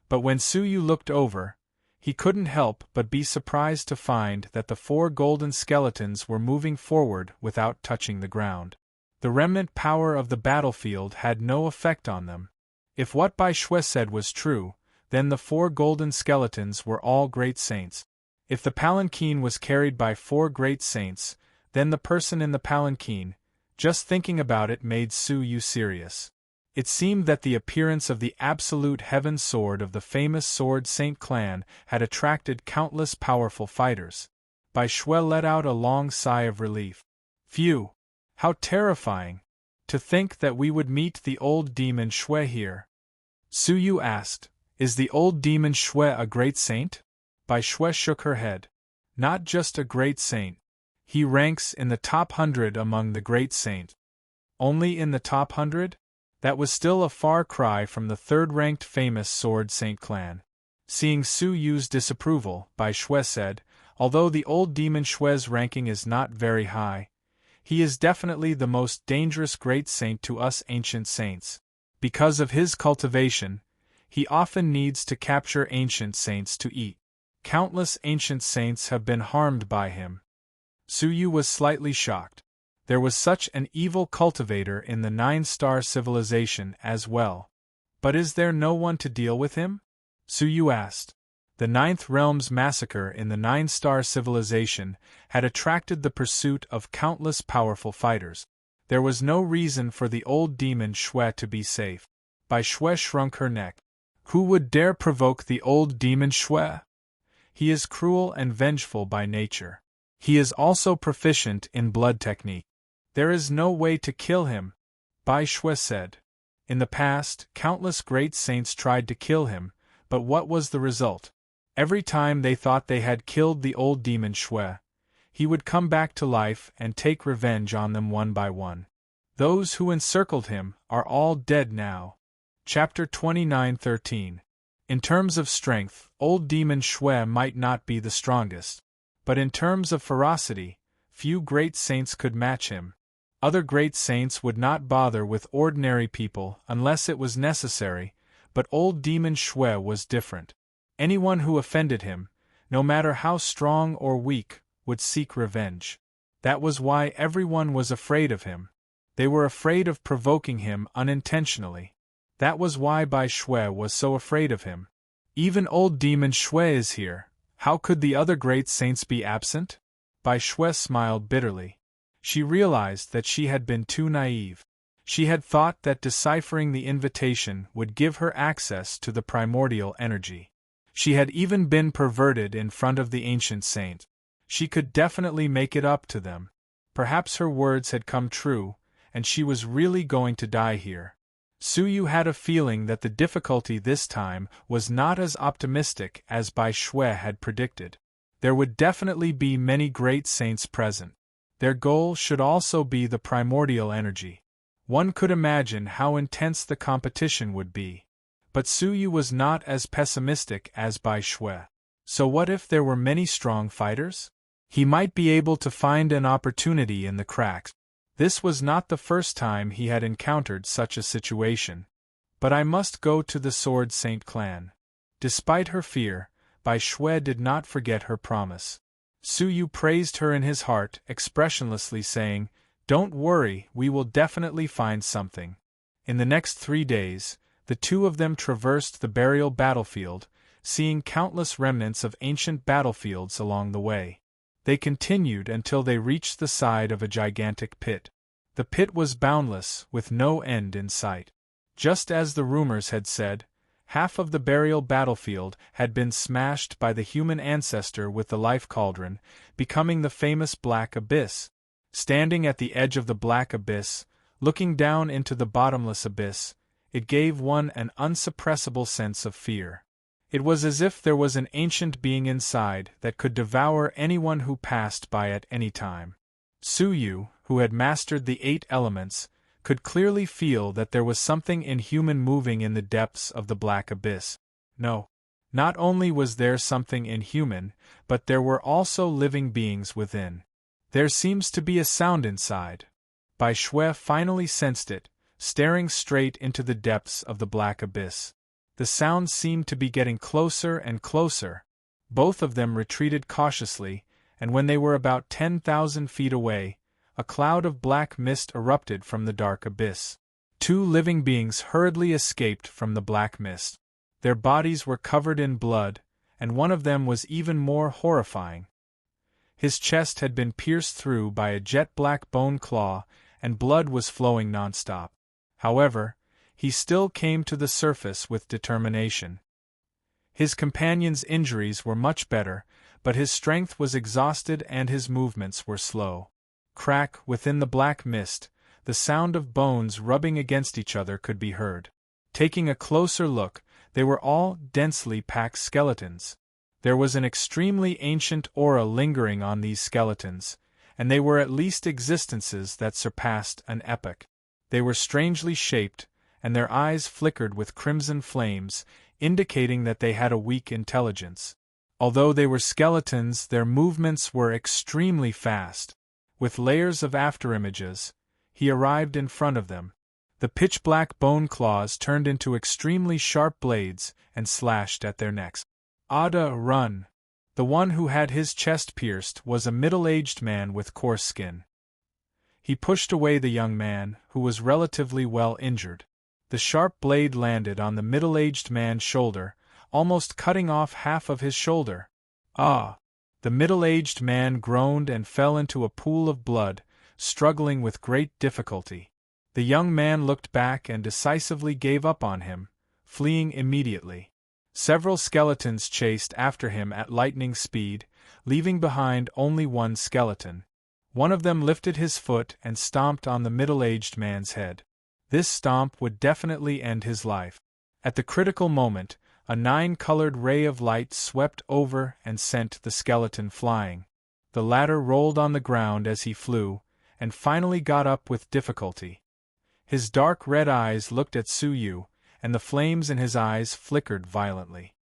But when Suyu looked over, he couldn't help but be surprised to find that the 4 golden skeletons were moving forward without touching the ground. The remnant power of the battlefield had no effect on them. If what Bai Shui said was true, then the 4 golden skeletons were all great saints. If the palanquin was carried by 4 great saints, then the person in the palanquin, just thinking about it made Suyu serious. It seemed that the appearance of the absolute heaven sword of the famous Sword Saint clan had attracted countless powerful fighters. Bai Shui let out a long sigh of relief. Phew! How terrifying! To think that we would meet the old demon Shui here. Suyu asked, "Is the old demon Shui a great saint?" Bai Shui shook her head. "Not just a great saint. He ranks in the top 100 among the great saints." Only in the top 100? That was still a far cry from the 3rd-ranked famous Sword Saint clan. Seeing Suyu's disapproval, Bai Shui said, "Although the old demon Shui's ranking is not very high, he is definitely the most dangerous great saint to us ancient saints. Because of his cultivation, he often needs to capture ancient saints to eat. Countless ancient saints have been harmed by him." Suyu was slightly shocked. There was such an evil cultivator in the 9-star civilization as well. But is there no one to deal with him? Suyu asked. The 9th Realm's massacre in the 9-star civilization had attracted the pursuit of countless powerful fighters. There was no reason for the old demon Shui to be safe. Bai Shui shrunk her neck. Who would dare provoke the old demon Shui? He is cruel and vengeful by nature. He is also proficient in blood technique. There is no way to kill him, Bai Shui said. In the past, countless great saints tried to kill him, but what was the result? Every time they thought they had killed the old demon Shui, he would come back to life and take revenge on them one by one. Those who encircled him are all dead now. Chapter 29:13. In terms of strength, old demon Shui might not be the strongest. But in terms of ferocity, few great saints could match him. Other great saints would not bother with ordinary people unless it was necessary, but old demon Shui was different. Anyone who offended him, no matter how strong or weak, would seek revenge. That was why everyone was afraid of him. They were afraid of provoking him unintentionally. That was why Bai Shui was so afraid of him. Even old demon Shui is here. How could the other great saints be absent? Bai Shui smiled bitterly. She realized that she had been too naive. She had thought that deciphering the invitation would give her access to the primordial energy. She had even been perverted in front of the ancient saint. She could definitely make it up to them. Perhaps her words had come true, and she was really going to die here. Suyu had a feeling that the difficulty this time was not as optimistic as Bai Shui had predicted. There would definitely be many great saints present. Their goal should also be the primordial energy. One could imagine how intense the competition would be. But Suyu was not as pessimistic as Bai Shui. So what if there were many strong fighters? He might be able to find an opportunity in the cracks. This was not the first time he had encountered such a situation. But I must go to the Sword Saint clan. Despite her fear, Bai Shui did not forget her promise. Suyu praised her in his heart, expressionlessly saying, "Don't worry, we will definitely find something." In the next 3 days, the two of them traversed the burial battlefield, seeing countless remnants of ancient battlefields along the way. They continued until they reached the side of a gigantic pit. The pit was boundless, with no end in sight. Just as the rumors had said, Half of the burial battlefield had been smashed by the human ancestor with the life cauldron, becoming the famous Black Abyss. Standing at the edge of the Black Abyss, looking down into the bottomless abyss, it gave one an unsuppressible sense of fear. It was as if there was an ancient being inside that could devour anyone who passed by at any time. Suyu, who had mastered the 8 elements, could clearly feel that there was something inhuman moving in the depths of the Black Abyss. No. Not only was there something inhuman, but there were also living beings within. There seems to be a sound inside. Bai Shui finally sensed it, staring straight into the depths of the Black Abyss. The sound seemed to be getting closer and closer. Both of them retreated cautiously, and when they were about 10,000 feet away, a cloud of black mist erupted from the dark abyss. 2 living beings hurriedly escaped from the black mist. Their bodies were covered in blood, and one of them was even more horrifying. His chest had been pierced through by a jet-black bone claw, and blood was flowing nonstop. However, he still came to the surface with determination. His companion's injuries were much better, but his strength was exhausted and his movements were slow. Crack, within the black mist, the sound of bones rubbing against each other could be heard. Taking a closer look, they were all densely packed skeletons. There was an extremely ancient aura lingering on these skeletons, and they were at least existences that surpassed an epoch. They were strangely shaped, and their eyes flickered with crimson flames, indicating that they had a weak intelligence. Although they were skeletons, their movements were extremely fast. With layers of afterimages, he arrived in front of them. The pitch-black bone claws turned into extremely sharp blades and slashed at their necks. Ada, run! The one who had his chest pierced was a middle-aged man with coarse skin. He pushed away the young man, who was relatively well injured. The sharp blade landed on the middle-aged man's shoulder, almost cutting off half of his shoulder. Ah! The middle-aged man groaned and fell into a pool of blood, struggling with great difficulty. The young man looked back and decisively gave up on him, fleeing immediately. Several skeletons chased after him at lightning speed, leaving behind only one skeleton. One of them lifted his foot and stomped on the middle-aged man's head. This stomp would definitely end his life. At the critical moment, a 9-colored ray of light swept over and sent the skeleton flying. The latter rolled on the ground as he flew, and finally got up with difficulty. His dark red eyes looked at Suyu, and the flames in his eyes flickered violently.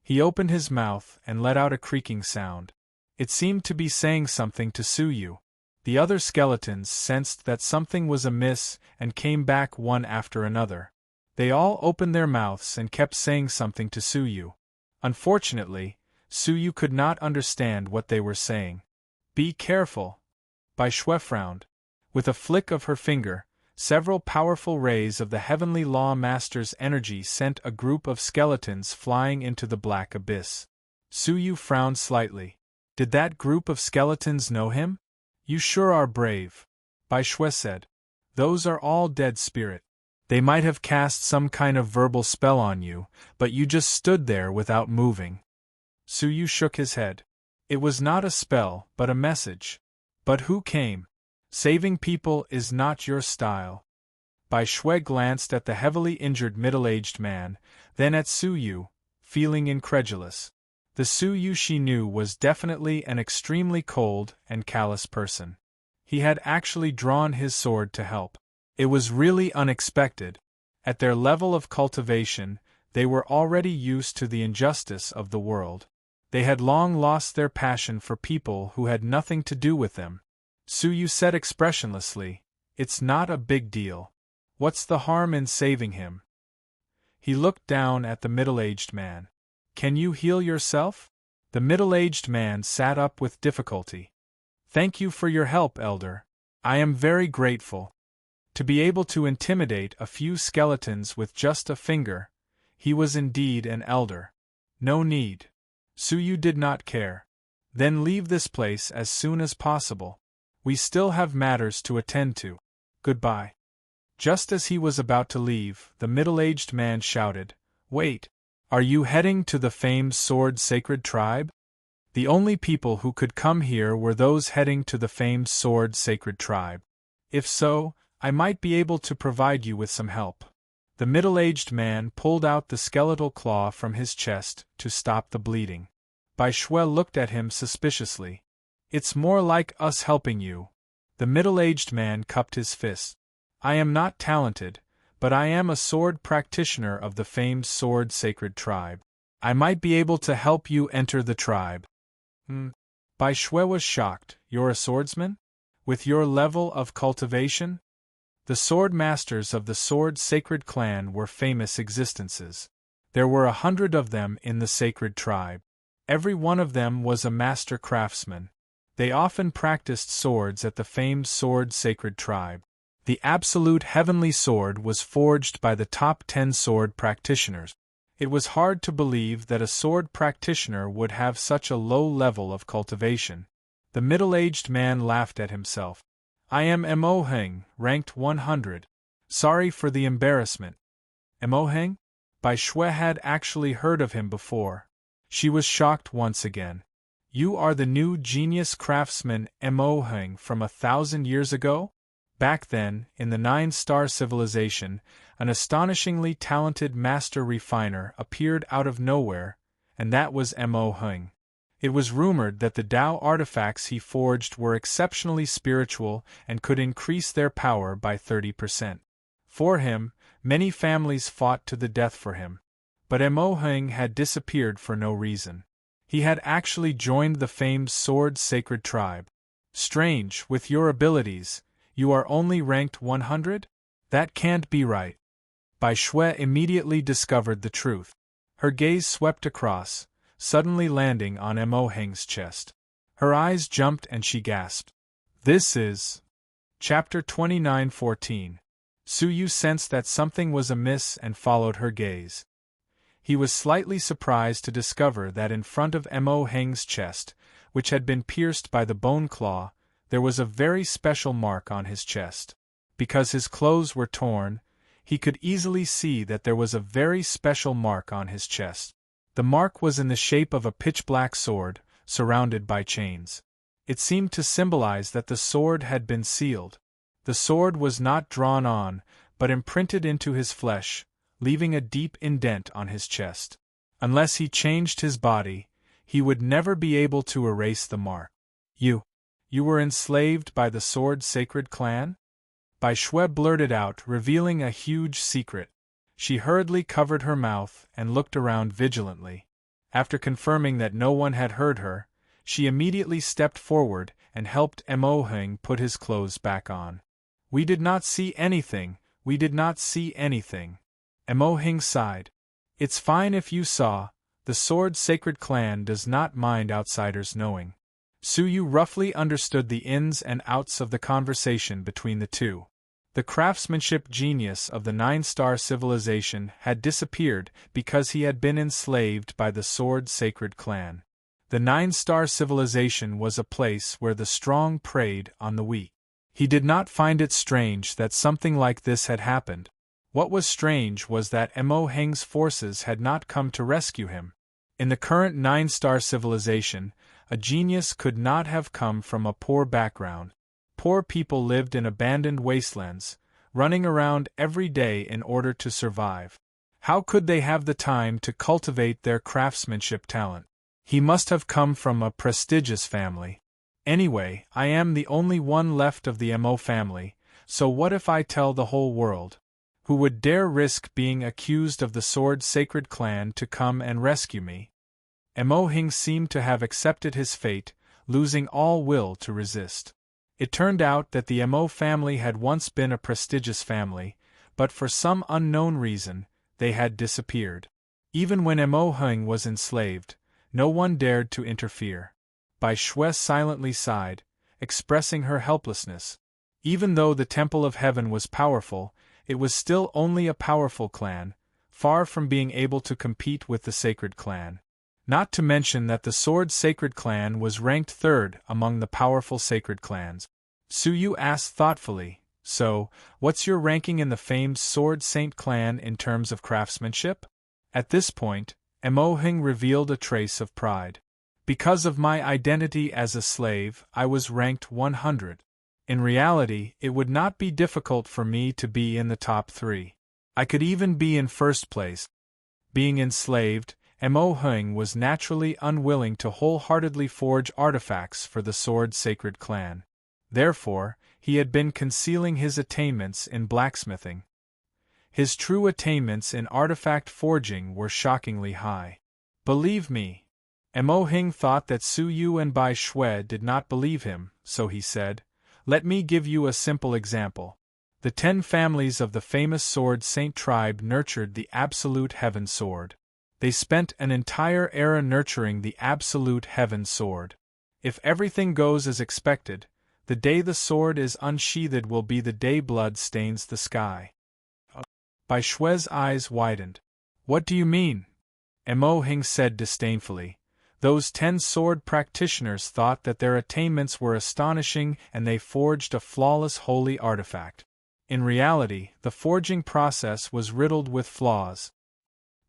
He opened his mouth and let out a creaking sound. It seemed to be saying something to Suyu. The other skeletons sensed that something was amiss and came back one after another. They all opened their mouths and kept saying something to Suyu. Unfortunately, Suyu could not understand what they were saying. Be careful. Bai Shui frowned. With a flick of her finger, several powerful rays of the Heavenly Law Master's energy sent a group of skeletons flying into the black abyss. Suyu frowned slightly. Did that group of skeletons know him? You sure are brave, Bai Shui said. Those are all dead spirit. They might have cast some kind of verbal spell on you, but you just stood there without moving. Suyu shook his head. It was not a spell, but a message. But who came? Saving people is not your style. Bai Shui glanced at the heavily injured middle-aged man, then at Suyu, feeling incredulous. The Suyu she knew was definitely an extremely cold and callous person. He had actually drawn his sword to help. It was really unexpected. At their level of cultivation, they were already used to the injustice of the world. They had long lost their passion for people who had nothing to do with them. Suyu said expressionlessly, "It's not a big deal. What's the harm in saving him?" He looked down at the middle-aged man. "Can you heal yourself?" The middle-aged man sat up with difficulty. "Thank you for your help, Elder. I am very grateful." To be able to intimidate a few skeletons with just a finger, he was indeed an elder. No need. Suyu did not care. Then leave this place as soon as possible. We still have matters to attend to. Goodbye. Just as he was about to leave, the middle-aged man shouted, Wait, are you heading to the famed Sword Sacred Tribe? The only people who could come here were those heading to the famed Sword Sacred Tribe. If so, I might be able to provide you with some help. The middle-aged man pulled out the skeletal claw from his chest to stop the bleeding. Bai Shui looked at him suspiciously. It's more like us helping you. The middle-aged man cupped his fist. I am not talented, but I am a sword practitioner of the famed Sword Sacred Tribe. I might be able to help you enter the tribe. Bai Shui was shocked. You're a swordsman? With your level of cultivation? The sword masters of the Sword Sacred Clan were famous existences. There were 100 of them in the sacred tribe. Every one of them was a master craftsman. They often practiced swords at the famed Sword Sacred Tribe. The absolute heavenly sword was forged by the top 10 sword practitioners. It was hard to believe that a sword practitioner would have such a low level of cultivation. The middle-aged man laughed at himself. I am Mo Heng, ranked 100. Sorry for the embarrassment. Mo Heng? Bai Shui had actually heard of him before. She was shocked once again. You are the new genius craftsman Mo Heng from 1,000 years ago? Back then, in the 9-star civilization, an astonishingly talented master refiner appeared out of nowhere, and that was Mo Heng. It was rumored that the Tao artifacts he forged were exceptionally spiritual and could increase their power by 30%. For him, many families fought to the death for him. But Mo Heng had disappeared for no reason. He had actually joined the famed Sword Sacred Tribe. Strange, with your abilities, you are only ranked 100? That can't be right. Bai Shui immediately discovered the truth. Her gaze swept across, suddenly landing on Mo Heng's chest. Her eyes jumped and she gasped. This is... Chapter 29:14. Su Yu sensed that something was amiss and followed her gaze. He was slightly surprised to discover that in front of Mo Heng's chest, which had been pierced by the bone claw, there was a very special mark on his chest. Because his clothes were torn, he could easily see that there was a very special mark on his chest. The mark was in the shape of a pitch-black sword, surrounded by chains. It seemed to symbolize that the sword had been sealed. The sword was not drawn on, but imprinted into his flesh, leaving a deep indent on his chest. Unless he changed his body, he would never be able to erase the mark. You were enslaved by the Sword Sacred Clan? Bai Shui blurted out, revealing a huge secret. She hurriedly covered her mouth and looked around vigilantly. After confirming that no one had heard her, she immediately stepped forward and helped Mo Heng put his clothes back on. We did not see anything. Mo Heng sighed. It's fine if you saw. The Sword Sacred Clan does not mind outsiders knowing. Su Yu roughly understood the ins and outs of the conversation between the two. The craftsmanship genius of the 9-star civilization had disappeared because he had been enslaved by the Sword Sacred Clan. The 9-star civilization was a place where the strong preyed on the weak. He did not find it strange that something like this had happened. What was strange was that Mo Heng's forces had not come to rescue him. In the current 9-star civilization, a genius could not have come from a poor background. Poor people lived in abandoned wastelands, running around every day in order to survive. How could they have the time to cultivate their craftsmanship talent? He must have come from a prestigious family. Anyway, I am the only one left of the Mo family, so what if I tell the whole world? Who would dare risk being accused of the Sword Sacred Clan to come and rescue me? Mo Heng seemed to have accepted his fate, losing all will to resist. It turned out that the Mo family had once been a prestigious family, but for some unknown reason, they had disappeared. Even when Mo Heng was enslaved, no one dared to interfere. Bai Shui silently sighed, expressing her helplessness. Even though the Temple of Heaven was powerful, it was still only a powerful clan, far from being able to compete with the Sacred Clan. Not to mention that the Sword Sacred Clan was ranked 3rd among the powerful sacred clans. Su Yu asked thoughtfully, so, what's your ranking in the famed Sword Saint Clan in terms of craftsmanship? At this point, Mo Hing revealed a trace of pride. Because of my identity as a slave, I was ranked 100. In reality, it would not be difficult for me to be in the top 3. I could even be in first place. Being enslaved, Mo Hing was naturally unwilling to wholeheartedly forge artifacts for the Sword Sacred Clan. Therefore, he had been concealing his attainments in blacksmithing. His true attainments in artifact forging were shockingly high. Believe me. Mo Hing thought that Su Yu and Bai Shui did not believe him, so he said, "Let me give you a simple example. The 10 families of the famous Sword Saint tribe nurtured the Absolute Heaven Sword. They spent an entire era nurturing the Absolute Heaven Sword. If everything goes as expected, the day the sword is unsheathed will be the day blood stains the sky." Bai Shui's eyes widened. "What do you mean?" Mo Hing said disdainfully. "Those 10 sword practitioners thought that their attainments were astonishing and they forged a flawless holy artifact. In reality, the forging process was riddled with flaws.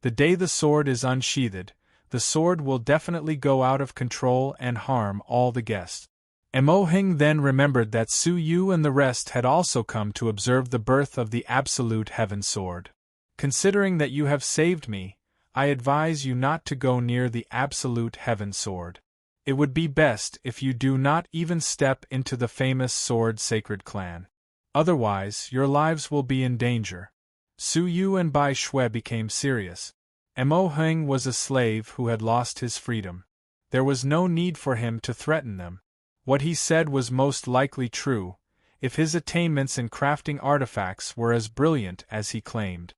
The day the sword is unsheathed, the sword will definitely go out of control and harm all the guests." Mo Hing then remembered that Su Yu and the rest had also come to observe the birth of the Absolute Heaven Sword. "Considering that you have saved me, I advise you not to go near the Absolute Heaven Sword. It would be best if you do not even step into the famous Sword Sacred Clan. Otherwise, your lives will be in danger." Su Yu and Bai Shui became serious. Mo Hing was a slave who had lost his freedom. There was no need for him to threaten them. What he said was most likely true, if his attainments in crafting artifacts were as brilliant as he claimed.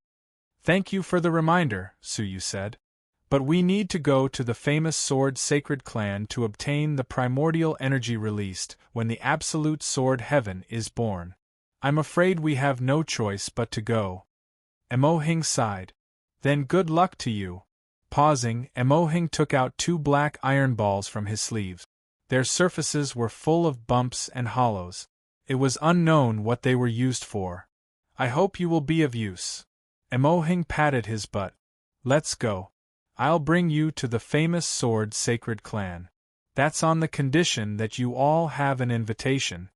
"Thank you for the reminder," Su Yu said. "But we need to go to the famous Sword Sacred Clan to obtain the primordial energy released when the Absolute Sword Heaven is born. I'm afraid we have no choice but to go." Mo Hing sighed. "Then good luck to you." Pausing, Mo Hing took out 2 black iron balls from his sleeves. Their surfaces were full of bumps and hollows. It was unknown what they were used for. "I hope you will be of use." Mo Hing patted his butt. "Let's go. I'll bring you to the famous Sword Sacred Clan. That's on the condition that you all have an invitation."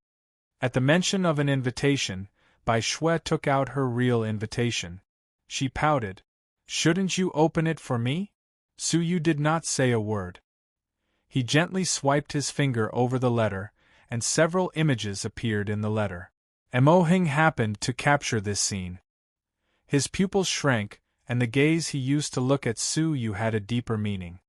At the mention of an invitation, Bai Shui took out her real invitation. She pouted. "Shouldn't you open it for me?" Su Yu did not say a word. He gently swiped his finger over the letter, and several images appeared in the letter. Mo Hing happened to capture this scene. His pupils shrank, and the gaze he used to look at Su Yu had a deeper meaning.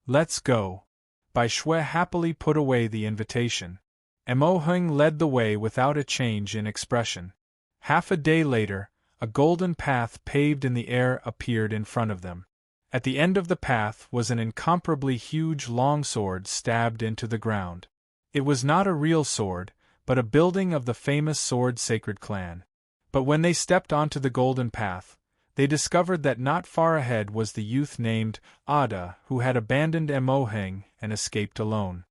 "Let's go." Bai Shui happily put away the invitation. Mo Hing led the way without a change in expression. Half a day later, a golden path paved in the air appeared in front of them. At the end of the path was an incomparably huge longsword stabbed into the ground. It was not a real sword, but a building of the famous Sword Sacred Clan. But when they stepped onto the golden path, they discovered that not far ahead was the youth named Ada, who had abandoned Mo Hing and escaped alone.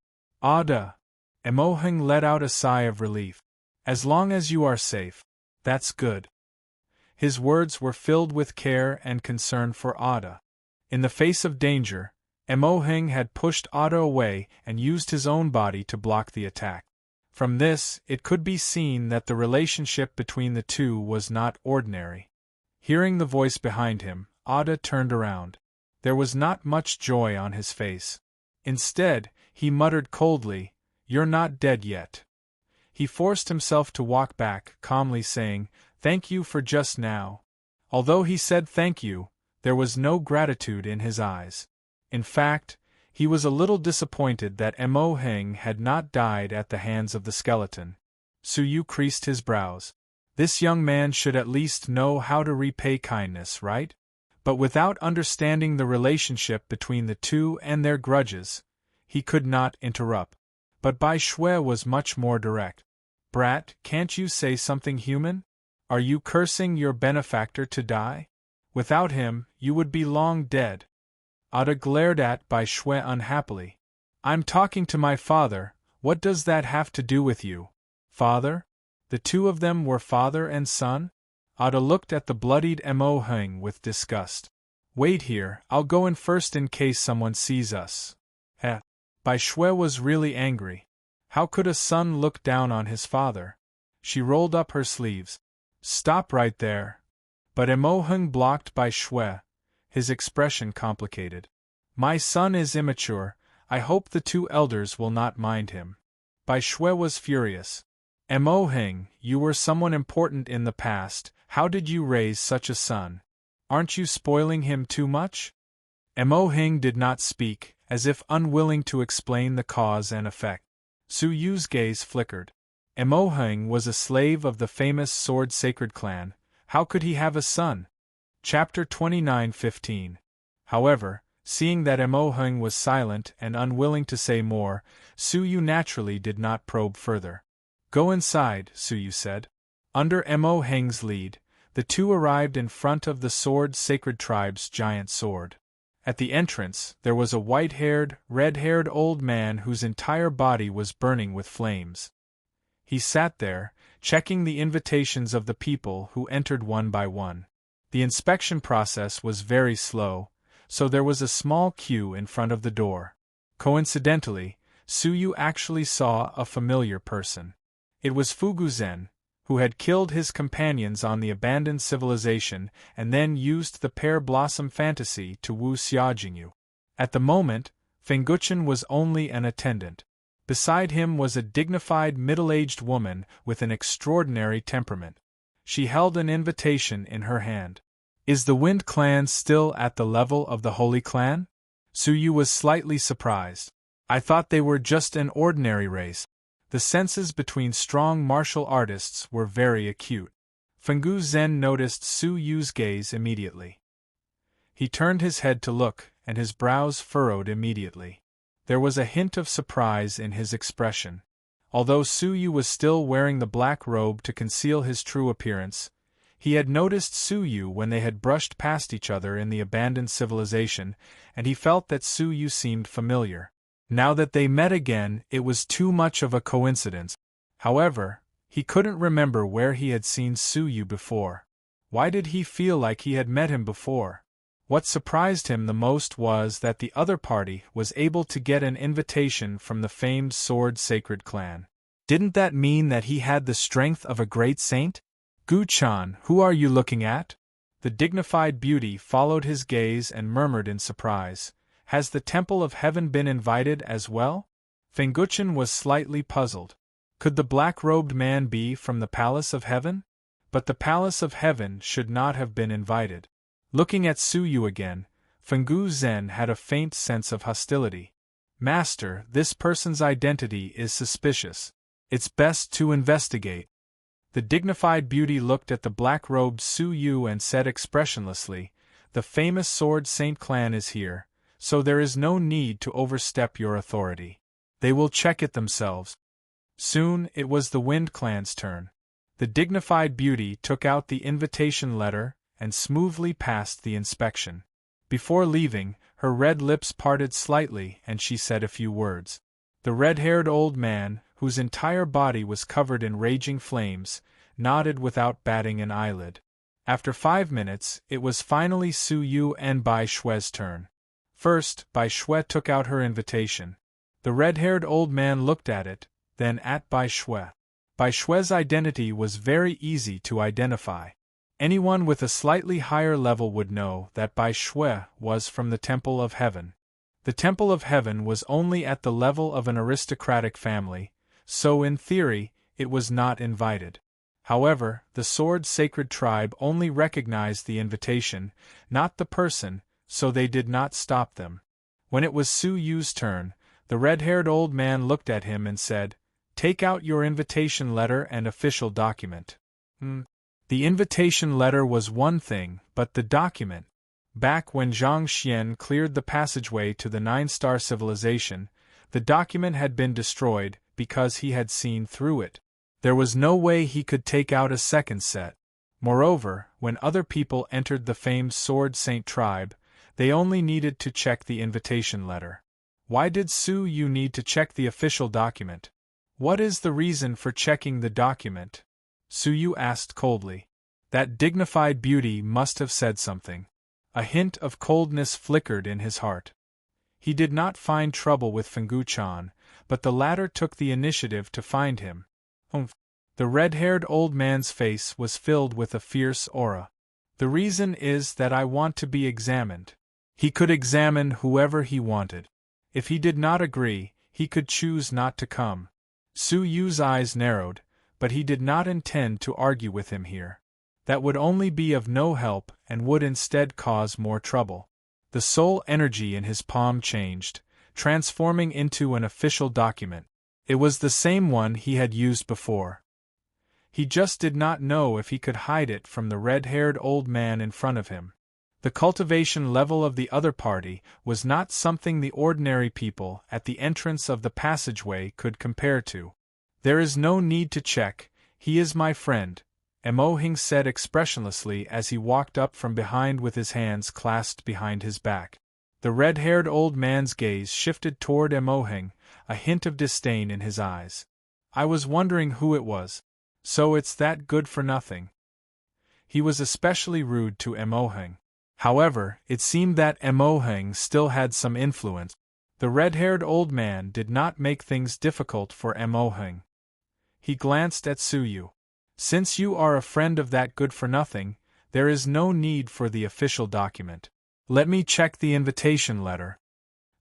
"Ada!" Mo Hing let out a sigh of relief. "As long as you are safe, that's good." His words were filled with care and concern for Ada. In the face of danger, Mo Hing had pushed Ada away and used his own body to block the attack. From this, it could be seen that the relationship between the two was not ordinary. Hearing the voice behind him, Ada turned around. There was not much joy on his face. Instead, he muttered coldly, "You're not dead yet." He forced himself to walk back, calmly saying, "Thank you for just now." Although he said thank you, there was no gratitude in his eyes. In fact, he was a little disappointed that Mo Hing had not died at the hands of the skeleton. Su Yu creased his brows. This young man should at least know how to repay kindness, right? But without understanding the relationship between the two and their grudges, he could not interrupt. But Bai Shui was much more direct. "Brat, can't you say something human? Are you cursing your benefactor to die? Without him, you would be long dead." Ada glared at Bai Shui unhappily. "I'm talking to my father, what does that have to do with you?" "Father?" The two of them were father and son? Ada looked at the bloodied Mo Hing with disgust. Wait here, I'll go in first in case someone sees us. Bai Shui was really angry. How could a son look down on his father? She rolled up her sleeves. Stop right there. But Emo Hung blocked Bai Shui, his expression complicated. My son is immature, I hope the two elders will not mind him. Bai Shui was furious. Emo Hung, you were someone important in the past, how did you raise such a son? Aren't you spoiling him too much? Emo Hung did not speak, as if unwilling to explain the cause and effect. Su Yu's gaze flickered. Emo Hung was a slave of the famous Sword Sacred clan. How could he have a son? Chapter 29:15. However, seeing that Emo Hung was silent and unwilling to say more, Su Yu naturally did not probe further. Go inside, Su Yu said. Under Emo Hung's lead, the two arrived in front of the Sword Sacred tribe's giant sword. At the entrance, there was a white-haired, red-haired old man whose entire body was burning with flames. He sat there, checking the invitations of the people who entered one by one. The inspection process was very slow, so there was a small queue in front of the door. Coincidentally, Su Yu actually saw a familiar person. It was Fugu Zhen, who had killed his companions on the abandoned civilization and then used the pear blossom fantasy to woo Xia Jingyu. At the moment, Fengguchen was only an attendant. Beside him was a dignified middle-aged woman with an extraordinary temperament. She held an invitation in her hand. Is the Wind Clan still at the level of the Holy Clan? Su Yu was slightly surprised. I thought they were just an ordinary race. The senses between strong martial artists were very acute. Fenggu Zhen noticed Su Yu's gaze immediately. He turned his head to look, and his brows furrowed immediately. There was a hint of surprise in his expression. Although Su Yu was still wearing the black robe to conceal his true appearance, he had noticed Su Yu when they had brushed past each other in the abandoned civilization, and he felt that Su Yu seemed familiar. Now that they met again, it was too much of a coincidence. However, he couldn't remember where he had seen Su Yu before. Why did he feel like he had met him before? What surprised him the most was that the other party was able to get an invitation from the famed Sword Sacred clan. Didn't that mean that he had the strength of a great saint? Gu-chan, who are you looking at? The dignified beauty followed his gaze and murmured in surprise. Has the Temple of Heaven been invited as well? Fengguchen was slightly puzzled. Could the black-robed man be from the Palace of Heaven? But the Palace of Heaven should not have been invited. Looking at Su Yu again, Fenggu Zhen had a faint sense of hostility. Master, this person's identity is suspicious. It's best to investigate. The dignified beauty looked at the black-robed Su Yu and said expressionlessly, The famous Sword Saint clan is here, so there is no need to overstep your authority. They will check it themselves. Soon it was the Wind Clan's turn. The dignified beauty took out the invitation letter and smoothly passed the inspection. Before leaving, her red lips parted slightly and she said a few words. The red-haired old man, whose entire body was covered in raging flames, nodded without batting an eyelid. After 5 minutes, it was finally Su Yu and Bai Shui's turn. First, Bai Shui took out her invitation. The red-haired old man looked at it, then at Bai Shui. Bai Shui's identity was very easy to identify. Anyone with a slightly higher level would know that Bai Shui was from the Temple of Heaven. The Temple of Heaven was only at the level of an aristocratic family, so in theory, it was not invited. However, the Sword Sacred tribe only recognized the invitation, not the person, so they did not stop them. When it was Su Yu's turn, the red-haired old man looked at him and said, Take out your invitation letter and official document. The invitation letter was one thing, but the document. Back when Zhang Xian cleared the passageway to the 9-star civilization, the document had been destroyed because he had seen through it. There was no way he could take out a second set. Moreover, when other people entered the famed Sword Saint tribe, they only needed to check the invitation letter. Why did Su Yu need to check the official document? What is the reason for checking the document? Su Yu asked coldly. That dignified beauty must have said something. A hint of coldness flickered in his heart. He did not find trouble with Fengu-chan, but the latter took the initiative to find him. Humph! The red-haired old man's face was filled with a fierce aura. The reason is that I want to be examined. He could examine whoever he wanted. If he did not agree, he could choose not to come. Su Yu's eyes narrowed, but he did not intend to argue with him here. That would only be of no help and would instead cause more trouble. The soul energy in his palm changed, transforming into an official document. It was the same one he had used before. He just did not know if he could hide it from the red-haired old man in front of him. The cultivation level of the other party was not something the ordinary people at the entrance of the passageway could compare to. There is no need to check, he is my friend, Emohing said expressionlessly as he walked up from behind with his hands clasped behind his back. The red-haired old man's gaze shifted toward Emohing, a hint of disdain in his eyes. I was wondering who it was. So it's that good-for-nothing. He was especially rude to Emohing. However, it seemed that Emohing still had some influence. The red-haired old man did not make things difficult for Emohing. He glanced at Suyu. Since you are a friend of that good-for-nothing, there is no need for the official document. Let me check the invitation letter.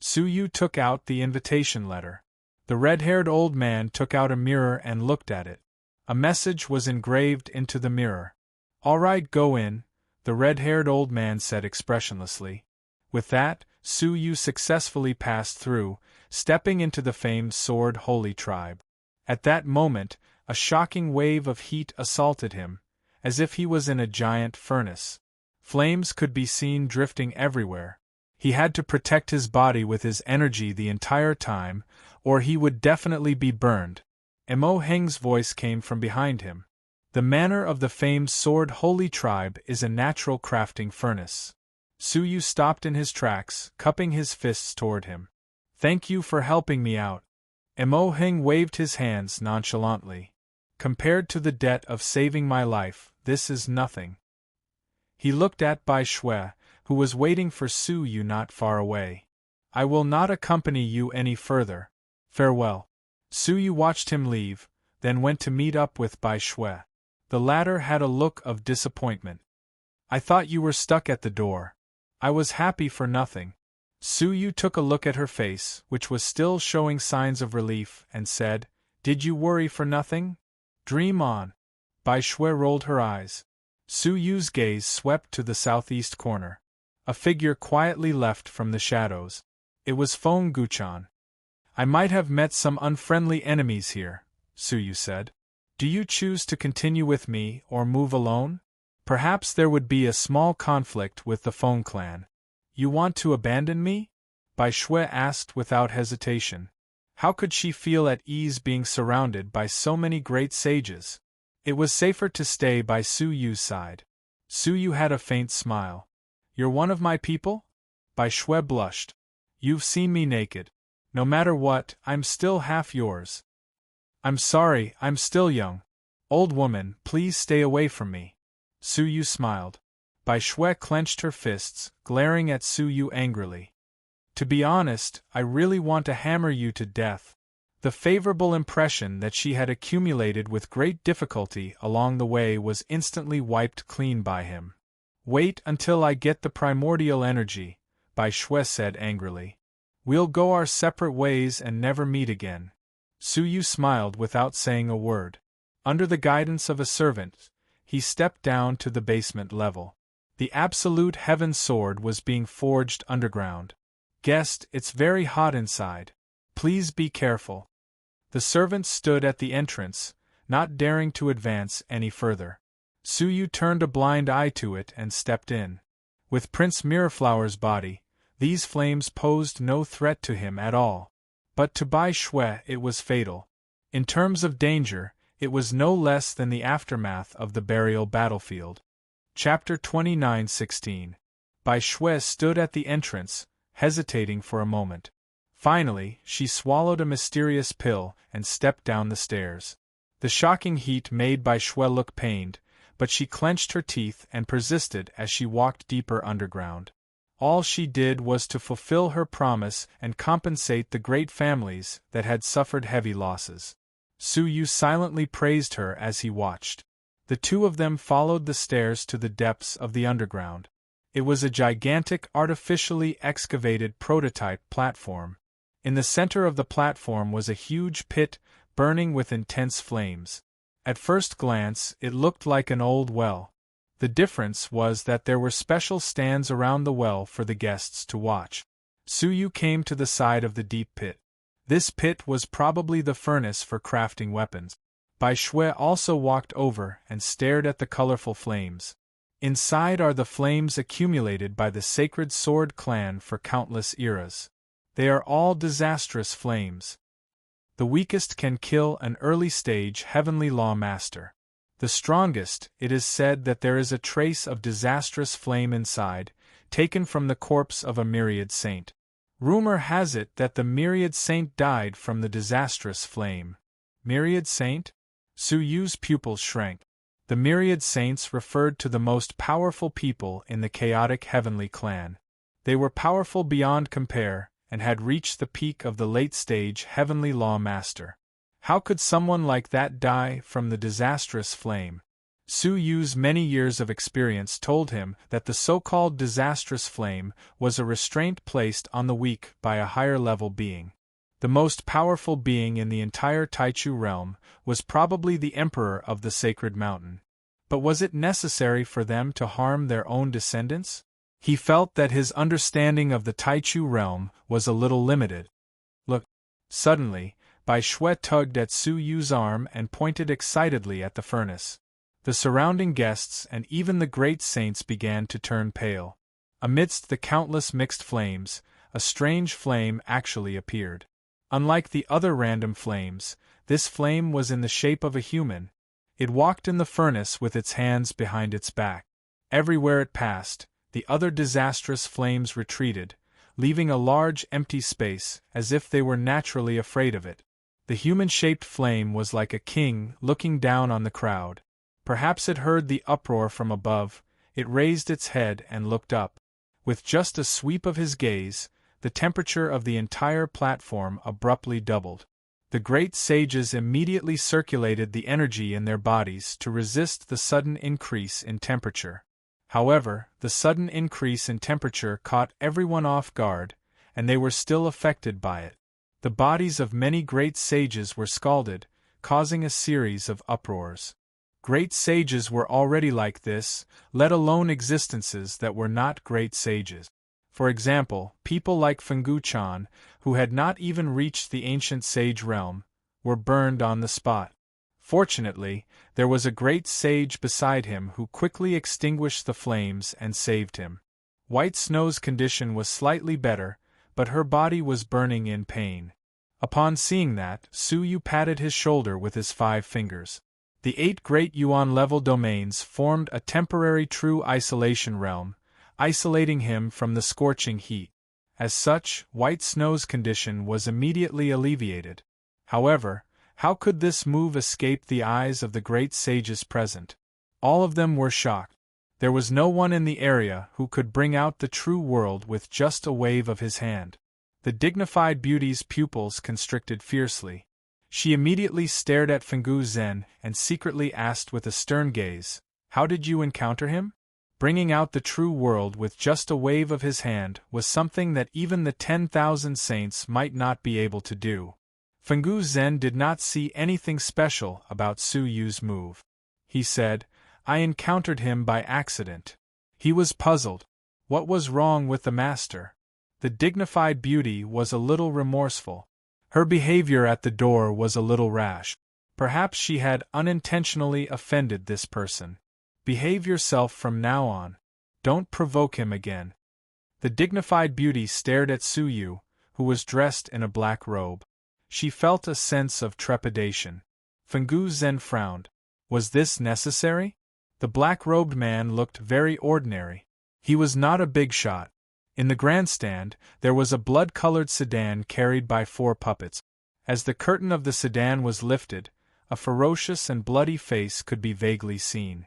Suyu took out the invitation letter. The red-haired old man took out a mirror and looked at it. A message was engraved into the mirror. All right, go in, the red-haired old man said expressionlessly. With that, Suyu successfully passed through, stepping into the famed Sword Holy Tribe. At that moment, a shocking wave of heat assaulted him, as if he was in a giant furnace. Flames could be seen drifting everywhere. He had to protect his body with his energy the entire time, or he would definitely be burned. Emoheng's voice came from behind him. The manor of the famed Sword Holy Tribe is a natural crafting furnace. Suyu stopped in his tracks, cupping his fists toward him. Thank you for helping me out. Emoheng waved his hands nonchalantly. Compared to the debt of saving my life, this is nothing. He looked at Bai Shui, who was waiting for Suyu not far away. I will not accompany you any further. Farewell. Suyu watched him leave, then went to meet up with Bai Shui. The latter had a look of disappointment. I thought you were stuck at the door. I was happy for nothing. Suyu took a look at her face, which was still showing signs of relief, and said, Did you worry for nothing? Dream on. Bai Shui rolled her eyes. Suyu's gaze swept to the southeast corner. A figure quietly left from the shadows. It was Fengu-chan. I might have met some unfriendly enemies here, Suyu said. Do you choose to continue with me or move alone? Perhaps there would be a small conflict with the Feng clan. You want to abandon me? Bai Shui asked without hesitation. How could she feel at ease being surrounded by so many great sages? It was safer to stay by Suyu's side. Suyu had a faint smile. You're one of my people? Bai Shui blushed. You've seen me naked. No matter what, I'm still half yours. I'm sorry, I'm still young. Old woman, please stay away from me. Suyu smiled. Bai Shui clenched her fists, glaring at Suyu angrily. To be honest, I really want to hammer you to death. The favorable impression that she had accumulated with great difficulty along the way was instantly wiped clean by him. Wait until I get the primordial energy, Bai Shui said angrily. We'll go our separate ways and never meet again. Suyu smiled without saying a word. Under the guidance of a servant, he stepped down to the basement level. The absolute heaven sword was being forged underground. Guest, it's very hot inside. Please be careful. The servant stood at the entrance, not daring to advance any further. Suyu turned a blind eye to it and stepped in. With Prince Mirrorflower's body, these flames posed no threat to him at all. But to Bai Shui it was fatal. In terms of danger, it was no less than the aftermath of the burial battlefield. Chapter 29:16. Bai Shui stood at the entrance, hesitating for a moment. Finally, she swallowed a mysterious pill and stepped down the stairs. The shocking heat made Bai Shui look pained, but she clenched her teeth and persisted as she walked deeper underground. All she did was to fulfill her promise and compensate the great families that had suffered heavy losses. Su Yu silently praised her as he watched. The two of them followed the stairs to the depths of the underground. It was a gigantic, artificially excavated prototype platform. In the center of the platform was a huge pit, burning with intense flames. At first glance, it looked like an old well. The difference was that there were special stands around the well for the guests to watch. Su Yu came to the side of the deep pit. This pit was probably the furnace for crafting weapons. Bai Shui also walked over and stared at the colorful flames. Inside are the flames accumulated by the sacred sword clan for countless eras. They are all disastrous flames. The weakest can kill an early-stage heavenly law master. The strongest, it is said that there is a trace of disastrous flame inside, taken from the corpse of a myriad saint. Rumor has it that the myriad saint died from the disastrous flame. Myriad saint? Su Yu's pupils shrank. The myriad saints referred to the most powerful people in the chaotic heavenly clan. They were powerful beyond compare, and had reached the peak of the late-stage heavenly law master. How could someone like that die from the disastrous flame? Su Yu's many years of experience told him that the so-called disastrous flame was a restraint placed on the weak by a higher-level being. The most powerful being in the entire Taichu realm was probably the emperor of the sacred mountain. But was it necessary for them to harm their own descendants? He felt that his understanding of the Taichu realm was a little limited. Look! Suddenly, Bai Shui tugged at Su Yu's arm and pointed excitedly at the furnace. The surrounding guests and even the great saints began to turn pale. Amidst the countless mixed flames, a strange flame actually appeared. Unlike the other random flames, this flame was in the shape of a human. It walked in the furnace with its hands behind its back. Everywhere it passed, the other disastrous flames retreated, leaving a large empty space as if they were naturally afraid of it. The human-shaped flame was like a king looking down on the crowd. Perhaps it heard the uproar from above. It raised its head and looked up. With just a sweep of his gaze, the temperature of the entire platform abruptly doubled. The great sages immediately circulated the energy in their bodies to resist the sudden increase in temperature. However, the sudden increase in temperature caught everyone off guard, and they were still affected by it. The bodies of many great sages were scalded, causing a series of uproars. Great sages were already like this, let alone existences that were not great sages. For example, people like Fenggu Chan, who had not even reached the ancient sage realm, were burned on the spot. Fortunately, there was a great sage beside him who quickly extinguished the flames and saved him. White Snow's condition was slightly better, but her body was burning in pain. Upon seeing that, Su Yu patted his shoulder with his 5 fingers. The 8 great Yuan-level domains formed a temporary true isolation realm, isolating him from the scorching heat. As such, White Snow's condition was immediately alleviated. However, how could this move escape the eyes of the great sages present? All of them were shocked. There was no one in the area who could bring out the true world with just a wave of his hand. The dignified beauty's pupils constricted fiercely. She immediately stared at Fenggu Zhen and secretly asked with a stern gaze, "How did you encounter him?" Bringing out the true world with just a wave of his hand was something that even the 10,000 saints might not be able to do. Fenggu Zhen did not see anything special about Su Yu's move. He said, "I encountered him by accident." He was puzzled. What was wrong with the master? The dignified beauty was a little remorseful. Her behavior at the door was a little rash. Perhaps she had unintentionally offended this person. Behave yourself from now on. Don't provoke him again. The dignified beauty stared at Su Yu, who was dressed in a black robe. She felt a sense of trepidation. Fenggu Zhen frowned. Was this necessary? The black-robed man looked very ordinary. He was not a big shot. In the grandstand, there was a blood-colored sedan carried by 4 puppets. As the curtain of the sedan was lifted, a ferocious and bloody face could be vaguely seen.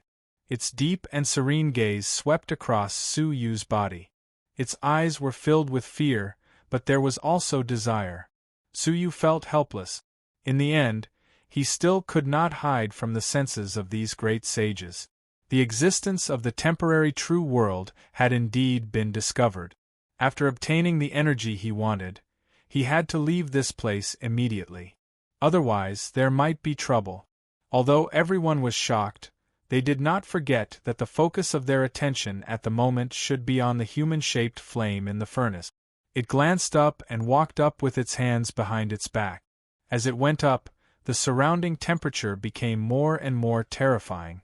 Its deep and serene gaze swept across Su Yu's body. Its eyes were filled with fear, but there was also desire. Su Yu felt helpless. In the end, he still could not hide from the senses of these great sages. The existence of the temporary true world had indeed been discovered. After obtaining the energy he wanted, he had to leave this place immediately. Otherwise, there might be trouble. Although everyone was shocked, they did not forget that the focus of their attention at the moment should be on the human-shaped flame in the furnace. It glanced up and walked up with its hands behind its back. As it went up, the surrounding temperature became more and more terrifying.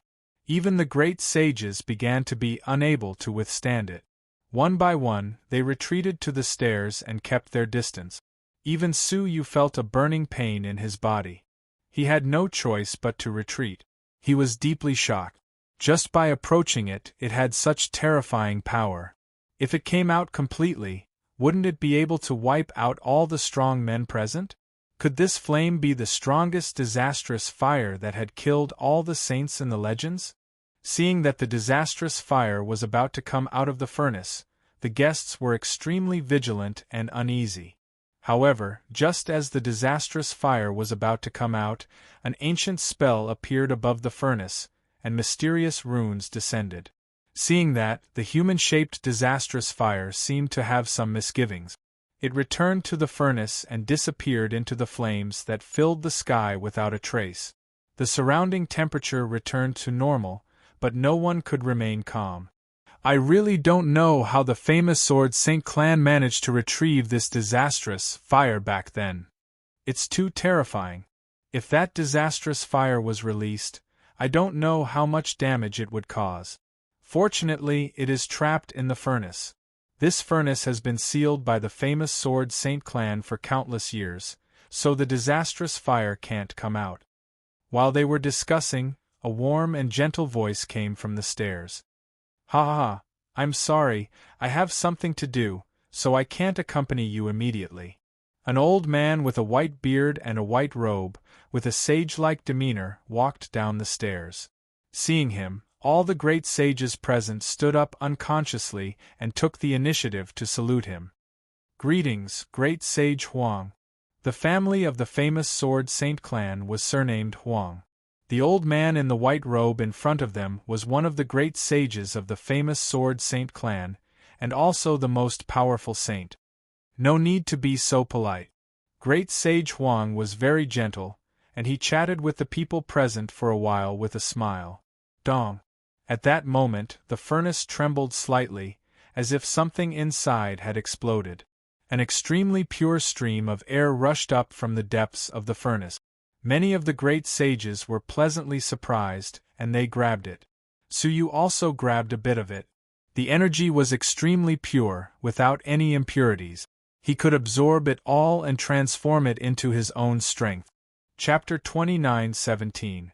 Even the great sages began to be unable to withstand it. One by one, they retreated to the stairs and kept their distance. Even Su Yu felt a burning pain in his body. He had no choice but to retreat. He was deeply shocked. Just by approaching it, it had such terrifying power. If it came out completely, wouldn't it be able to wipe out all the strong men present? Could this flame be the strongest disastrous fire that had killed all the saints in the legends? Seeing that the disastrous fire was about to come out of the furnace, the guests were extremely vigilant and uneasy. However, just as the disastrous fire was about to come out, an ancient spell appeared above the furnace, and mysterious runes descended. Seeing that, the human-shaped disastrous fire seemed to have some misgivings. It returned to the furnace and disappeared into the flames that filled the sky without a trace. The surrounding temperature returned to normal, but no one could remain calm. I really don't know how the famous Sword Saint clan managed to retrieve this disastrous fire back then. It's too terrifying. If that disastrous fire was released, I don't know how much damage it would cause. Fortunately, it is trapped in the furnace. This furnace has been sealed by the famous Sword Saint clan for countless years, so the disastrous fire can't come out. While they were discussing, a warm and gentle voice came from the stairs. Ha ha ha, I'm sorry, I have something to do, so I can't accompany you immediately. An old man with a white beard and a white robe, with a sage-like demeanor, walked down the stairs. Seeing him, all the great sages present stood up unconsciously and took the initiative to salute him. Greetings, great sage Huang. The family of the famous Sword Saint clan was surnamed Huang. The old man in the white robe in front of them was one of the great sages of the famous Sword Saint clan, and also the most powerful saint. No need to be so polite. Great sage Huang was very gentle, and he chatted with the people present for a while with a smile. Dong. At that moment, the furnace trembled slightly, as if something inside had exploded. An extremely pure stream of air rushed up from the depths of the furnace. Many of the great sages were pleasantly surprised, and they grabbed it. Su Yu also grabbed a bit of it. The energy was extremely pure, without any impurities. He could absorb it all and transform it into his own strength. Chapter 29:17.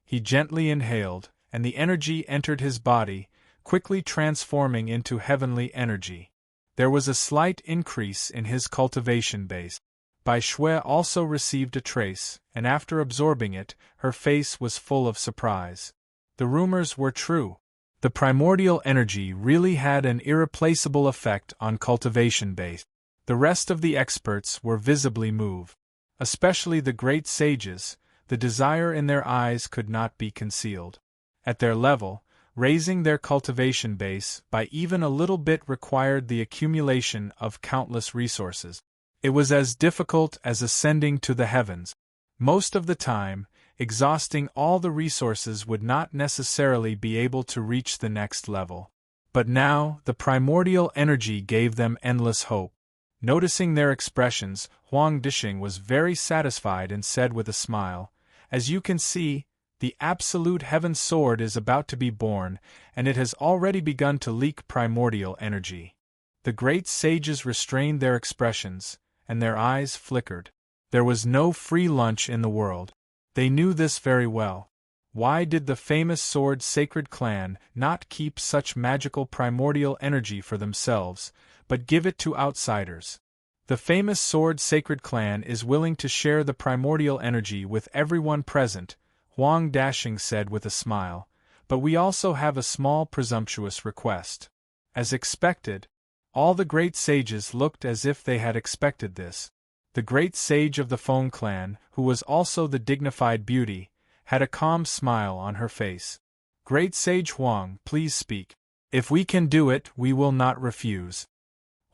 He gently inhaled, and the energy entered his body, quickly transforming into heavenly energy. There was a slight increase in his cultivation base. Bai Shui also received a trace, and after absorbing it, her face was full of surprise. The rumors were true. The primordial energy really had an irreplaceable effect on cultivation base. The rest of the experts were visibly moved. Especially the great sages, the desire in their eyes could not be concealed. At their level, raising their cultivation base by even a little bit required the accumulation of countless resources. It was as difficult as ascending to the heavens. Most of the time, exhausting all the resources would not necessarily be able to reach the next level. But now, the primordial energy gave them endless hope. Noticing their expressions, Huang Dishing was very satisfied and said with a smile, "As you can see, the Absolute Heaven Sword is about to be born, and it has already begun to leak primordial energy." The great sages restrained their expressions, and their eyes flickered. There was no free lunch in the world. They knew this very well. Why did the famous Sword Sacred clan not keep such magical primordial energy for themselves, but give it to outsiders? The famous Sword Sacred clan is willing to share the primordial energy with everyone present, Huang Dashing said with a smile, But we also have a small presumptuous request. As expected, all the great sages looked as if they had expected this. The great sage of the Feng clan, who was also the dignified beauty, had a calm smile on her face. Great Sage Huang, please speak. If we can do it, we will not refuse.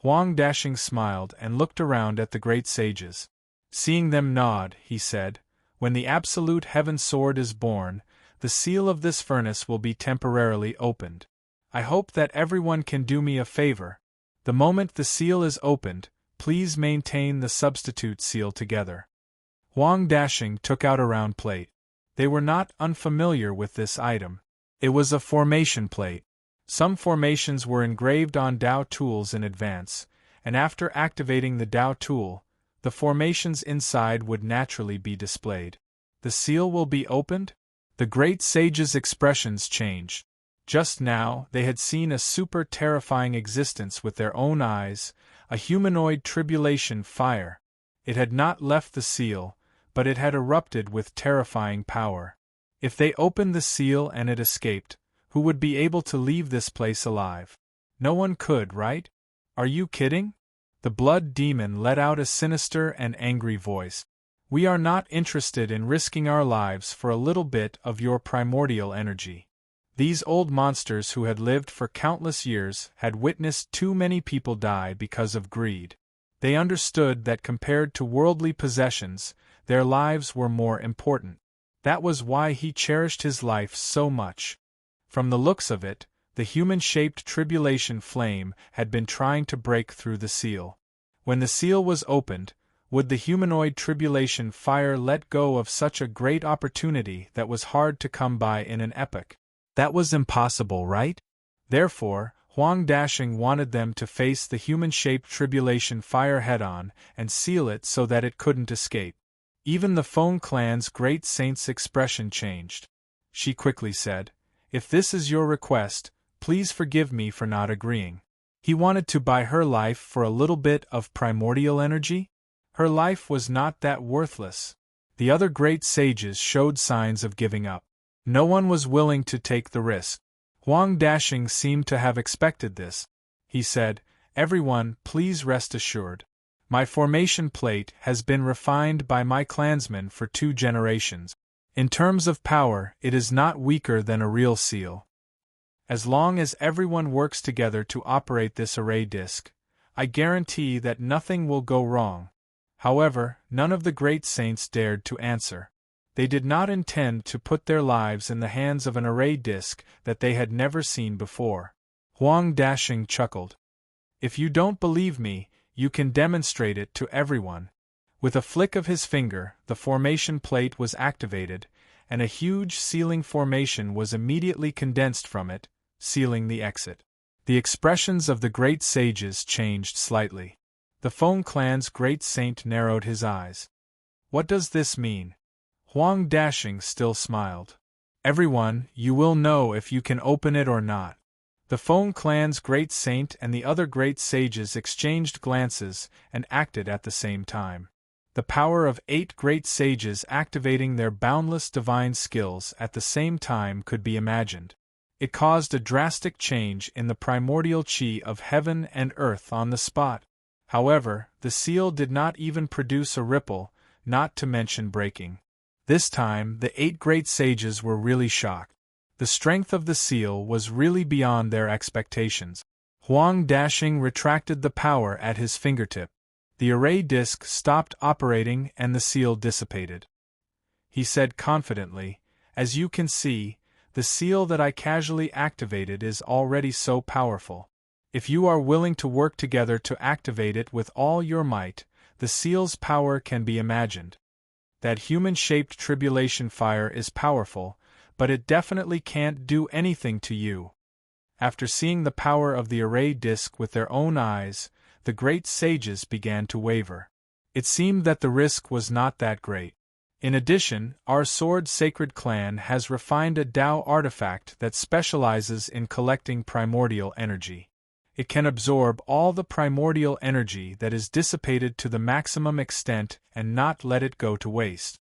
Huang Dashing smiled and looked around at the great sages. Seeing them nod, he said, when the absolute heaven sword is born, the seal of this furnace will be temporarily opened. I hope that everyone can do me a favor. The moment the seal is opened, please maintain the substitute seal together. Huang Dashing took out a round plate. They were not unfamiliar with this item. It was a formation plate. Some formations were engraved on Dao tools in advance, and after activating the Dao tool, the formations inside would naturally be displayed. The seal will be opened? The great sage's expressions changed. Just now, they had seen a super terrifying existence with their own eyes, a humanoid tribulation fire. It had not left the seal, but it had erupted with terrifying power. If they opened the seal and it escaped, who would be able to leave this place alive? No one could, right? Are you kidding? The blood demon let out a sinister and angry voice. We are not interested in risking our lives for a little bit of your primordial energy. These old monsters who had lived for countless years had witnessed too many people die because of greed. They understood that compared to worldly possessions, their lives were more important. That was why he cherished his life so much. From the looks of it, the human-shaped tribulation flame had been trying to break through the seal. When the seal was opened, would the humanoid tribulation fire let go of such a great opportunity that was hard to come by in an epoch? That was impossible, right? Therefore, Huang Dashing wanted them to face the human-shaped tribulation fire head-on and seal it so that it couldn't escape. Even the Feng clan's great saint's expression changed. She quickly said, "If this is your request, please forgive me for not agreeing." He wanted to buy her life for a little bit of primordial energy? Her life was not that worthless. The other great sages showed signs of giving up. No one was willing to take the risk. Huang Dashing seemed to have expected this. He said, "Everyone, please rest assured. My formation plate has been refined by my clansmen for 2 generations. In terms of power, it is not weaker than a real seal. As long as everyone works together to operate this array disk, I guarantee that nothing will go wrong." However, none of the great saints dared to answer. They did not intend to put their lives in the hands of an array disk that they had never seen before. Huang Dashing chuckled. "If you don't believe me, you can demonstrate it to everyone." With a flick of his finger, the formation plate was activated, and a huge sealing formation was immediately condensed from it, sealing the exit. The expressions of the great sages changed slightly. The Feng clan's great saint narrowed his eyes. "What does this mean?" Huang Dashing still smiled. "Everyone, you will know if you can open it or not." The Feng clan's great saint and the other great sages exchanged glances and acted at the same time. The power of 8 great sages activating their boundless divine skills at the same time could be imagined. It caused a drastic change in the primordial chi of heaven and earth on the spot. However, the seal did not even produce a ripple, not to mention breaking. This time, the 8 great sages were really shocked. The strength of the seal was really beyond their expectations. Huang Dashing retracted the power at his fingertip. The array disk stopped operating and the seal dissipated. He said confidently, "As you can see, the seal that I casually activated is already so powerful. If you are willing to work together to activate it with all your might, the seal's power can be imagined. That human-shaped tribulation fire is powerful, but it definitely can't do anything to you." After seeing the power of the array disk with their own eyes, the great sages began to waver. It seemed that the risk was not that great. In addition, our Sword Sacred clan has refined a Dao artifact that specializes in collecting primordial energy. It can absorb all the primordial energy that is dissipated to the maximum extent and not let it go to waste.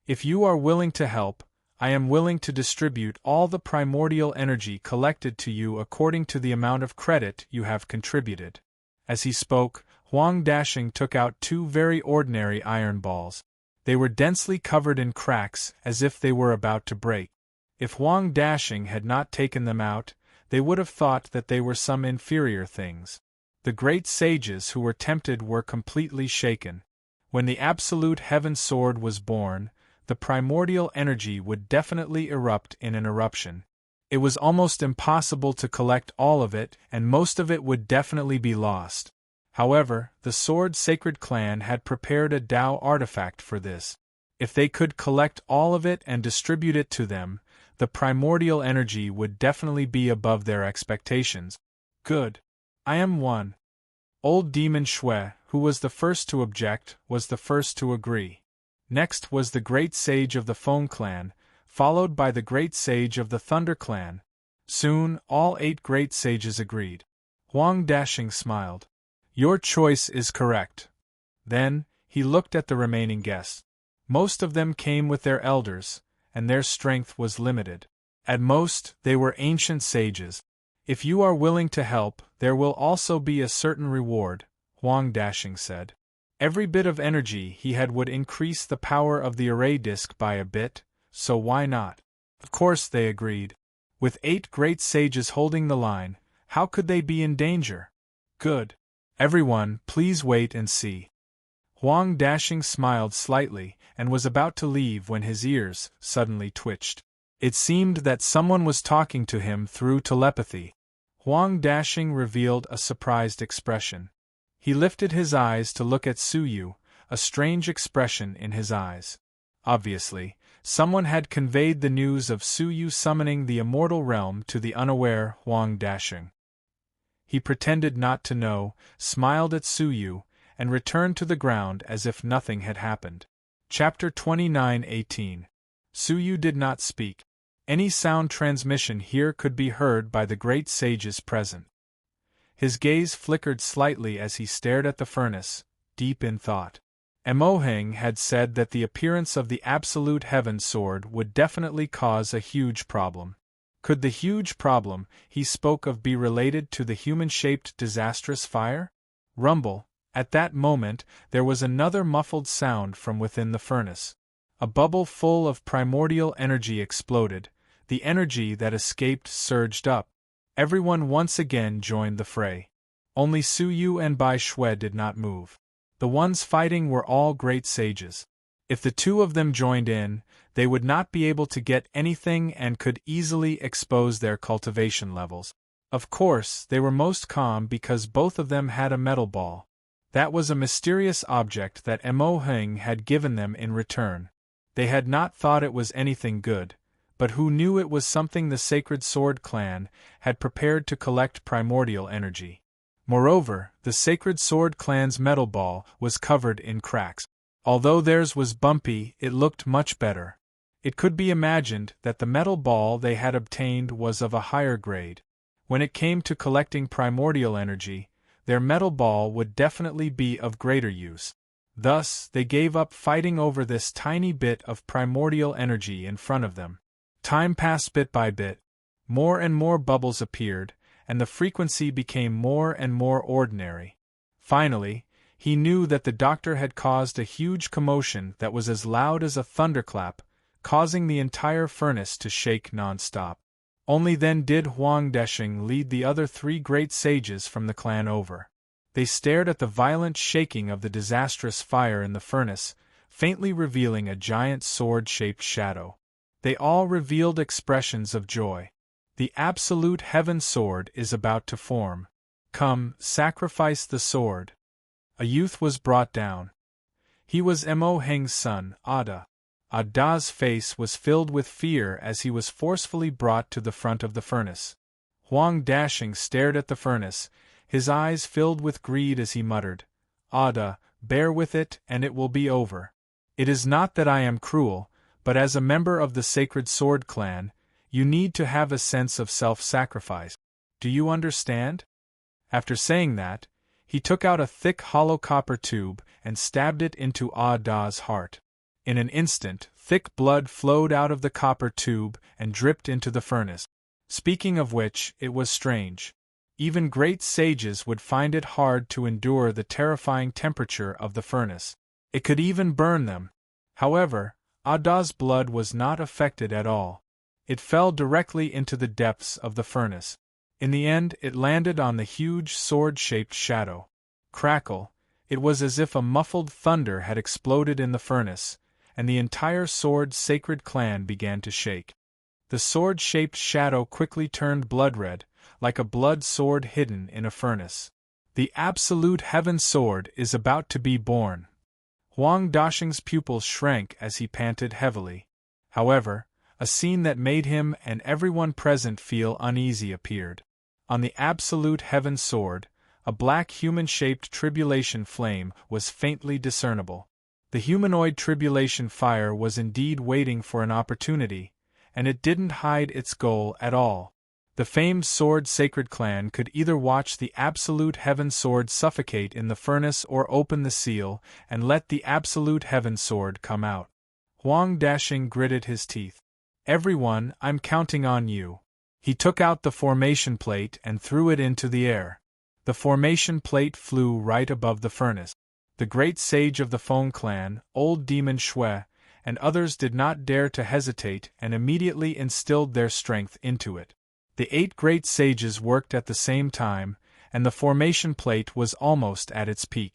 If you are willing to help, I am willing to distribute all the primordial energy collected to you according to the amount of credit you have contributed. As he spoke, Huang Dashing took out two very ordinary iron balls. They were densely covered in cracks, as if they were about to break. If Huang Dashing had not taken them out, they would have thought that they were some inferior things. The great sages who were tempted were completely shaken. When the absolute heaven sword was born, the primordial energy would definitely erupt in an eruption. It was almost impossible to collect all of it, and most of it would definitely be lost. However, the Sword Sacred Clan had prepared a Tao artifact for this. If they could collect all of it and distribute it to them, the primordial energy would definitely be above their expectations. Good. I am one. Old Demon Shui, who was the first to object, was the first to agree. Next was the Great Sage of the Foam Clan, followed by the Great Sage of the Thunder Clan. Soon, all 8 Great Sages agreed. Huang Dashing smiled. Your choice is correct. Then, he looked at the remaining guests. Most of them came with their elders, and their strength was limited. At most, they were ancient sages. If you are willing to help, there will also be a certain reward, Huang Dashing said. Every bit of energy he had would increase the power of the array disk by a bit, so why not? Of course they agreed. With 8 great sages holding the line, how could they be in danger? Good. Everyone, please wait and see. Huang Dashing smiled slightly and was about to leave when his ears suddenly twitched. It seemed that someone was talking to him through telepathy. Huang Dashing revealed a surprised expression. He lifted his eyes to look at Suyu, a strange expression in his eyes. Obviously, someone had conveyed the news of Suyu summoning the immortal realm to the unaware Huang Dashing. He pretended not to know, smiled at Suyu, and returned to the ground as if nothing had happened. Chapter 29:18. Suyu did not speak. Any sound transmission here could be heard by the great sages present. His gaze flickered slightly as he stared at the furnace, deep in thought. Emoheng had said that the appearance of the Absolute Heaven Sword would definitely cause a huge problem. Could the huge problem he spoke of be related to the human-shaped disastrous fire? Rumble. At that moment, there was another muffled sound from within the furnace. A bubble full of primordial energy exploded. The energy that escaped surged up. Everyone once again joined the fray. Only Suyu and Bai Shui did not move. The ones fighting were all great sages. If the two of them joined in, they would not be able to get anything and could easily expose their cultivation levels. Of course, they were most calm because both of them had a metal ball. That was a mysterious object that Emoheng had given them in return. They had not thought it was anything good, but who knew it was something the Sacred Sword Clan had prepared to collect primordial energy. Moreover, the Sacred Sword Clan's metal ball was covered in cracks. Although theirs was bumpy, it looked much better. It could be imagined that the metal ball they had obtained was of a higher grade. When it came to collecting primordial energy, their metal ball would definitely be of greater use. Thus, they gave up fighting over this tiny bit of primordial energy in front of them. Time passed bit by bit. More and more bubbles appeared, and the frequency became more and more ordinary. Finally, he knew that the doctor had caused a huge commotion that was as loud as a thunderclap, causing the entire furnace to shake non-stop. Only then did Huang Dashing lead the other 3 great sages from the clan over. They stared at the violent shaking of the disastrous fire in the furnace, faintly revealing a giant sword-shaped shadow. They all revealed expressions of joy. The Absolute Heaven Sword is about to form. Come, sacrifice the sword. A youth was brought down. He was Emoheng's son, Ada. Ada's face was filled with fear as he was forcefully brought to the front of the furnace. Huang Dashing stared at the furnace, his eyes filled with greed as he muttered, Ada, bear with it and it will be over. It is not that I am cruel, but as a member of the Sacred Sword Clan, you need to have a sense of self-sacrifice. Do you understand? After saying that, he took out a thick hollow copper tube and stabbed it into Ada's heart. In an instant, thick blood flowed out of the copper tube and dripped into the furnace. Speaking of which, it was strange. Even great sages would find it hard to endure the terrifying temperature of the furnace. It could even burn them. However, Ada's blood was not affected at all. It fell directly into the depths of the furnace. In the end, it landed on the huge sword-shaped shadow. Crackle! It was as if a muffled thunder had exploded in the furnace, and the entire sword-sacred clan began to shake. The sword-shaped shadow quickly turned blood-red, like a blood sword hidden in a furnace. The absolute heaven sword is about to be born. Huang Dasheng's pupils shrank as he panted heavily. However, a scene that made him and everyone present feel uneasy appeared. On the absolute heaven sword, a black human-shaped tribulation flame was faintly discernible. The humanoid tribulation fire was indeed waiting for an opportunity, and it didn't hide its goal at all. The famed sword-sacred clan could either watch the absolute heaven sword suffocate in the furnace or open the seal and let the absolute heaven sword come out. Huang Dasheng gritted his teeth. "Everyone, I'm counting on you." He took out the formation plate and threw it into the air. The formation plate flew right above the furnace. The great sage of the Feng clan, old demon Shui, and others did not dare to hesitate and immediately instilled their strength into it. The 8 great sages worked at the same time, and the formation plate was almost at its peak.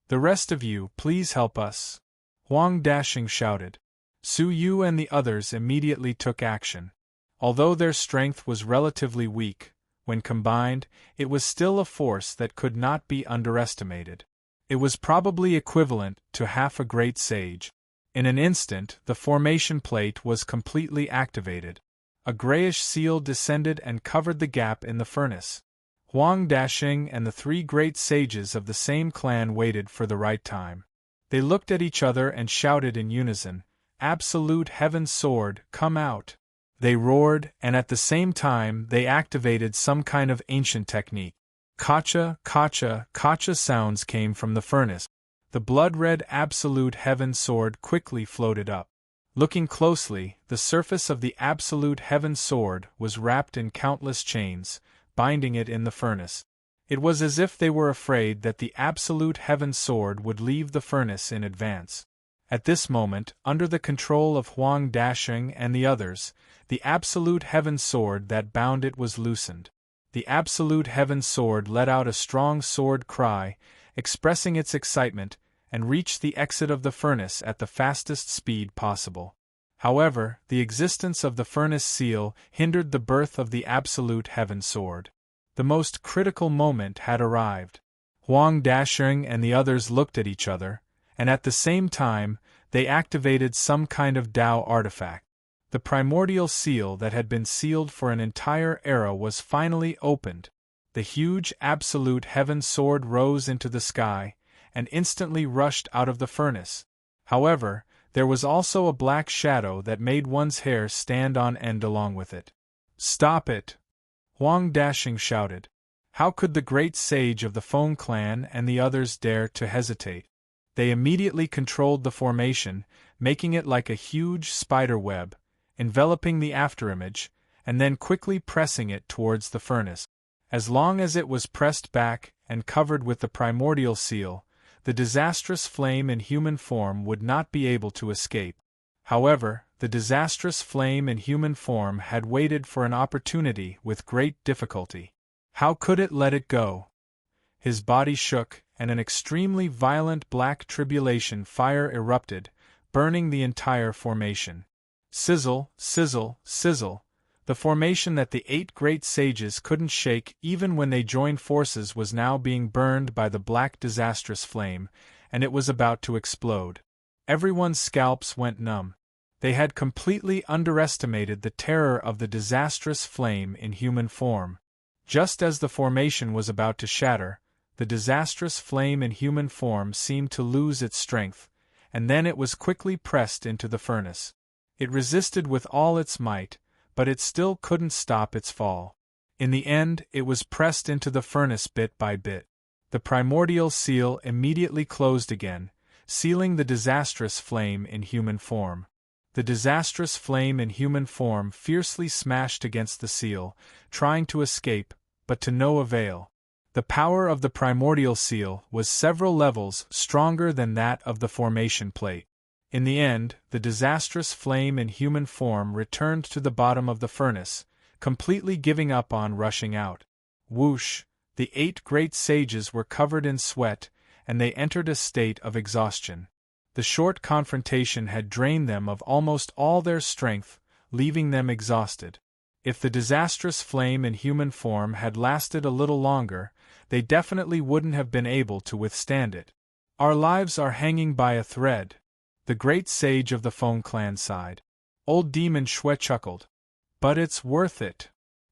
"The rest of you, please help us," Huang Dasheng shouted. Su Yu and the others immediately took action. Although their strength was relatively weak, when combined, it was still a force that could not be underestimated. It was probably equivalent to half a great sage. In an instant, the formation plate was completely activated. A grayish seal descended and covered the gap in the furnace. Huang Dasheng and the 3 great sages of the same clan waited for the right time. They looked at each other and shouted in unison, "Absolute Heaven Sword, come out!" They roared, and at the same time they activated some kind of ancient technique. Kacha, kacha, kacha sounds came from the furnace. The blood-red absolute heaven sword quickly floated up. Looking closely, the surface of the absolute heaven sword was wrapped in countless chains, binding it in the furnace. It was as if they were afraid that the absolute heaven sword would leave the furnace in advance. At this moment, under the control of Huang Dasheng and the others, the absolute heaven sword that bound it was loosened. The absolute heaven sword let out a strong sword cry, expressing its excitement, and reached the exit of the furnace at the fastest speed possible. However, the existence of the furnace seal hindered the birth of the absolute heaven sword. The most critical moment had arrived. Huang Dasheng and the others looked at each other, and at the same time, they activated some kind of Tao artifact. The primordial seal that had been sealed for an entire era was finally opened. The huge absolute heaven sword rose into the sky, and instantly rushed out of the furnace. However, there was also a black shadow that made one's hair stand on end along with it. "Stop it!" Huang Dasheng shouted. How could the great sage of the Feng clan and the others dare to hesitate? They immediately controlled the formation, making it like a huge spider web, enveloping the afterimage, and then quickly pressing it towards the furnace. As long as it was pressed back and covered with the primordial seal, the disastrous flame in human form would not be able to escape. However, the disastrous flame in human form had waited for an opportunity with great difficulty. How could it let it go? His body shook, and an extremely violent black tribulation fire erupted, burning the entire formation. Sizzle, sizzle, sizzle. The formation that the 8 great sages couldn't shake even when they joined forces was now being burned by the black disastrous flame, and it was about to explode. Everyone's scalps went numb. They had completely underestimated the terror of the disastrous flame in human form. Just as the formation was about to shatter, the disastrous flame in human form seemed to lose its strength, and then it was quickly pressed into the furnace. It resisted with all its might, but it still couldn't stop its fall. In the end, it was pressed into the furnace bit by bit. The primordial seal immediately closed again, sealing the disastrous flame in human form. The disastrous flame in human form fiercely smashed against the seal, trying to escape, but to no avail. The power of the primordial seal was several levels stronger than that of the formation plate. In the end, the disastrous flame in human form returned to the bottom of the furnace, completely giving up on rushing out. Whoosh! The 8 great sages were covered in sweat, and they entered a state of exhaustion. The short confrontation had drained them of almost all their strength, leaving them exhausted. If the disastrous flame in human form had lasted a little longer, they definitely wouldn't have been able to withstand it. Our lives are hanging by a thread. The great sage of the Feng clan sighed. Old Demon Shui chuckled. But it's worth it.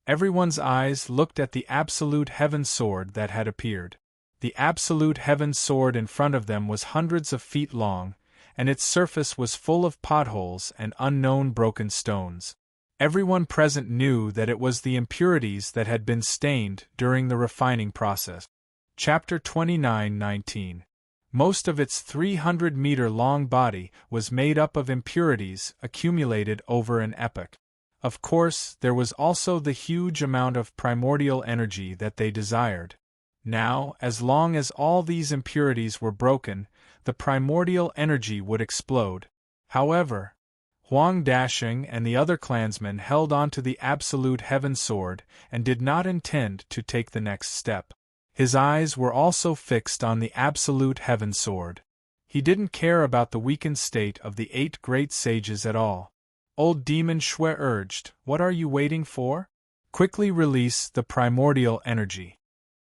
Everyone's eyes looked at the Absolute Heaven Sword that had appeared. The Absolute Heaven Sword in front of them was hundreds of feet long, and its surface was full of potholes and unknown broken stones. Everyone present knew that it was the impurities that had been stained during the refining process. Chapter 29:19. Most of its 300-meter-long body was made up of impurities accumulated over an epoch. Of course, there was also the huge amount of primordial energy that they desired. Now, as long as all these impurities were broken, the primordial energy would explode. However, Huang Dashing and the other clansmen held on to the Absolute Heaven Sword and did not intend to take the next step. His eyes were also fixed on the Absolute Heaven Sword. He didn't care about the weakened state of the 8 great sages at all. Old Demon Shui urged, "What are you waiting for? Quickly release the primordial energy."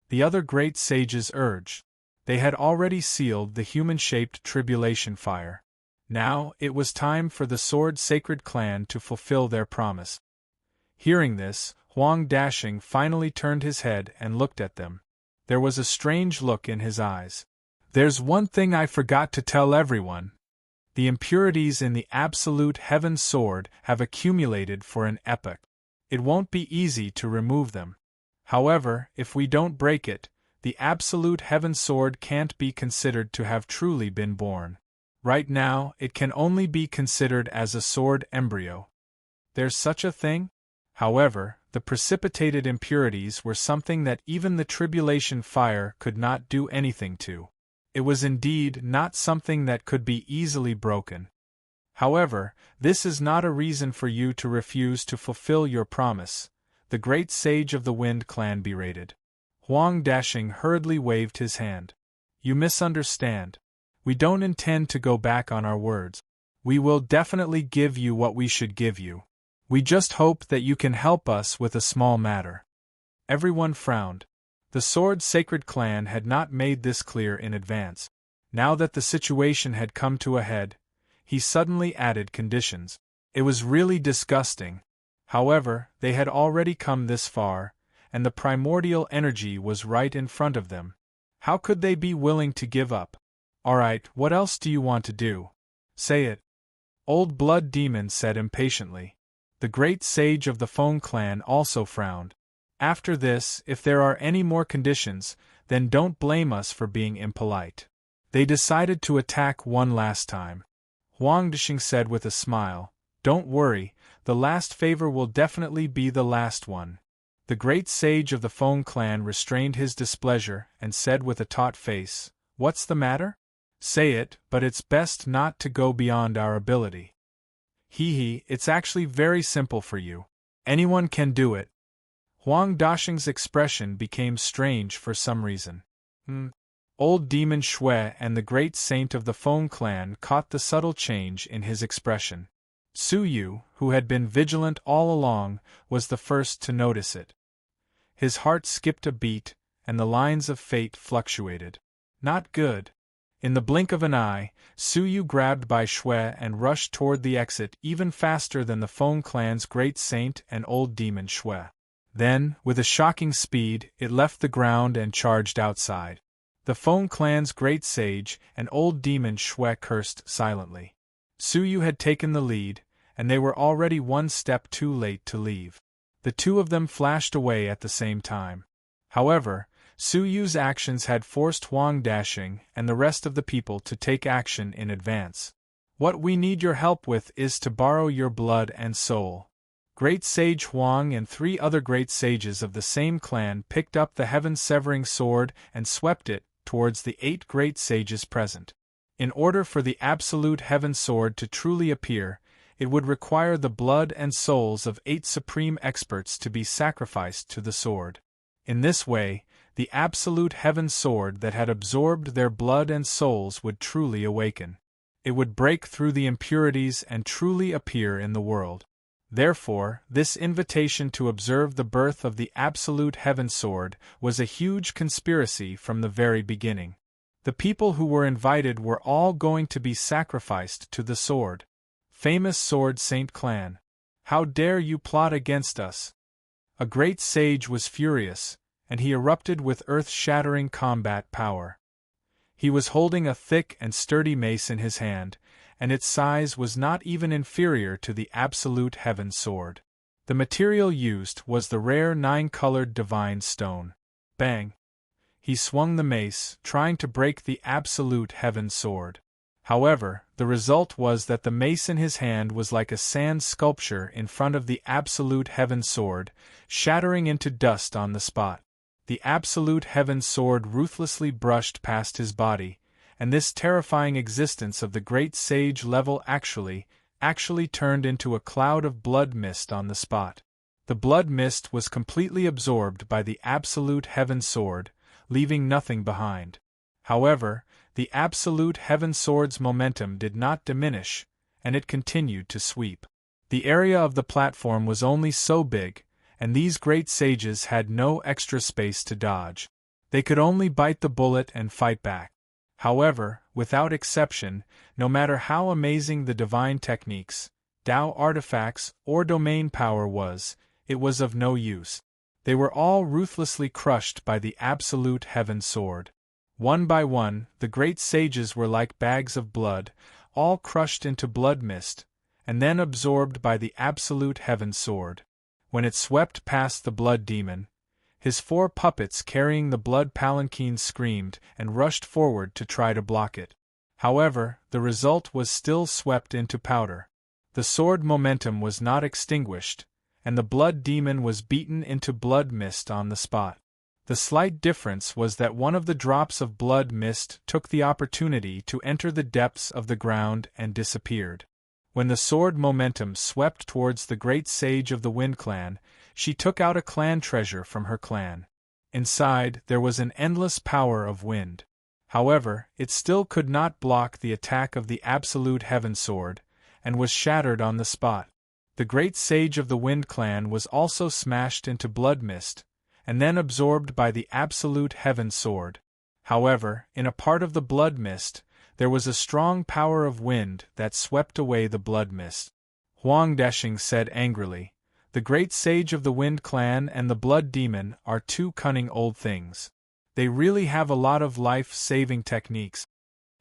The other great sages urged. They had already sealed the human-shaped tribulation fire. Now, it was time for the Sword Sacred Clan to fulfill their promise. Hearing this, Huang Dashing finally turned his head and looked at them. There was a strange look in his eyes. "There's one thing I forgot to tell everyone. The impurities in the Absolute Heaven Sword have accumulated for an epoch. It won't be easy to remove them. However, if we don't break it, the Absolute Heaven Sword can't be considered to have truly been born. Right now, it can only be considered as a sword embryo. There's such a thing?" However, the precipitated impurities were something that even the tribulation fire could not do anything to. It was indeed not something that could be easily broken. However, this is not a reason for you to refuse to fulfill your promise, the great sage of the Wind Clan berated. Huang Dashing hurriedly waved his hand. "You misunderstand. We don't intend to go back on our words. We will definitely give you what we should give you. We just hope that you can help us with a small matter." Everyone frowned. The Sword Sacred Clan had not made this clear in advance. Now that the situation had come to a head, he suddenly added conditions. It was really disgusting. However, they had already come this far, and the primordial energy was right in front of them. How could they be willing to give up? "Alright, what else do you want to do? Say it." Old Blood Demon said impatiently. The great sage of the Feng clan also frowned. "After this, if there are any more conditions, then don't blame us for being impolite." They decided to attack one last time. Huang Dashing said with a smile, "Don't worry, the last favor will definitely be the last one." The great sage of the Feng clan restrained his displeasure and said with a taut face, "What's the matter? Say it, but it's best not to go beyond our ability." It's actually very simple for you. Anyone can do it." Huang Dashing's expression became strange for some reason. Old Demon Shui and the great saint of the Feng clan caught the subtle change in his expression. Su Yu, who had been vigilant all along, was the first to notice it. His heart skipped a beat, and the lines of fate fluctuated. Not good. In the blink of an eye, Su Yu grabbed by Shui and rushed toward the exit even faster than the Feng clan's great saint and old demon Shui. Then, with a shocking speed, it left the ground and charged outside. The Feng clan's great sage and old demon Shui cursed silently. Su Yu had taken the lead, and they were already one step too late to leave. The two of them flashed away at the same time. However, Su Yu's actions had forced Huang Dashing and the rest of the people to take action in advance. What we need your help with is to borrow your blood and soul. Great Sage Huang and 3 other great sages of the same clan picked up the heaven-severing sword and swept it towards the 8 great sages present. In order for the absolute heaven sword to truly appear, it would require the blood and souls of 8 supreme experts to be sacrificed to the sword. In this way, the absolute heaven sword that had absorbed their blood and souls would truly awaken. It would break through the impurities and truly appear in the world. Therefore, this invitation to observe the birth of the absolute heaven sword was a huge conspiracy from the very beginning. The people who were invited were all going to be sacrificed to the sword. Famous Sword Saint Clan. How dare you plot against us? A great sage was furious, and he erupted with earth-shattering combat power. He was holding a thick and sturdy mace in his hand, and its size was not even inferior to the absolute heaven sword. The material used was the rare 9-colored divine stone. Bang! He swung the mace, trying to break the absolute heaven sword. However, the result was that the mace in his hand was like a sand sculpture in front of the absolute heaven sword, shattering into dust on the spot. The absolute heaven sword ruthlessly brushed past his body, and this terrifying existence of the great sage level actually turned into a cloud of blood mist on the spot. The blood mist was completely absorbed by the absolute heaven sword, leaving nothing behind. However, the absolute heaven sword's momentum did not diminish, and it continued to sweep. The area of the platform was only so big, and these great sages had no extra space to dodge. They could only bite the bullet and fight back. However, without exception, no matter how amazing the divine techniques, Tao artifacts, or domain power was, it was of no use. They were all ruthlessly crushed by the absolute heaven sword. One by one, the great sages were like bags of blood, all crushed into blood mist, and then absorbed by the absolute heaven sword. When it swept past the blood demon, his 4 puppets carrying the blood palanquin screamed and rushed forward to try to block it. However, the result was still swept into powder. The sword momentum was not extinguished, and the blood demon was beaten into blood mist on the spot. The slight difference was that one of the drops of blood mist took the opportunity to enter the depths of the ground and disappeared. When the sword momentum swept towards the great sage of the Wind Clan, she took out a clan treasure from her clan. Inside, there was an endless power of wind. However, it still could not block the attack of the absolute heaven sword, and was shattered on the spot. The great sage of the Wind Clan was also smashed into blood mist, and then absorbed by the absolute heaven sword. However, in a part of the blood mist, there was a strong power of wind that swept away the blood mist. Huang Dashing said angrily, "The great sage of the Wind Clan and the blood demon are 2 cunning old things. They really have a lot of life-saving techniques."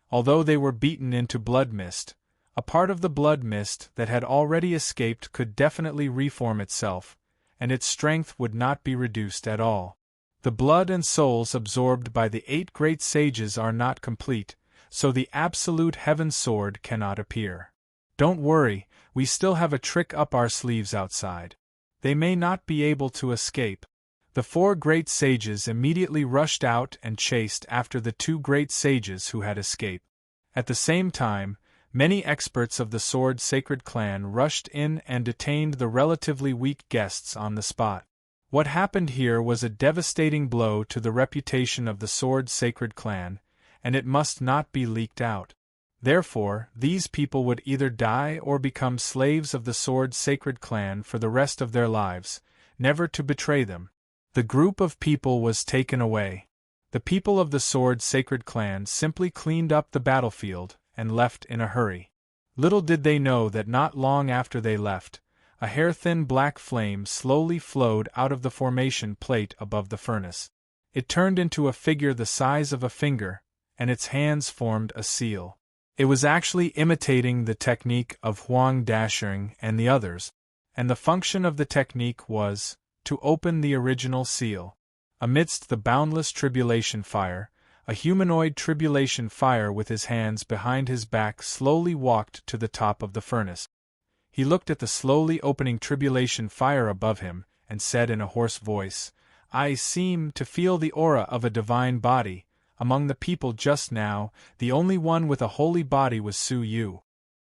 Although they were beaten into blood mist, a part of the blood mist that had already escaped could definitely reform itself, and its strength would not be reduced at all. The blood and souls absorbed by the 8 great sages are not complete, so the absolute heaven sword cannot appear. Don't worry, we still have a trick up our sleeves outside. They may not be able to escape. The 4 great sages immediately rushed out and chased after the 2 great sages who had escaped. At the same time, many experts of the Sword Sacred Clan rushed in and detained the relatively weak guests on the spot. What happened here was a devastating blow to the reputation of the Sword Sacred Clan, and it must not be leaked out. Therefore, these people would either die or become slaves of the Sword Sacred Clan for the rest of their lives, never to betray them. The group of people was taken away. The people of the Sword Sacred Clan simply cleaned up the battlefield and left in a hurry. Little did they know that not long after they left, a hair-thin black flame slowly flowed out of the formation plate above the furnace. It turned into a figure the size of a finger, and its hands formed a seal. It was actually imitating the technique of Huang Dashing and the others, and the function of the technique was to open the original seal. Amidst the boundless tribulation fire, a humanoid tribulation fire with his hands behind his back slowly walked to the top of the furnace. He looked at the slowly opening tribulation fire above him, and said in a hoarse voice, "I seem to feel the aura of a divine body. Among the people just now, the only one with a holy body was Su Yu."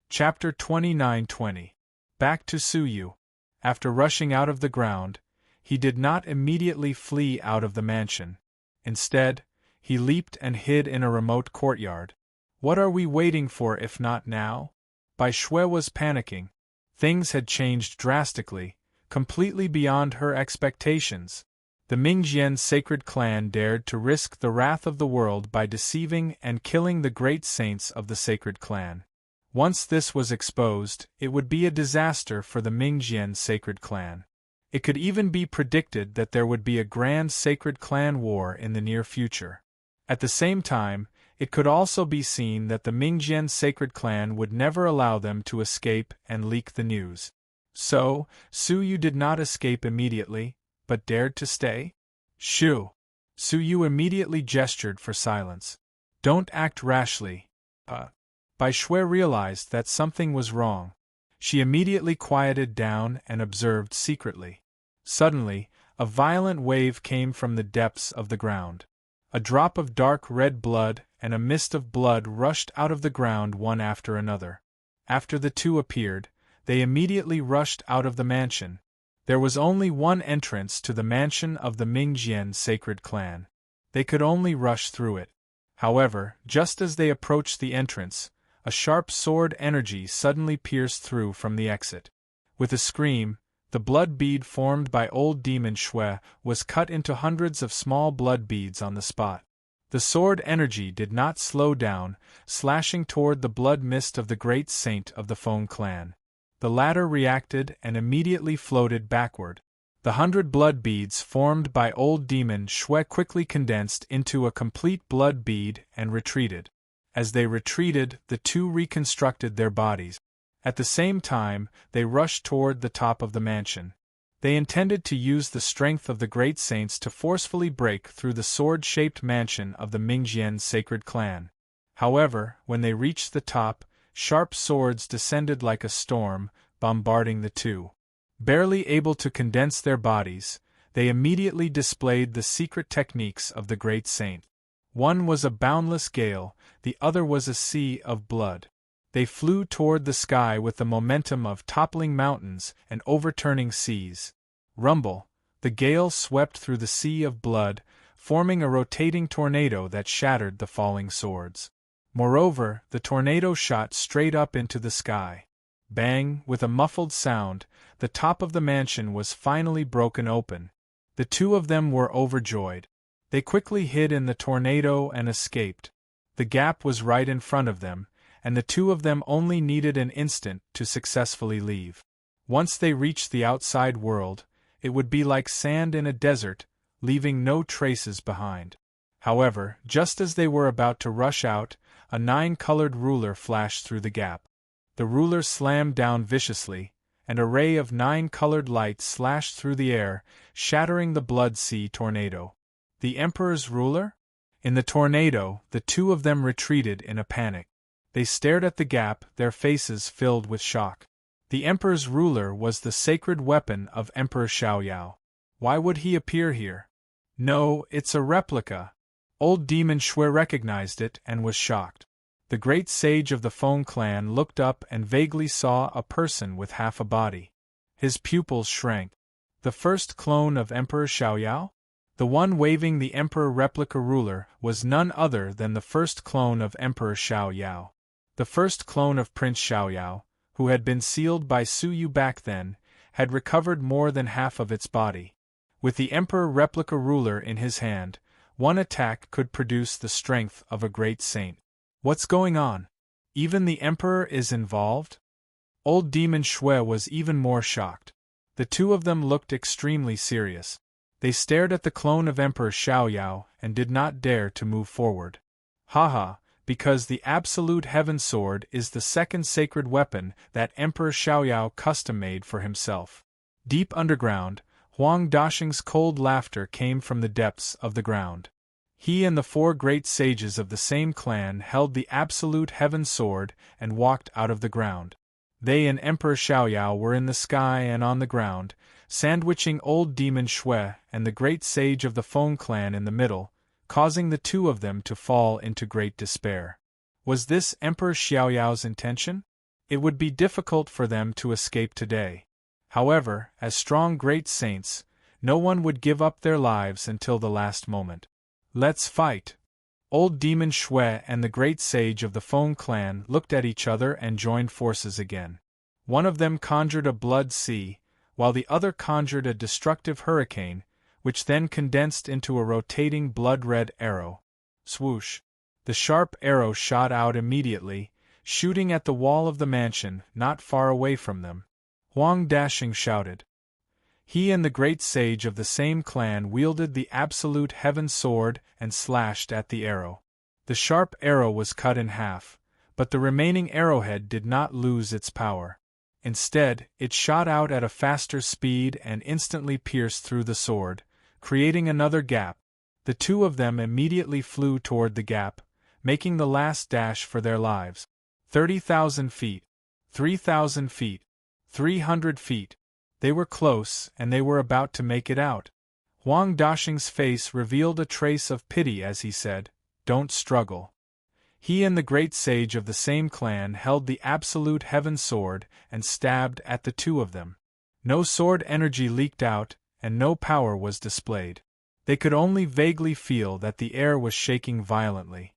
Chapter 29:20. Back to Su Yu. After rushing out of the ground, he did not immediately flee out of the mansion. Instead, he leaped and hid in a remote courtyard. What are we waiting for if not now? Bai Shui was panicking. Things had changed drastically, completely beyond her expectations. The Mingjian sacred clan dared to risk the wrath of the world by deceiving and killing the great saints of the sacred clan. Once this was exposed, it would be a disaster for the Mingjian sacred clan. It could even be predicted that there would be a grand sacred clan war in the near future. At the same time, it could also be seen that the Mingjian sacred clan would never allow them to escape and leak the news. So, Su Yu did not escape immediately, but dared to stay? Shoo! Su Yu immediately gestured for silence. Don't act rashly. Bai Shui realized that something was wrong. She immediately quieted down and observed secretly. Suddenly, a violent wave came from the depths of the ground. A drop of dark red blood and a mist of blood rushed out of the ground one after another. After the two appeared, they immediately rushed out of the mansion. There was only one entrance to the mansion of the Mingjian sacred clan. They could only rush through it. However, just as they approached the entrance, a sharp sword energy suddenly pierced through from the exit. With a scream, the blood bead formed by old demon Shui was cut into hundreds of small blood beads on the spot. The sword energy did not slow down, slashing toward the blood mist of the great saint of the Feng clan. The latter reacted and immediately floated backward. The 100 blood beads formed by old demon Shui quickly condensed into a complete blood bead and retreated. As they retreated, the two reconstructed their bodies. At the same time, they rushed toward the top of the mansion. They intended to use the strength of the great saints to forcefully break through the sword-shaped mansion of the Mingjian sacred clan. However, when they reached the top, sharp swords descended like a storm, bombarding the two. Barely able to condense their bodies, they immediately displayed the secret techniques of the great saint. One was a boundless gale, the other was a sea of blood. They flew toward the sky with the momentum of toppling mountains and overturning seas. Rumble! The gale swept through the sea of blood, forming a rotating tornado that shattered the falling swords. Moreover, the tornado shot straight up into the sky. Bang! With a muffled sound, the top of the mansion was finally broken open. The two of them were overjoyed. They quickly hid in the tornado and escaped. The gap was right in front of them, and the two of them only needed an instant to successfully leave. Once they reached the outside world, it would be like sand in a desert, leaving no traces behind. However, just as they were about to rush out, a 9-colored ruler flashed through the gap. The ruler slammed down viciously, and a ray of 9-colored light slashed through the air, shattering the Blood Sea tornado. The Emperor's ruler? In the tornado, the two of them retreated in a panic. They stared at the gap, their faces filled with shock. The Emperor's ruler was the sacred weapon of Emperor Xiaoyao. Why would he appear here? No, it's a replica. Old Demon Shui recognized it and was shocked. The great sage of the Feng clan looked up and vaguely saw a person with half a body. His pupils shrank. The first clone of Emperor Xiaoyao? The one waving the Emperor replica ruler was none other than the first clone of Emperor Xiaoyao. The first clone of Prince Xiaoyao, who had been sealed by Su Yu back then, had recovered more than half of its body. With the Emperor replica ruler in his hand, one attack could produce the strength of a great saint. What's going on? Even the Emperor is involved? Old Demon Shui was even more shocked. The two of them looked extremely serious. They stared at the clone of Emperor Xiaoyao and did not dare to move forward. Haha, because the Absolute Heaven Sword is the second sacred weapon that Emperor Xiaoyao custom-made for himself. Deep underground, Huang Dashing's cold laughter came from the depths of the ground. He and the 4 great sages of the same clan held the absolute heaven sword and walked out of the ground. They and Emperor Xiaoyao were in the sky and on the ground, sandwiching old demon Shui and the great sage of the Feng clan in the middle, causing the 2 of them to fall into great despair. Was this Emperor Xiaoyao's intention? It would be difficult for them to escape today. However, as strong great saints, no one would give up their lives until the last moment. Let's fight! Old demon Shui and the great sage of the Feng clan looked at each other and joined forces again. One of them conjured a blood sea, while the other conjured a destructive hurricane, which then condensed into a rotating blood-red arrow. Swoosh! The sharp arrow shot out immediately, shooting at the wall of the mansion not far away from them. Huang Dashing shouted. He and the great sage of the same clan wielded the absolute heaven sword and slashed at the arrow. The sharp arrow was cut in half, but the remaining arrowhead did not lose its power. Instead, it shot out at a faster speed and instantly pierced through the sword, creating another gap. The 2 of them immediately flew toward the gap, making the last dash for their lives. 30,000 feet, 3,000 feet, 300 feet. They were close, and they were about to make it out. Huang Dashing's face revealed a trace of pity as he said, "Don't struggle." He and the great sage of the same clan held the absolute heaven sword and stabbed at the 2 of them. No sword energy leaked out, and no power was displayed. They could only vaguely feel that the air was shaking violently.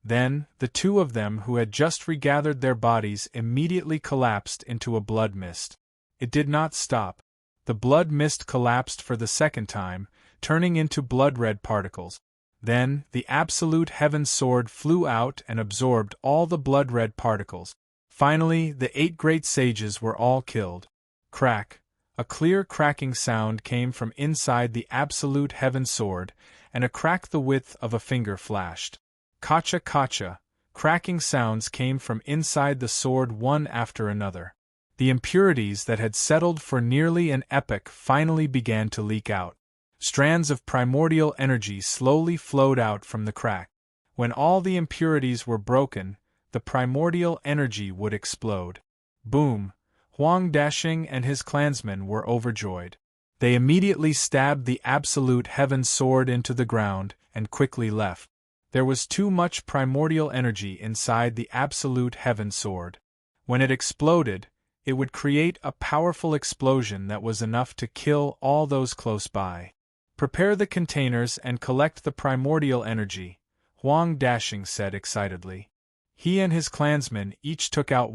Then, the 2 of them who had just regathered their bodies immediately collapsed into a blood mist. It did not stop. The blood mist collapsed for the second time, turning into blood-red particles. Then, the absolute heaven sword flew out and absorbed all the blood-red particles. Finally, the 8 great sages were all killed. Crack! A clear cracking sound came from inside the absolute heaven sword, and a crack the width of a finger flashed. Kacha kacha! Cracking sounds came from inside the sword one after another. The impurities that had settled for nearly an epoch finally began to leak out. Strands of primordial energy slowly flowed out from the crack. When all the impurities were broken, the primordial energy would explode. Boom! Huang Dashing and his clansmen were overjoyed. They immediately stabbed the absolute heaven sword into the ground and quickly left. There was too much primordial energy inside the absolute heaven sword. When it exploded, it would create a powerful explosion that was enough to kill all those close by. Prepare the containers and collect the primordial energy, Huang Dashing said excitedly. He and his clansmen each took out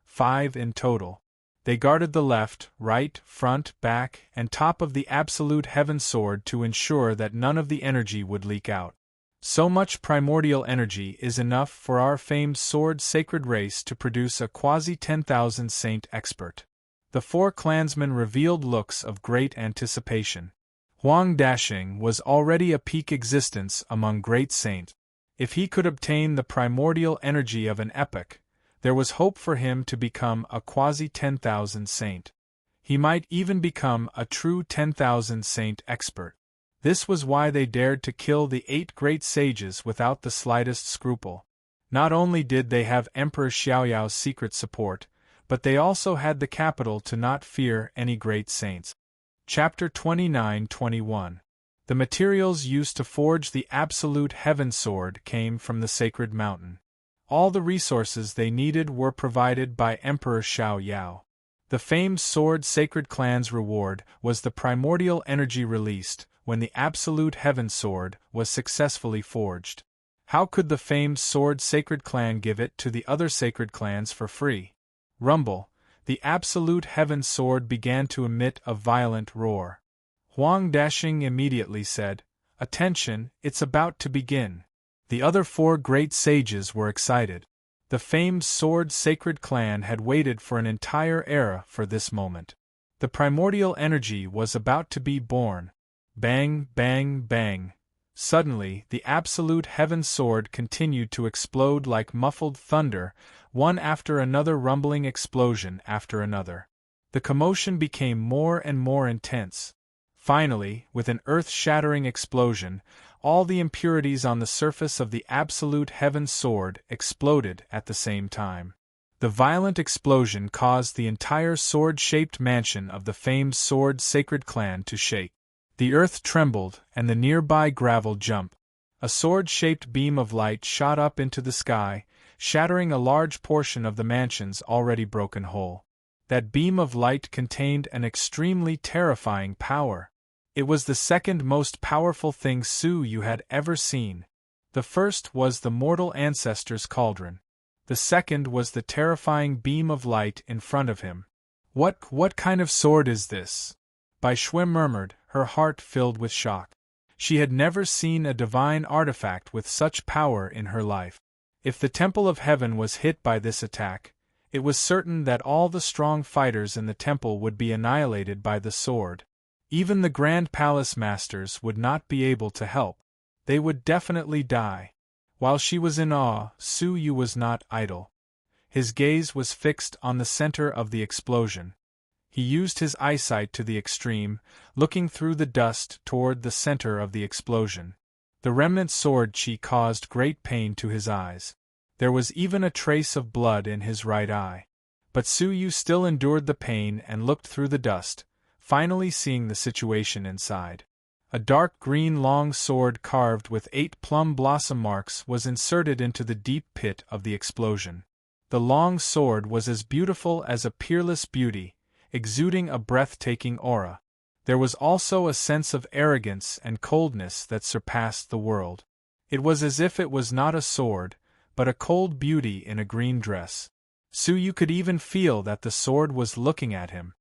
5 in total. They guarded the left, right, front, back, and top of the absolute heaven sword to ensure that none of the energy would leak out. So much primordial energy is enough for our famed sword sacred race to produce a quasi-10,000 saint expert. The 4 clansmen revealed looks of great anticipation. Huang Dashing was already a peak existence among great saints. If he could obtain the primordial energy of an epoch, there was hope for him to become a quasi-10,000 saint. He might even become a true 10,000 saint expert. This was why they dared to kill the 8 great sages without the slightest scruple. Not only did they have Emperor Xiaoyao's secret support, but they also had the capital to not fear any great saints. Chapter 29-21. The materials used to forge the absolute heaven sword came from the sacred mountain. All the resources they needed were provided by Emperor Xiaoyao. The famed sword sacred clan's reward was the primordial energy released when the absolute heaven sword was successfully forged. How could the famed sword sacred clan give it to the other sacred clans for free? Rumble! The absolute heaven sword began to emit a violent roar. Huang Dashing immediately said, "Attention, it's about to begin." The other 4 great sages were excited. The famed sword sacred clan had waited for an entire era for this moment. The primordial energy was about to be born. Bang, bang, bang. Suddenly, the absolute heaven sword continued to explode like muffled thunder, one after another rumbling explosion after another. The commotion became more and more intense. Finally, with an earth-shattering explosion, all the impurities on the surface of the absolute heaven sword exploded at the same time. The violent explosion caused the entire sword-shaped mansion of the famed Sword Sacred clan to shake. The earth trembled, and the nearby gravel jumped. A sword-shaped beam of light shot up into the sky, shattering a large portion of the mansion's already broken hull. That beam of light contained an extremely terrifying power. It was the second most powerful thing Su-Yu had ever seen. The first was the mortal ancestor's cauldron. The second was the terrifying beam of light in front of him. What kind of sword is this?" Bai Shui murmured, her heart filled with shock. She had never seen a divine artifact with such power in her life. If the Temple of Heaven was hit by this attack, it was certain that all the strong fighters in the temple would be annihilated by the sword. Even the Grand Palace Masters would not be able to help. They would definitely die. While she was in awe, Su-Yu was not idle. His gaze was fixed on the center of the explosion. He used his eyesight to the extreme, looking through the dust toward the center of the explosion. The remnant sword chi caused great pain to his eyes. There was even a trace of blood in his right eye. But Su-Yu still endured the pain and looked through the dust, finally seeing the situation inside. A dark green long sword carved with 8 plum blossom marks was inserted into the deep pit of the explosion. The long sword was as beautiful as a peerless beauty, exuding a breathtaking aura. There was also a sense of arrogance and coldness that surpassed the world. It was as if it was not a sword, but a cold beauty in a green dress. Su-Yu could even feel that the sword was looking at him.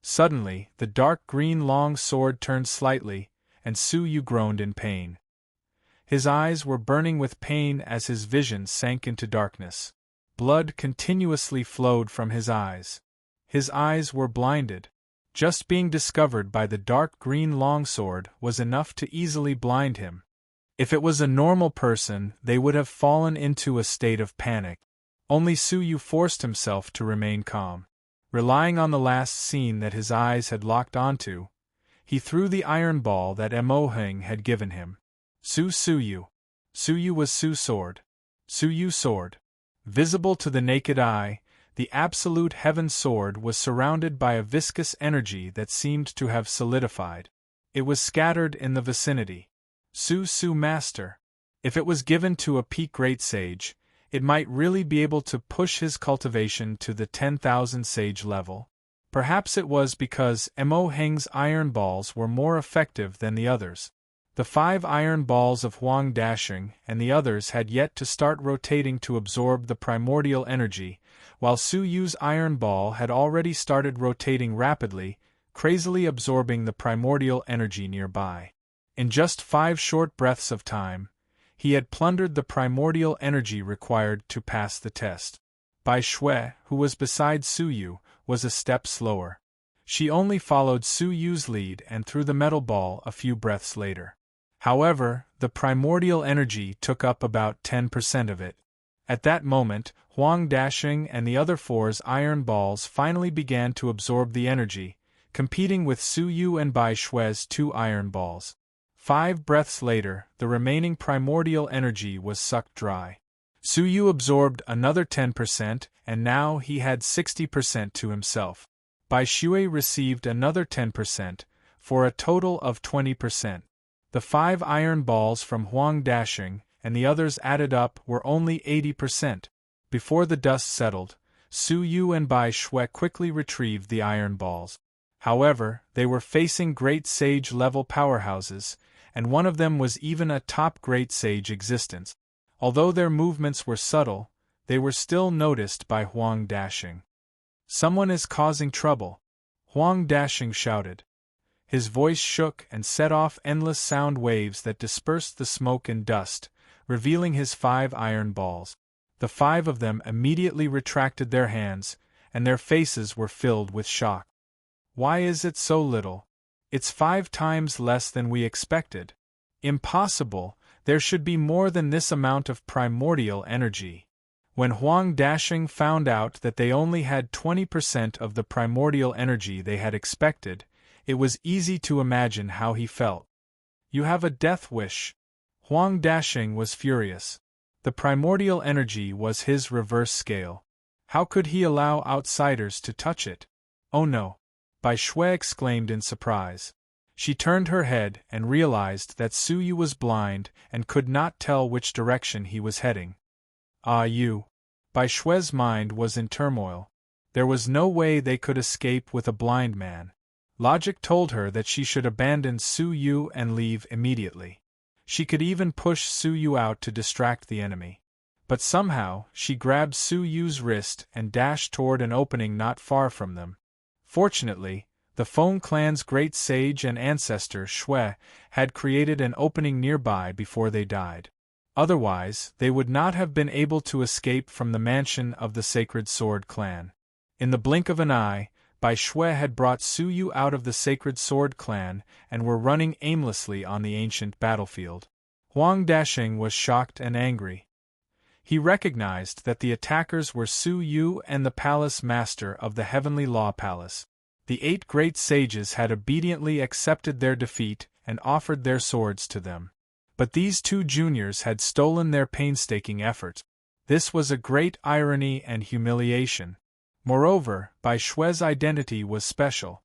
Suddenly, the dark green long sword turned slightly, and Su-Yu groaned in pain. His eyes were burning with pain as his vision sank into darkness. Blood continuously flowed from his eyes. His eyes were blinded. Just being discovered by the dark green longsword was enough to easily blind him. If it was a normal person, they would have fallen into a state of panic. Only Su-Yu forced himself to remain calm. Relying on the last scene that his eyes had locked onto, he threw the iron ball that Emoheng had given him. Su-Yu. Su-Yu was Su's sword. Su-Yu's sword. Visible to the naked eye, the absolute heaven sword was surrounded by a viscous energy that seemed to have solidified. It was scattered in the vicinity. Su master. If it was given to a peak great sage, it might really be able to push his cultivation to the 10,000 sage level. Perhaps it was because Emoheng's iron balls were more effective than the others. The 5 iron balls of Huang Dashing and the others had yet to start rotating to absorb the primordial energy, while Su-Yu's iron ball had already started rotating rapidly, crazily absorbing the primordial energy nearby. In just 5 short breaths of time, he had plundered the primordial energy required to pass the test. Bai Shui, who was beside Su-Yu, was a step slower. She only followed Su-Yu's lead and threw the metal ball a few breaths later. However, the primordial energy took up about 10% of it. At that moment, Huang Dashing and the other 4's iron balls finally began to absorb the energy, competing with Su-Yu and Bai Shui's 2 iron balls. 5 breaths later, the remaining primordial energy was sucked dry. Su-Yu absorbed another 10%, and now he had 60% to himself. Bai Shui received another 10%, for a total of 20%. The 5 iron balls from Huang Dashing and the others added up were only 80%. Before the dust settled, Su-Yu and Bai Shui quickly retrieved the iron balls. However, they were facing great sage-level powerhouses, and one of them was even a top great sage existence. Although their movements were subtle, they were still noticed by Huang Dashing. "Someone is causing trouble," Huang Dashing shouted. His voice shook and set off endless sound waves that dispersed the smoke and dust, revealing his 5 iron balls. The 5 of them immediately retracted their hands, and their faces were filled with shock. "Why is it so little? It's 5 times less than we expected. Impossible, there should be more than this amount of primordial energy." When Huang Dashing found out that they only had 20% of the primordial energy they had expected, It was easy to imagine how he felt. You have a death wish. Huang Dashing was furious. The primordial energy was his reverse scale. How could he allow outsiders to touch it? Oh no! Bai Shui exclaimed in surprise. She turned her head and realized that Su Yu was blind and could not tell which direction he was heading. Ah, you! Bai Shui's mind was in turmoil. There was no way they could escape with a blind man. Logic told her that she should abandon Su Yu and leave immediately. She could even push Su Yu out to distract the enemy. But somehow, she grabbed Su Yu's wrist and dashed toward an opening not far from them. Fortunately, the Feng clan's great sage and ancestor Shui had created an opening nearby before they died. Otherwise, they would not have been able to escape from the mansion of the Sacred Sword clan. In the blink of an eye, Bai Shui had brought Su Yu out of the Sacred Sword clan and were running aimlessly on the ancient battlefield. Huang Dashing was shocked and angry. He recognized that the attackers were Su Yu and the palace master of the Heavenly Law Palace. The 8 great sages had obediently accepted their defeat and offered their swords to them. But these 2 juniors had stolen their painstaking efforts. This was a great irony and humiliation. Moreover, Bai Shui's identity was special.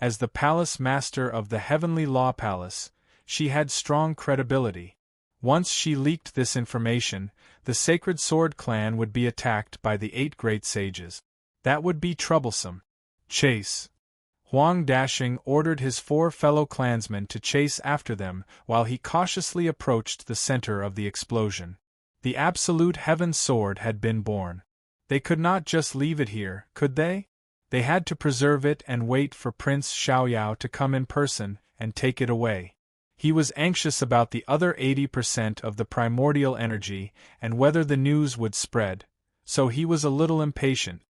As the palace master of the Heavenly Law Palace, she had strong credibility. Once she leaked this information, the Sacred Sword clan would be attacked by the 8 great sages. That would be troublesome. Chase! Huang Dashing ordered his 4 fellow clansmen to chase after them while he cautiously approached the center of the explosion. The Absolute Heaven Sword had been born. They could not just leave it here, could they? They had to preserve it and wait for Prince Xiaoyao to come in person and take it away. He was anxious about the other 80% of the primordial energy and whether the news would spread, so he was a little impatient.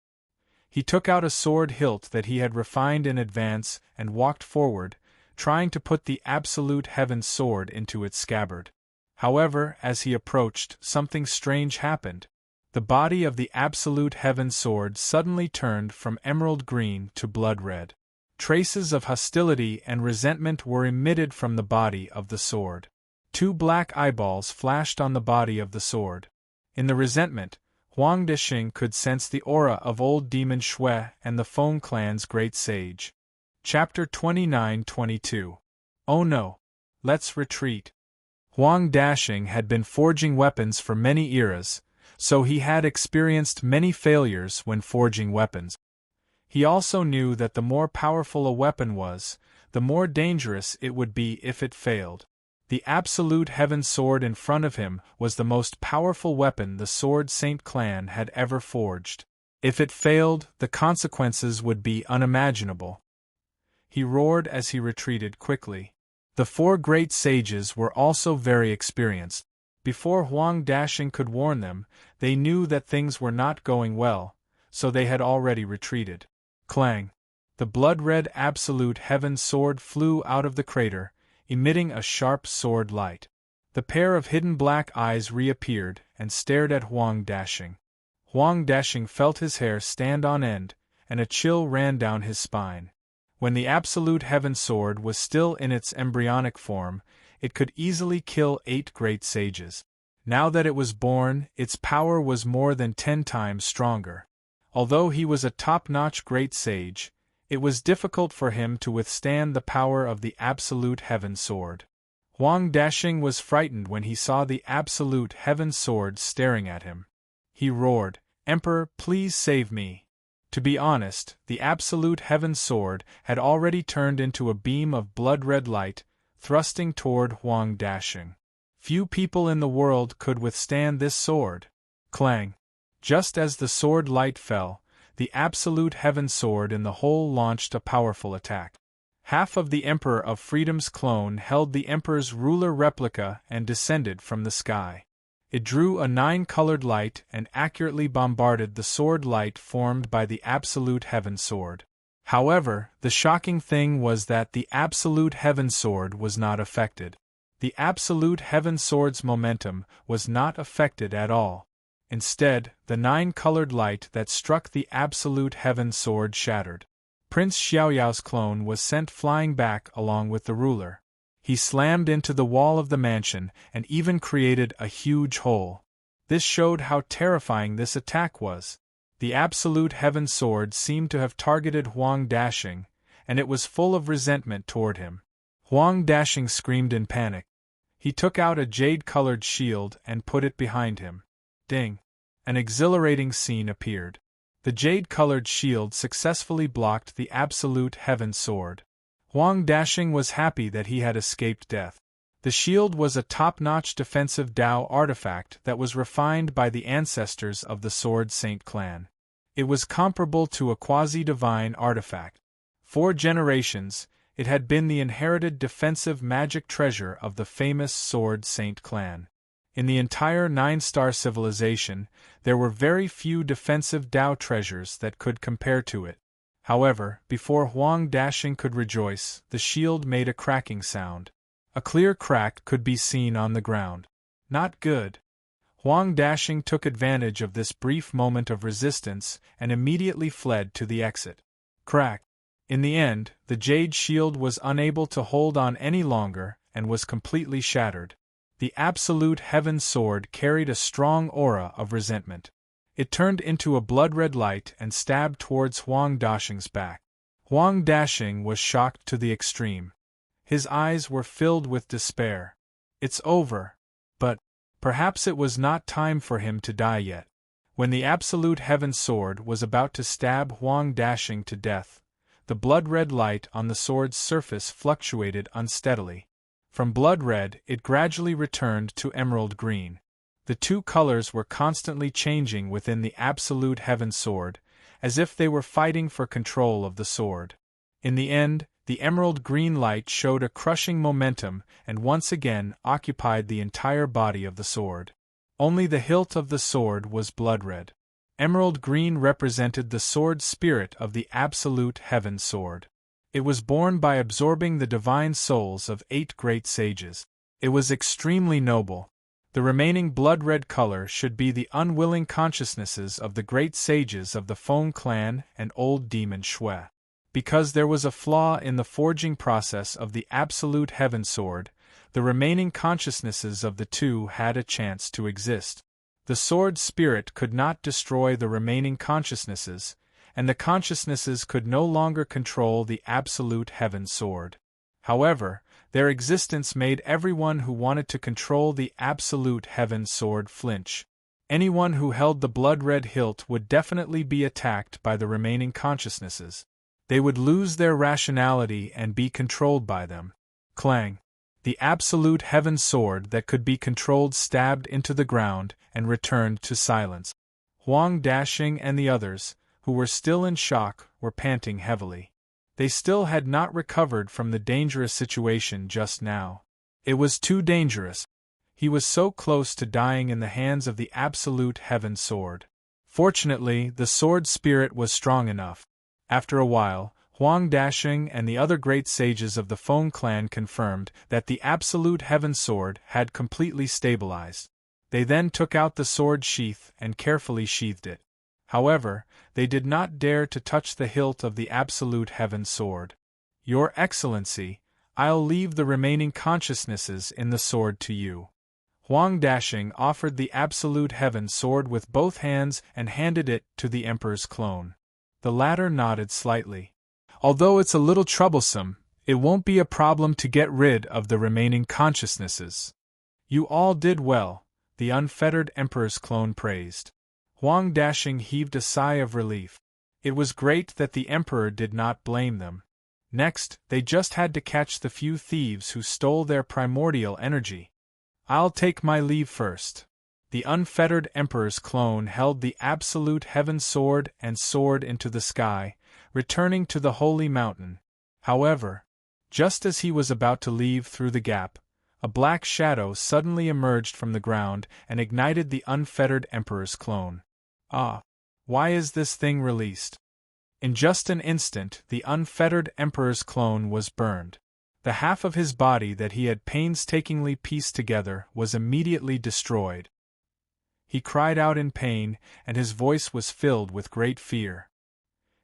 He took out a sword hilt that he had refined in advance and walked forward, trying to put the Absolute Heaven Sword into its scabbard. However, as he approached, something strange happened. The body of the Absolute Heaven Sword suddenly turned from emerald green to blood red. Traces of hostility and resentment were emitted from the body of the sword. 2 black eyeballs flashed on the body of the sword. In the resentment, Huang Dashing could sense the aura of old demon Shui and the Feng clan's great sage. Chapter 29-22. Oh no! Let's retreat. Huang Dashing had been forging weapons for many eras, so he had experienced many failures when forging weapons. He also knew that the more powerful a weapon was, the more dangerous it would be if it failed. The Absolute Heaven Sword in front of him was the most powerful weapon the Sword Saint clan had ever forged. If it failed, the consequences would be unimaginable. He roared as he retreated quickly. The 4 great sages were also very experienced. Before Huang Dashing could warn them, they knew that things were not going well, so they had already retreated. Clang! The blood-red Absolute Heaven Sword flew out of the crater, emitting a sharp sword light. The pair of hidden black eyes reappeared and stared at Huang Dashing. Huang Dashing felt his hair stand on end, and a chill ran down his spine. When the Absolute Heaven Sword was still in its embryonic form, it could easily kill 8 great sages. Now that it was born, its power was more than 10 times stronger. Although he was a top-notch great sage, it was difficult for him to withstand the power of the Absolute Heaven Sword. Huang Dashing was frightened when he saw the Absolute Heaven Sword staring at him. He roared, "Emperor, please save me." To be honest, the Absolute Heaven Sword had already turned into a beam of blood-red light, thrusting toward Huang Dashing. Few people in the world could withstand this sword. Clang! Just as the sword light fell, the Absolute Heaven Sword in the hole launched a powerful attack. Half of the Emperor of Freedom's clone held the Emperor's ruler replica and descended from the sky. It drew a 9-colored light and accurately bombarded the sword light formed by the Absolute Heaven Sword. However, the shocking thing was that the Absolute Heaven Sword was not affected. The Absolute Heaven Sword's momentum was not affected at all. Instead, the 9-colored light that struck the Absolute Heaven Sword shattered. Prince Xiaoyao's clone was sent flying back along with the ruler. He slammed into the wall of the mansion and even created a huge hole. This showed how terrifying this attack was. The absolute heaven sword seemed to have targeted Huang Dashing, and it was full of resentment toward him. Huang Dashing screamed in panic. He took out a jade-colored shield and put it behind him. Ding! An exhilarating scene appeared. The jade-colored shield successfully blocked the absolute heaven sword. Huang Dashing was happy that he had escaped death. The shield was a top-notch defensive Dao artifact that was refined by the ancestors of the Sword Saint clan. It was comparable to a quasi-divine artifact. For generations, it had been the inherited defensive magic treasure of the famous Sword Saint clan. In the entire 9-star civilization, there were very few defensive Dao treasures that could compare to it. However, before Huang Dashing could rejoice, the shield made a cracking sound. A clear crack could be seen on the ground. Not good. Huang Dashing took advantage of this brief moment of resistance and immediately fled to the exit. Crack. In the end, the jade shield was unable to hold on any longer and was completely shattered. The absolute heaven sword carried a strong aura of resentment. It turned into a blood-red light and stabbed towards Huang Dashing's back. Huang Dashing was shocked to the extreme. His eyes were filled with despair. It's over. But perhaps it was not time for him to die yet. When the absolute heaven sword was about to stab Huang Dashing to death, the blood-red light on the sword's surface fluctuated unsteadily. From blood-red, it gradually returned to emerald green. The two colors were constantly changing within the absolute heaven sword, as if they were fighting for control of the sword. In the end, the emerald green light showed a crushing momentum and once again occupied the entire body of the sword. Only the hilt of the sword was blood-red. Emerald green represented the sword spirit of the absolute heaven sword. It was born by absorbing the divine souls of 8 great sages. It was extremely noble. The remaining blood-red color should be the unwilling consciousnesses of the great sages of the Feng clan and old demon Shui. Because there was a flaw in the forging process of the absolute heaven sword, the remaining consciousnesses of the two had a chance to exist. The sword spirit could not destroy the remaining consciousnesses, and the consciousnesses could no longer control the absolute heaven sword. However, their existence made everyone who wanted to control the absolute heaven sword flinch. Anyone who held the blood-red hilt would definitely be attacked by the remaining consciousnesses. They would lose their rationality and be controlled by them. Clang! The absolute heaven sword that could be controlled stabbed into the ground and returned to silence. Huang Dashing and the others, who were still in shock, were panting heavily. They still had not recovered from the dangerous situation just now. It was too dangerous. He was so close to dying in the hands of the absolute heaven sword. Fortunately, the sword spirit was strong enough. After a while, Huang Dashing and the other great sages of the Feng clan confirmed that the absolute heaven sword had completely stabilized. They then took out the sword sheath and carefully sheathed it. However, they did not dare to touch the hilt of the absolute heaven sword. Your Excellency, I'll leave the remaining consciousnesses in the sword to you. Huang Dashing offered the absolute heaven sword with both hands and handed it to the Emperor's clone. The latter nodded slightly. Although it's a little troublesome, it won't be a problem to get rid of the remaining consciousnesses. You all did well, the unfettered Emperor's clone praised. Huang Dashing heaved a sigh of relief. It was great that the Emperor did not blame them. Next, they just had to catch the few thieves who stole their primordial energy. I'll take my leave first. The unfettered Emperor's clone held the absolute heaven sword and soared into the sky, returning to the holy mountain. However, just as he was about to leave through the gap, a black shadow suddenly emerged from the ground and ignited the unfettered Emperor's clone. Ah! Why is this thing released? In just an instant, the unfettered Emperor's clone was burned. The half of his body that he had painstakingly pieced together was immediately destroyed. He cried out in pain, and his voice was filled with great fear.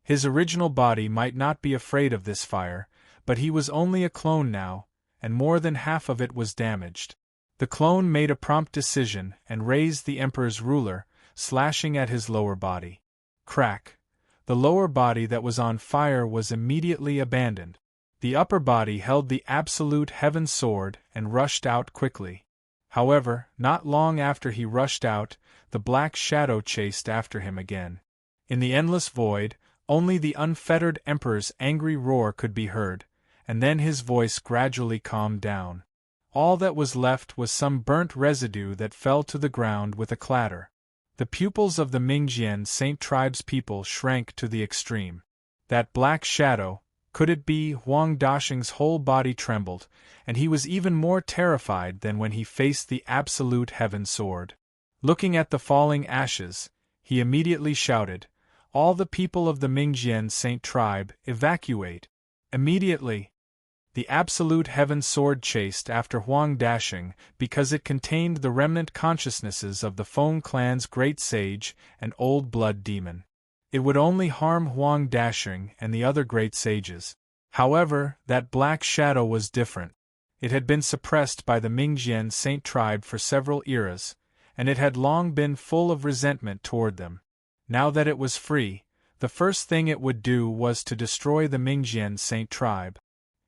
His original body might not be afraid of this fire, but he was only a clone now, and more than half of it was damaged. The clone made a prompt decision and raised the Emperor's ruler, slashing at his lower body. Crack! The lower body that was on fire was immediately abandoned. The upper body held the absolute heaven sword and rushed out quickly. However, not long after he rushed out, the black shadow chased after him again. In the endless void, only the unfettered Emperor's angry roar could be heard, and then his voice gradually calmed down. All that was left was some burnt residue that fell to the ground with a clatter. The pupils of the Mingjian Saint Tribe's people shrank to the extreme. That black shadow, could it be Huang Dashing's whole body trembled, and he was even more terrified than when he faced the absolute heaven sword. Looking at the falling ashes, he immediately shouted, "All the people of the Mingjian Saint Tribe, evacuate!" Immediately, the absolute heaven sword chased after Huang Dashing because it contained the remnant consciousnesses of the Feng clan's great sage and old blood demon. It would only harm Huang Dashing and the other great sages. However, that black shadow was different. It had been suppressed by the Mingjian Saint Tribe for several eras, and it had long been full of resentment toward them. Now that it was free, the first thing it would do was to destroy the Mingjian Saint Tribe.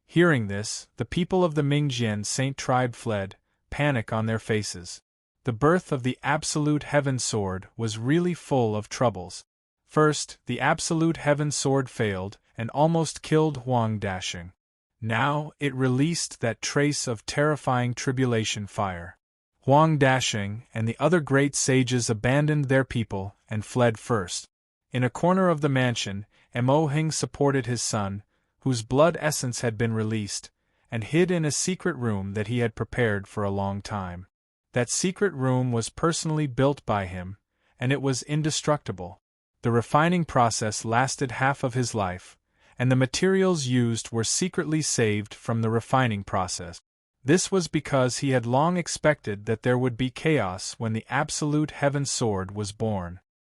Hearing this, the people of the Mingjian Saint Tribe fled, panic on their faces. The birth of the Absolute Heaven Sword was really full of troubles. First, the Absolute Heaven Sword failed and almost killed Huang Dashing. Now, it released that trace of terrifying tribulation fire. Huang Dashing and the other great sages abandoned their people and fled first. In a corner of the mansion, Mo Hing supported his son, whose blood essence had been released, and hid in a secret room that he had prepared for a long time. That secret room was personally built by him, and it was indestructible. The refining process lasted half of his life, and the materials used were secretly saved from the refining process. This was because he had long expected that there would be chaos when the Absolute Heaven Sword was born.